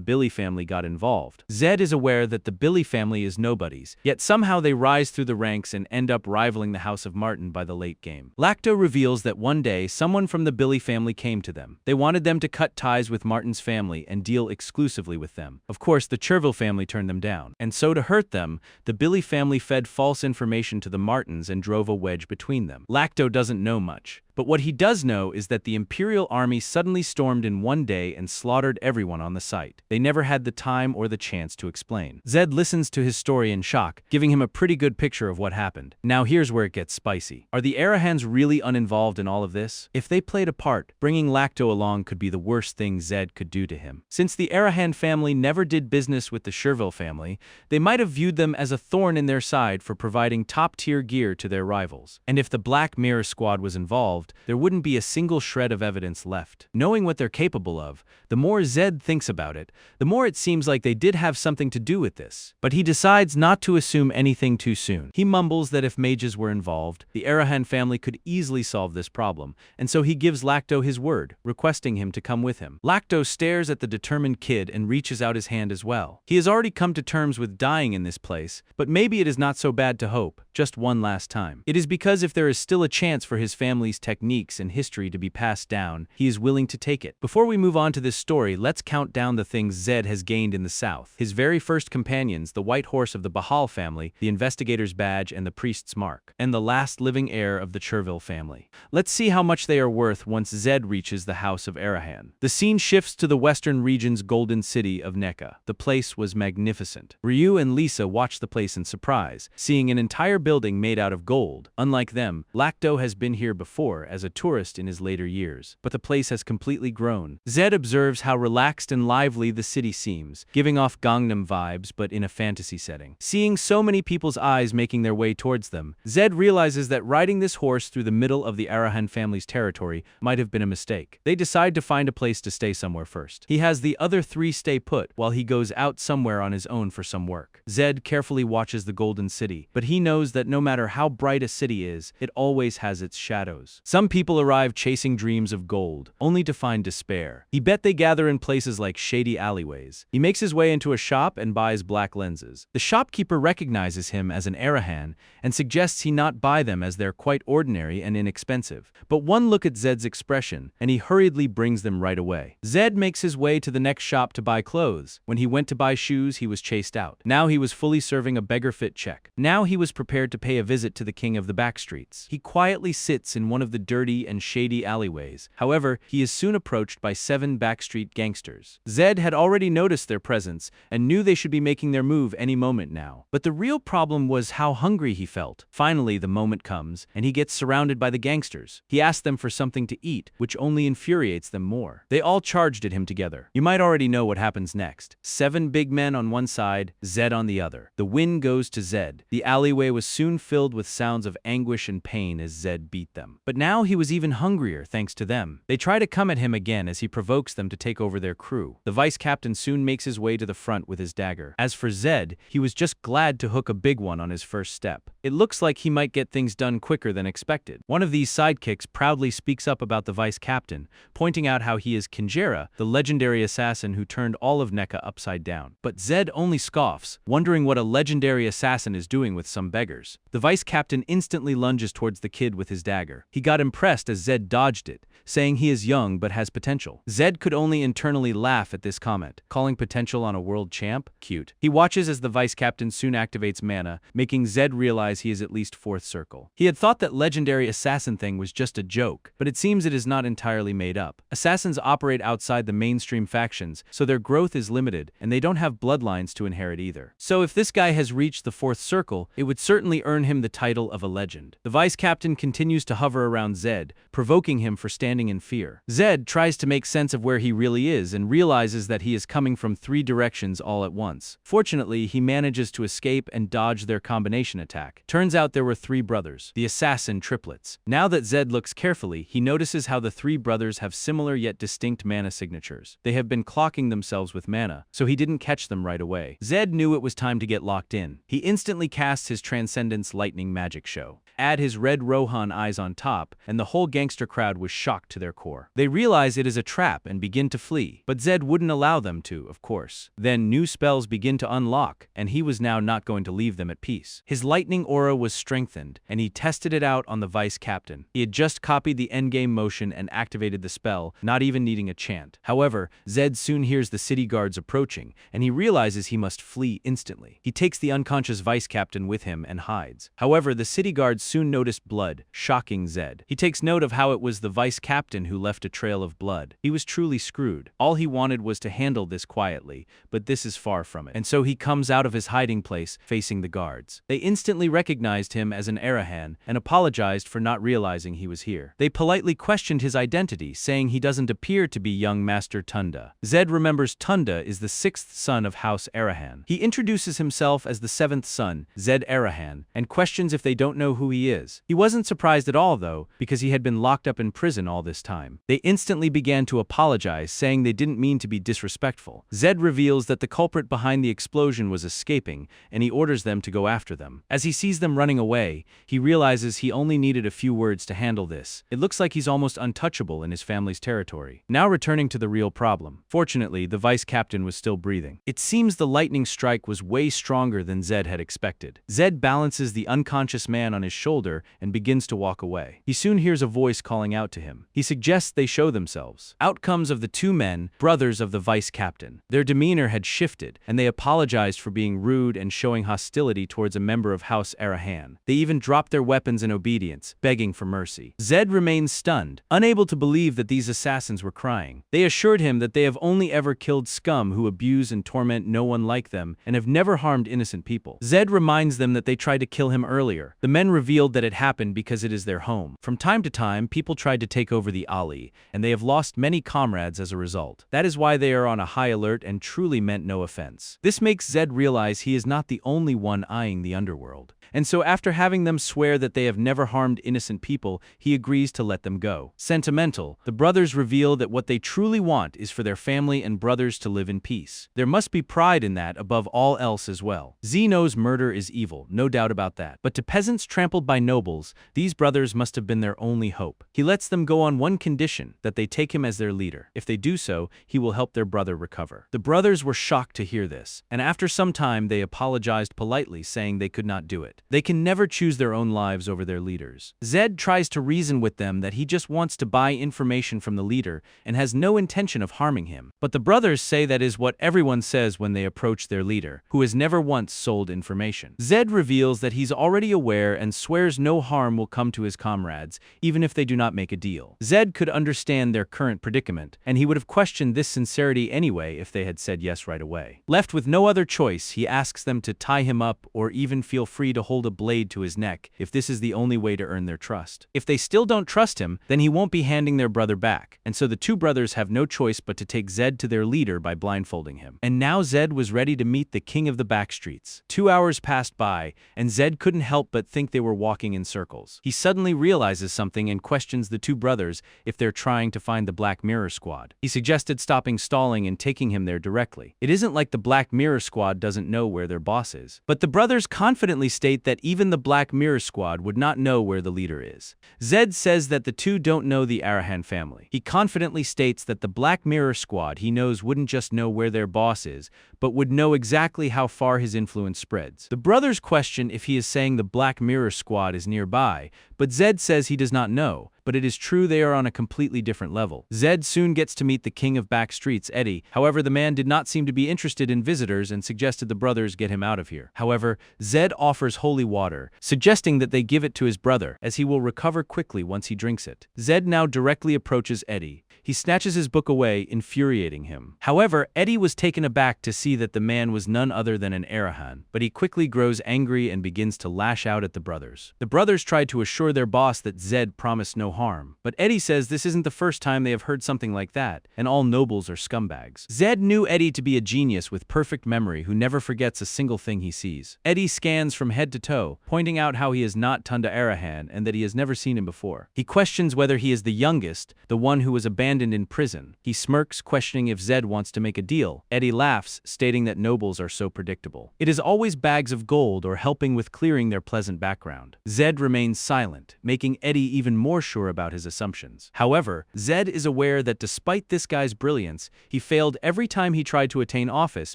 Billy family got involved. Zed is aware that the Billy family is nobodies, yet somehow they rise through the ranks and end up rivaling the House of Martin by the late game. Lacto reveals that one day someone from the Billy family came to them. They wanted them to cut ties with Martin's family and deal exclusively with them. Of course, the Cherville family turned them down. And so to hurt them, the Billy family fed false information to the Martins and drove a wedge between them. Lacto doesn't know much. But what he does know is that the Imperial army suddenly stormed in one day and slaughtered everyone on the site. They never had the time or the chance to explain. Zed listens to his story in shock, giving him a pretty good picture of what happened. Now here's where it gets spicy. Are the Arahans really uninvolved in all of this? If they played a part, bringing Lacto along could be the worst thing Zed could do to him. Since the Arahan family never did business with the Sherville family, they might have viewed them as a thorn in their side for providing top-tier gear to their rivals. And if the Black Mirror Squad was involved, solved, there wouldn't be a single shred of evidence left. Knowing what they're capable of, the more Zed thinks about it, the more it seems like they did have something to do with this. But he decides not to assume anything too soon. He mumbles that if mages were involved, the Arahan family could easily solve this problem, and so he gives Lacto his word, requesting him to come with him. Lacto stares at the determined kid and reaches out his hand as well. He has already come to terms with dying in this place, but maybe it is not so bad to hope, just one last time. It is because if there is still a chance for his family's techniques and history to be passed down, he is willing to take it. Before we move on to this story, let's count down the things Zed has gained in the south. His very first companions, the white horse of the Bahal family, the investigator's badge and the priest's mark, and the last living heir of the Cherville family. Let's see how much they are worth once Zed reaches the house of Arahan. The scene shifts to the western region's golden city of Nekka. The place was magnificent. Ryu and Lisa watch the place in surprise, seeing an entire building made out of gold. Unlike them, Lacto has been here before as a tourist in his later years, but the place has completely grown. Zed observes how relaxed and lively the city seems, giving off Gangnam vibes but in a fantasy setting. Seeing so many people's eyes making their way towards them, Zed realizes that riding this horse through the middle of the Arahan family's territory might have been a mistake. They decide to find a place to stay somewhere first. He has the other three stay put while he goes out somewhere on his own for some work. Zed carefully watches the golden city, but he knows that no matter how bright a city is, it always has its shadows. Some people arrive chasing dreams of gold, only to find despair. He bet they gather in places like shady alleyways. He makes his way into a shop and buys black lenses. The shopkeeper recognizes him as an Arahan and suggests he not buy them as they're quite ordinary and inexpensive. But one look at Zed's expression, and he hurriedly brings them right away. Zed makes his way to the next shop to buy clothes. When he went to buy shoes, he was chased out. Now he was fully serving a beggar-fit check. Now he was prepared to pay a visit to the king of the backstreets. He quietly sits in one of the dirty and shady alleyways. However, he is soon approached by 7 backstreet gangsters. Zed had already noticed their presence and knew they should be making their move any moment now. But the real problem was how hungry he felt. Finally, the moment comes, and he gets surrounded by the gangsters. He asks them for something to eat, which only infuriates them more. They all charged at him together. You might already know what happens next. 7 big men on one side, Zed on the other. The win goes to Zed. The alleyway was soon filled with sounds of anguish and pain as Zed beat them. But now he was even hungrier thanks to them. They try to come at him again as he provokes them to take over their crew. The vice captain soon makes his way to the front with his dagger. As for Zed, he was just glad to hook a big one on his first step. It looks like he might get things done quicker than expected. One of these sidekicks proudly speaks up about the vice captain, pointing out how he is Kinjera, the legendary assassin who turned all of Nekka upside down. But Zed only scoffs, wondering what a legendary assassin is doing with some beggars. The vice captain instantly lunges towards the kid with his dagger. He got impressed as Zed dodged it, saying he is young but has potential. Zed could only internally laugh at this comment, calling potential on a world champ cute. He watches as the vice captain soon activates mana, making Zed realize he is at least 4th circle. He had thought that legendary assassin thing was just a joke, but it seems it is not entirely made up. Assassins operate outside the mainstream factions, so their growth is limited, and they don't have bloodlines to inherit either. So if this guy has reached the 4th circle, it would certainly earn him the title of a legend. The vice captain continues to hover around Zed, provoking him for standing in fear. Zed tries to make sense of where he really is and realizes that he is coming from 3 directions all at once. Fortunately, he manages to escape and dodge their combination attack. Turns out there were 3 brothers, the assassin triplets. Now that Zed looks carefully, he notices how the 3 brothers have similar yet distinct mana signatures. They have been clocking themselves with mana, so he didn't catch them right away. Zed knew it was time to get locked in. He instantly casts his Transcendence Lightning Magic Show. Add his red Rohan eyes on top, and the whole gangster crowd was shocked to their core. They realize it is a trap and begin to flee, but Zed wouldn't allow them to, of course. Then new spells begin to unlock, and he was now not going to leave them at peace. His lightning aura was strengthened, and he tested it out on the vice captain. He had just copied the endgame motion and activated the spell, not even needing a chant. However, Zed soon hears the city guards approaching, and he realizes he must flee instantly. He takes the unconscious vice captain with him and hides. However, the city guards soon noticed blood, shocking Zed. He takes note of how it was the vice captain who left a trail of blood. He was truly screwed. All he wanted was to handle this quietly, but this is far from it. And so he comes out of his hiding place, facing the guards. They instantly recognize recognized him as an Arahan and apologized for not realizing he was here. They politely questioned his identity, saying he doesn't appear to be young Master Tunda. Zed remembers Tunda is the sixth son of House Arahan. He introduces himself as the seventh son, Zed Arahan, and questions if they don't know who he is. He wasn't surprised at all, though, because he had been locked up in prison all this time. They instantly began to apologize, saying they didn't mean to be disrespectful. Zed reveals that the culprit behind the explosion was escaping, and he orders them to go after them. As he sees them running away, he realizes he only needed a few words to handle this. It looks like he's almost untouchable in his family's territory. Now returning to the real problem. Fortunately, the vice captain was still breathing. It seems the lightning strike was way stronger than Zed had expected. Zed balances the unconscious man on his shoulder and begins to walk away. He soon hears a voice calling out to him. He suggests they show themselves. Out comes of the two men, brothers of the vice captain. Their demeanor had shifted, and they apologized for being rude and showing hostility towards a member of House Arahan. They even dropped their weapons in obedience, begging for mercy. Zed remains stunned, unable to believe that these assassins were crying. They assured him that they have only ever killed scum who abuse and torment no one like them and have never harmed innocent people. Zed reminds them that they tried to kill him earlier. The men revealed that it happened because it is their home. From time to time, people tried to take over the alley, and they have lost many comrades as a result. That is why they are on a high alert and truly meant no offense. This makes Zed realize he is not the only one eyeing the underworld. And so after having them swear that they have never harmed innocent people, he agrees to let them go. Sentimental, the brothers reveal that what they truly want is for their family and brothers to live in peace. There must be pride in that above all else as well. Z knows murder is evil, no doubt about that. But to peasants trampled by nobles, these brothers must have been their only hope. He lets them go on one condition, that they take him as their leader. If they do so, he will help their brother recover. The brothers were shocked to hear this, and after some time they apologized politely, saying they could not do it. They can never choose their own lives over their leaders. Zed tries to reason with them that he just wants to buy information from the leader and has no intention of harming him. But the brothers say that is what everyone says when they approach their leader, who has never once sold information. Zed reveals that he's already aware and swears no harm will come to his comrades, even if they do not make a deal. Zed could understand their current predicament, and he would have questioned this sincerity anyway if they had said yes right away. Left with no other choice, he asks them to tie him up or even feel free to hold a blade to his neck if this is the only way to earn their trust. If they still don't trust him, then he won't be handing their brother back, and so the two brothers have no choice but to take Zed to their leader by blindfolding him. And now Zed was ready to meet the king of the backstreets. 2 hours passed by, and Zed couldn't help but think they were walking in circles. He suddenly realizes something and questions the two brothers if they're trying to find the Black Mirror Squad. He suggested stopping stalling and taking him there directly. It isn't like the Black Mirror Squad doesn't know where their boss is. But the brothers confidently state that even the Black Mirror Squad would not know where the leader is. Zed says that the two don't know the Arahan family. He confidently states that the Black Mirror Squad he knows wouldn't just know where their boss is, but would know exactly how far his influence spreads. The brothers question if he is saying the Black Mirror Squad is nearby, but Zed says he does not know, but it is true they are on a completely different level. Zed soon gets to meet the king of backstreets, Eddie. However, the man did not seem to be interested in visitors and suggested the brothers get him out of here. However, Zed offers holy water, suggesting that they give it to his brother, as he will recover quickly once he drinks it. Zed now directly approaches Eddie. He snatches his book away, infuriating him. However, Eddie was taken aback to see that the man was none other than an Arahan, but he quickly grows angry and begins to lash out at the brothers. The brothers tried to assure their boss that Zed promised no harm, but Eddie says this isn't the first time they have heard something like that, and all nobles are scumbags. Zed knew Eddie to be a genius with perfect memory who never forgets a single thing he sees. Eddie scans from head to toe, pointing out how he is not Tunda Arahan and that he has never seen him before. He questions whether he is the youngest, the one who was abandoned in prison. He smirks, questioning if Zed wants to make a deal. Eddie laughs, stating that nobles are so predictable. It is always bags of gold or helping with clearing their pleasant background. Zed remains silent, making Eddie even more sure about his assumptions. However, Zed is aware that despite this guy's brilliance, he failed every time he tried to attain office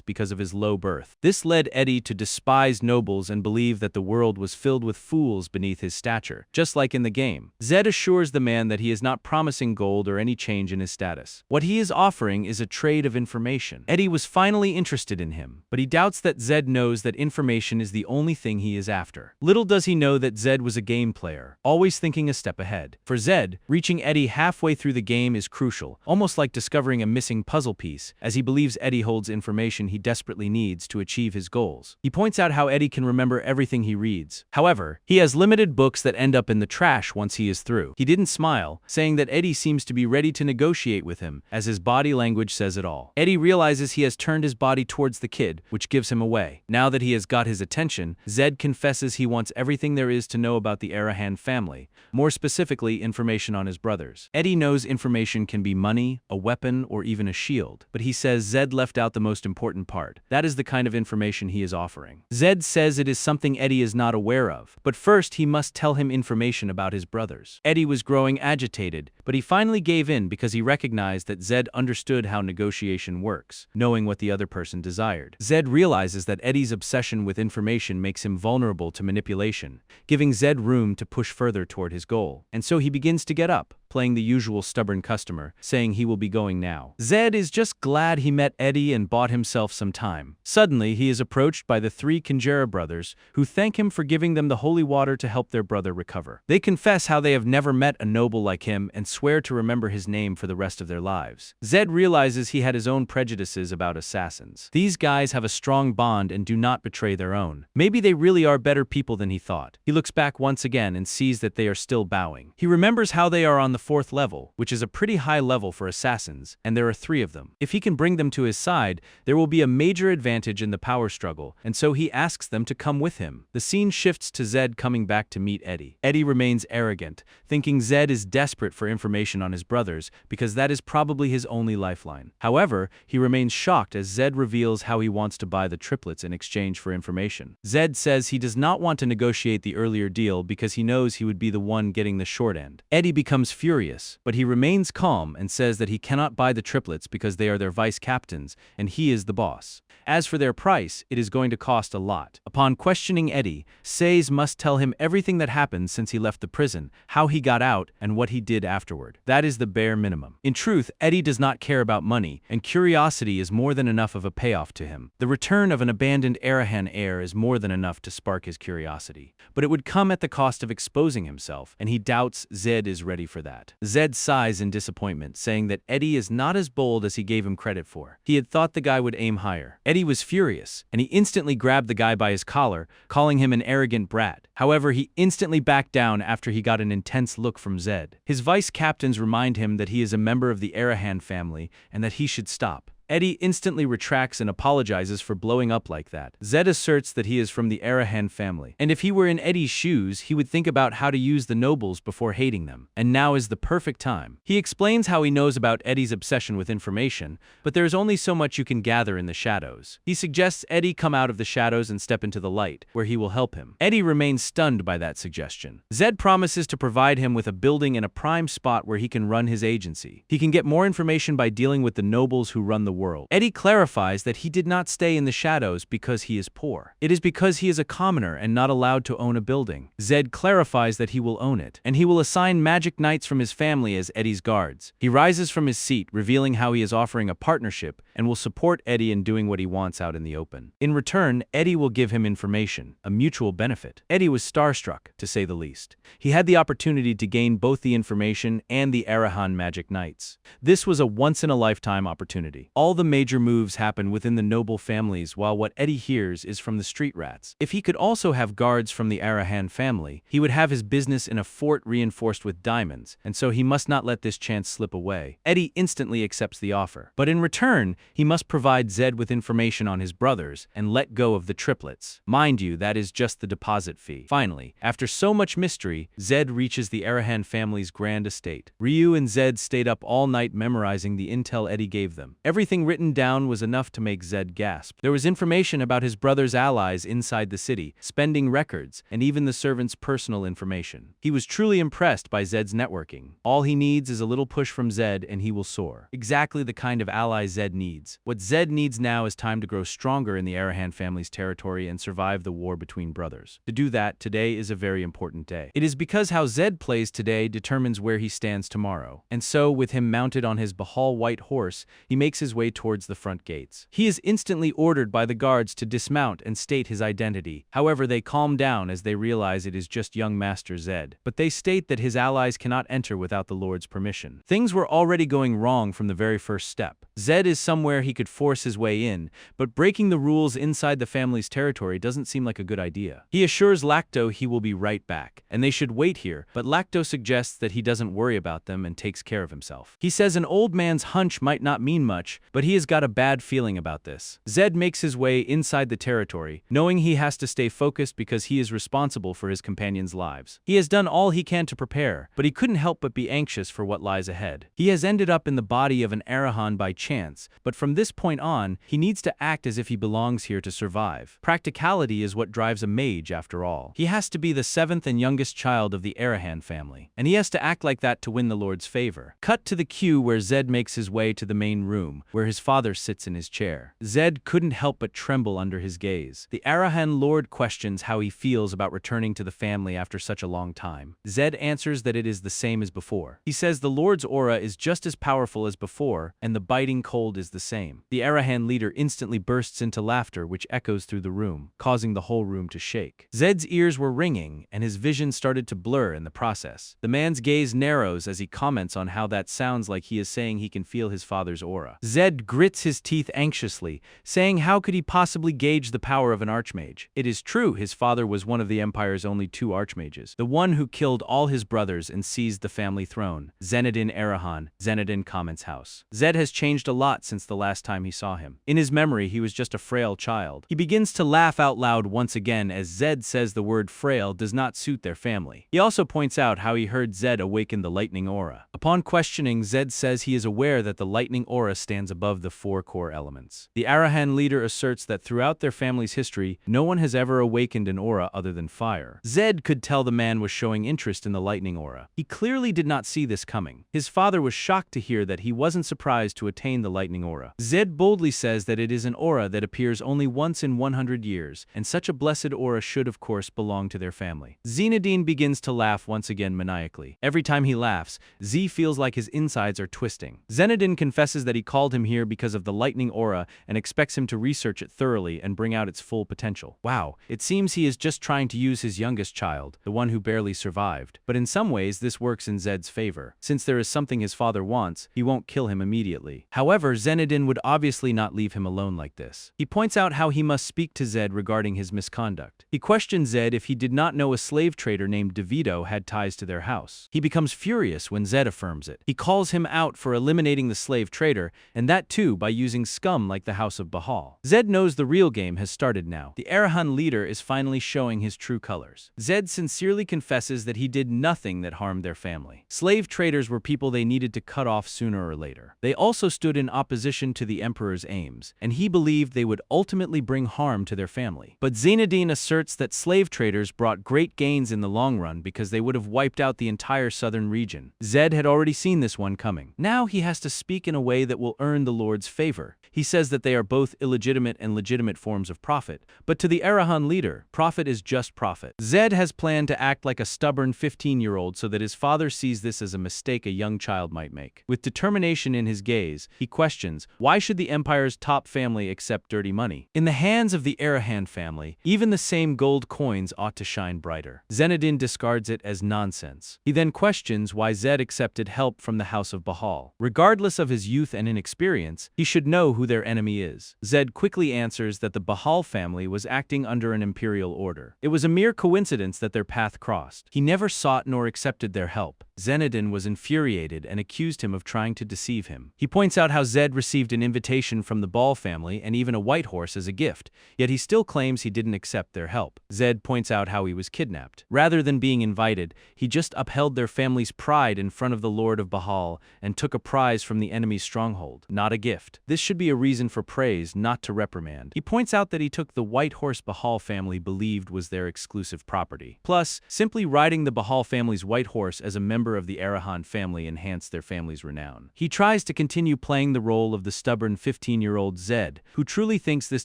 because of his low birth. This led Eddie to despise nobles and believe that the world was filled with fools beneath his stature, just like in the game. Zed assures the man that he is not promising gold or any change in his status. What he is offering is a trade of information. Eddie was finally interested in him, but he doubts that Zed knows that information is the only thing he is after. Little does he know that Zed was a game player, always thinking a step ahead. For Zed, reaching Eddie halfway through the game is crucial, almost like discovering a missing puzzle piece, as he believes Eddie holds information he desperately needs to achieve his goals. He points out how Eddie can remember everything he reads. However, he has limited books that end up in the trash once he is through. He didn't smile, saying that Eddie seems to be ready to negotiate with him, as his body language says it all. Eddie realizes he has turned his body towards the kid, which gives him away. Now that he has got his attention, Zed confesses he wants everything there is to know about the Arahan family, more specifically information on his brothers. Eddie knows information can be money, a weapon, or even a shield, but he says Zed left out the most important part. That is the kind of information he is offering. Zed says it is something Eddie is not aware of, but first he must tell him information about his brothers. Eddie was growing agitated, but he finally gave in because he recognized that Zed understood how negotiation works, knowing what the other person desired. Zed realizes that Eddie's obsession with information makes him vulnerable to manipulation, giving Zed room to push further toward his goal. And so he begins to get up, playing the usual stubborn customer, saying he will be going now. Zed is just glad he met Eddie and bought himself some time. Suddenly, he is approached by the three Kinjera brothers, who thank him for giving them the holy water to help their brother recover. They confess how they have never met a noble like him and swear to remember his name for the rest of their lives. Zed realizes he had his own prejudices about assassins. These guys have a strong bond and do not betray their own. Maybe they really are better people than he thought. He looks back once again and sees that they are still bowing. He remembers how they are on the 4th level, which is a pretty high level for assassins, and there are 3 of them. If he can bring them to his side, there will be a major advantage in the power struggle, and so he asks them to come with him. The scene shifts to Zed coming back to meet Eddie. Eddie remains arrogant, thinking Zed is desperate for information on his brothers because that is probably his only lifeline. However, he remains shocked as Zed reveals how he wants to buy the triplets in exchange for information. Zed says he does not want to negotiate the earlier deal because he knows he would be the one getting the short end. Eddie becomes furious, but he remains calm and says that he cannot buy the triplets because they are their vice captains and he is the boss. As for their price, it is going to cost a lot. Upon questioning Eddie, Says must tell him everything that happened since he left the prison, how he got out, and what he did afterward. That is the bare minimum. In truth, Eddie does not care about money, and curiosity is more than enough of a payoff to him. The return of an abandoned Arahan heir is more than enough to spark his curiosity. But it would come at the cost of exposing himself, and he doubts Zed is ready for that. Zed sighs in disappointment, saying that Eddie is not as bold as he gave him credit for. He had thought the guy would aim higher. Eddie was furious, and he instantly grabbed the guy by his collar, calling him an arrogant brat. However, he instantly backed down after he got an intense look from Zed. His vice captains remind him that he is a member of the Arahan family and that he should stop. Eddie instantly retracts and apologizes for blowing up like that. Zed asserts that he is from the Arahan family, and if he were in Eddie's shoes, he would think about how to use the nobles before hating them, and now is the perfect time. He explains how he knows about Eddie's obsession with information, but there is only so much you can gather in the shadows. He suggests Eddie come out of the shadows and step into the light, where he will help him. Eddie remains stunned by that suggestion. Zed promises to provide him with a building and a prime spot where he can run his agency. He can get more information by dealing with the nobles who run the world. Eddie clarifies that he did not stay in the shadows because he is poor. It is because he is a commoner and not allowed to own a building. Zed clarifies that he will own it, and he will assign magic knights from his family as Eddie's guards. He rises from his seat, revealing how he is offering a partnership and will support Eddie in doing what he wants out in the open. In return, Eddie will give him information, a mutual benefit. Eddie was starstruck, to say the least. He had the opportunity to gain both the information and the Arahan magic knights. This was a once-in-a-lifetime opportunity. All the major moves happen within the noble families, while what Eddie hears is from the street rats. If he could also have guards from the Arahan family, he would have his business in a fort reinforced with diamonds, and so he must not let this chance slip away. Eddie instantly accepts the offer. But in return, he must provide Zed with information on his brothers and let go of the triplets. Mind you, that is just the deposit fee. Finally, after so much mystery, Zed reaches the Arahan family's grand estate. Ryu and Zed stayed up all night memorizing the intel Eddie gave them. Everything written down was enough to make Zed gasp. There was information about his brother's allies inside the city, spending records, and even the servants' personal information. He was truly impressed by Zed's networking. All he needs is a little push from Zed and he will soar. Exactly the kind of ally Zed needs. What Zed needs now is time to grow stronger in the Arahan family's territory and survive the war between brothers. To do that, today is a very important day. It is because how Zed plays today determines where he stands tomorrow. And so, with him mounted on his Bahal white horse, he makes his way way towards the front gates. He is instantly ordered by the guards to dismount and state his identity. However, they calm down as they realize it is just young Master Zed. But they state that his allies cannot enter without the Lord's permission. Things were already going wrong from the very first step. Zed is somewhere he could force his way in, but breaking the rules inside the family's territory doesn't seem like a good idea. He assures Lacto he will be right back, and they should wait here, but Lacto suggests that he doesn't worry about them and takes care of himself. He says an old man's hunch might not mean much, but he has got a bad feeling about this. Zed makes his way inside the territory, knowing he has to stay focused because he is responsible for his companions' lives. He has done all he can to prepare, but he couldn't help but be anxious for what lies ahead. He has ended up in the body of an Arahan by chance, but from this point on, he needs to act as if he belongs here to survive. Practicality is what drives a mage after all. He has to be the seventh and youngest child of the Arahan family, and he has to act like that to win the Lord's favor. Cut to the cue where Zed makes his way to the main room, where his father sits in his chair. Zed couldn't help but tremble under his gaze. The Arahan Lord questions how he feels about returning to the family after such a long time. Zed answers that it is the same as before. He says the Lord's aura is just as powerful as before, and the biting cold is the same. The Arahan leader instantly bursts into laughter, which echoes through the room, causing the whole room to shake. Zed's ears were ringing, and his vision started to blur in the process. The man's gaze narrows as he comments on how that sounds like he is saying he can feel his father's aura. Zed grits his teeth anxiously, saying how could he possibly gauge the power of an archmage? It is true his father was one of the Empire's only two archmages, the one who killed all his brothers and seized the family throne, Zenedin Arahan, Zenedin Kament's house. Zed has changed a lot since the last time he saw him. In his memory, he was just a frail child. He begins to laugh out loud once again as Zed says the word frail does not suit their family. He also points out how he heard Zed awaken the lightning aura. Upon questioning, Zed says he is aware that the lightning aura stands above the four core elements. The Arahan leader asserts that throughout their family's history, no one has ever awakened an aura other than fire. Zed could tell the man was showing interest in the lightning aura. He clearly did not see this coming. His father was shocked to hear that he wasn't surprised to attain the lightning aura. Zed boldly says that it is an aura that appears only once in 100 years, and such a blessed aura should of course belong to their family. Zenedin begins to laugh once again maniacally. Every time he laughs, Z feels like his insides are twisting. Zenedin confesses that he called him here because of the lightning aura and expects him to research it thoroughly and bring out its full potential. Wow, it seems he is just trying to use his youngest child, the one who barely survived. But in some ways this works in Zed's favor. Since there is something his father wants, he won't kill him immediately. However, Zenedin would obviously not leave him alone like this. He points out how he must speak to Zed regarding his misconduct. He questions Zed if he did not know a slave trader named DeVito had ties to their house. He becomes furious when Zed affirms it. He calls him out for eliminating the slave trader, and that too by using scum like the House of Bahal. Zed knows the real game has started now. The Arahan leader is finally showing his true colors. Zed sincerely confesses that he did nothing that harmed their family. Slave traders were people they needed to cut off sooner or later. They also stood in opposition to the Emperor's aims, and he believed they would ultimately bring harm to their family. But Zenedin asserts that slave traders brought great gains in the long run because they would have wiped out the entire southern region. Zed had already seen this one coming. Now he has to speak in a way that will earn the Lord's favor. He says that they are both illegitimate and legitimate forms of profit, but to the Arahan leader, profit is just profit. Zed has planned to act like a stubborn 15-year-old so that his father sees this as a mistake a young child might make. With determination in his gaze, he questions, why should the Empire's top family accept dirty money? In the hands of the Arahan family, even the same gold coins ought to shine brighter. Zenedin discards it as nonsense. He then questions why Zed accepted help from the House of Bahal. Regardless of his youth and inexperience, he should know who their enemy is. Zed quickly answers that the Bahal family was acting under an imperial order. It was a mere coincidence that their path crossed. He never sought nor accepted their help. Zenedin was infuriated and accused him of trying to deceive him. He points out how Zed received an invitation from the Ball family and even a white horse as a gift, yet he still claims he didn't accept their help. Zed points out how he was kidnapped. Rather than being invited, he just upheld their family's pride in front of the Lord of Bahal and took a prize from the enemy's stronghold, not a gift. This should be a reason for praise, not to reprimand. He points out that he took the white horse Bahal family believed was their exclusive property. Plus, simply riding the Bahal family's white horse as a member member of the Arahan family enhance their family's renown. He tries to continue playing the role of the stubborn 15-year-old Zed, who truly thinks this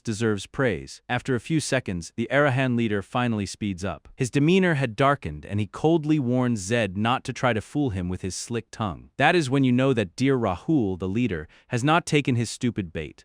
deserves praise. After a few seconds, the Arahan leader finally speeds up. His demeanor had darkened, and he coldly warns Zed not to try to fool him with his slick tongue. That is when you know that dear Rahul, the leader, has not taken his stupid bait.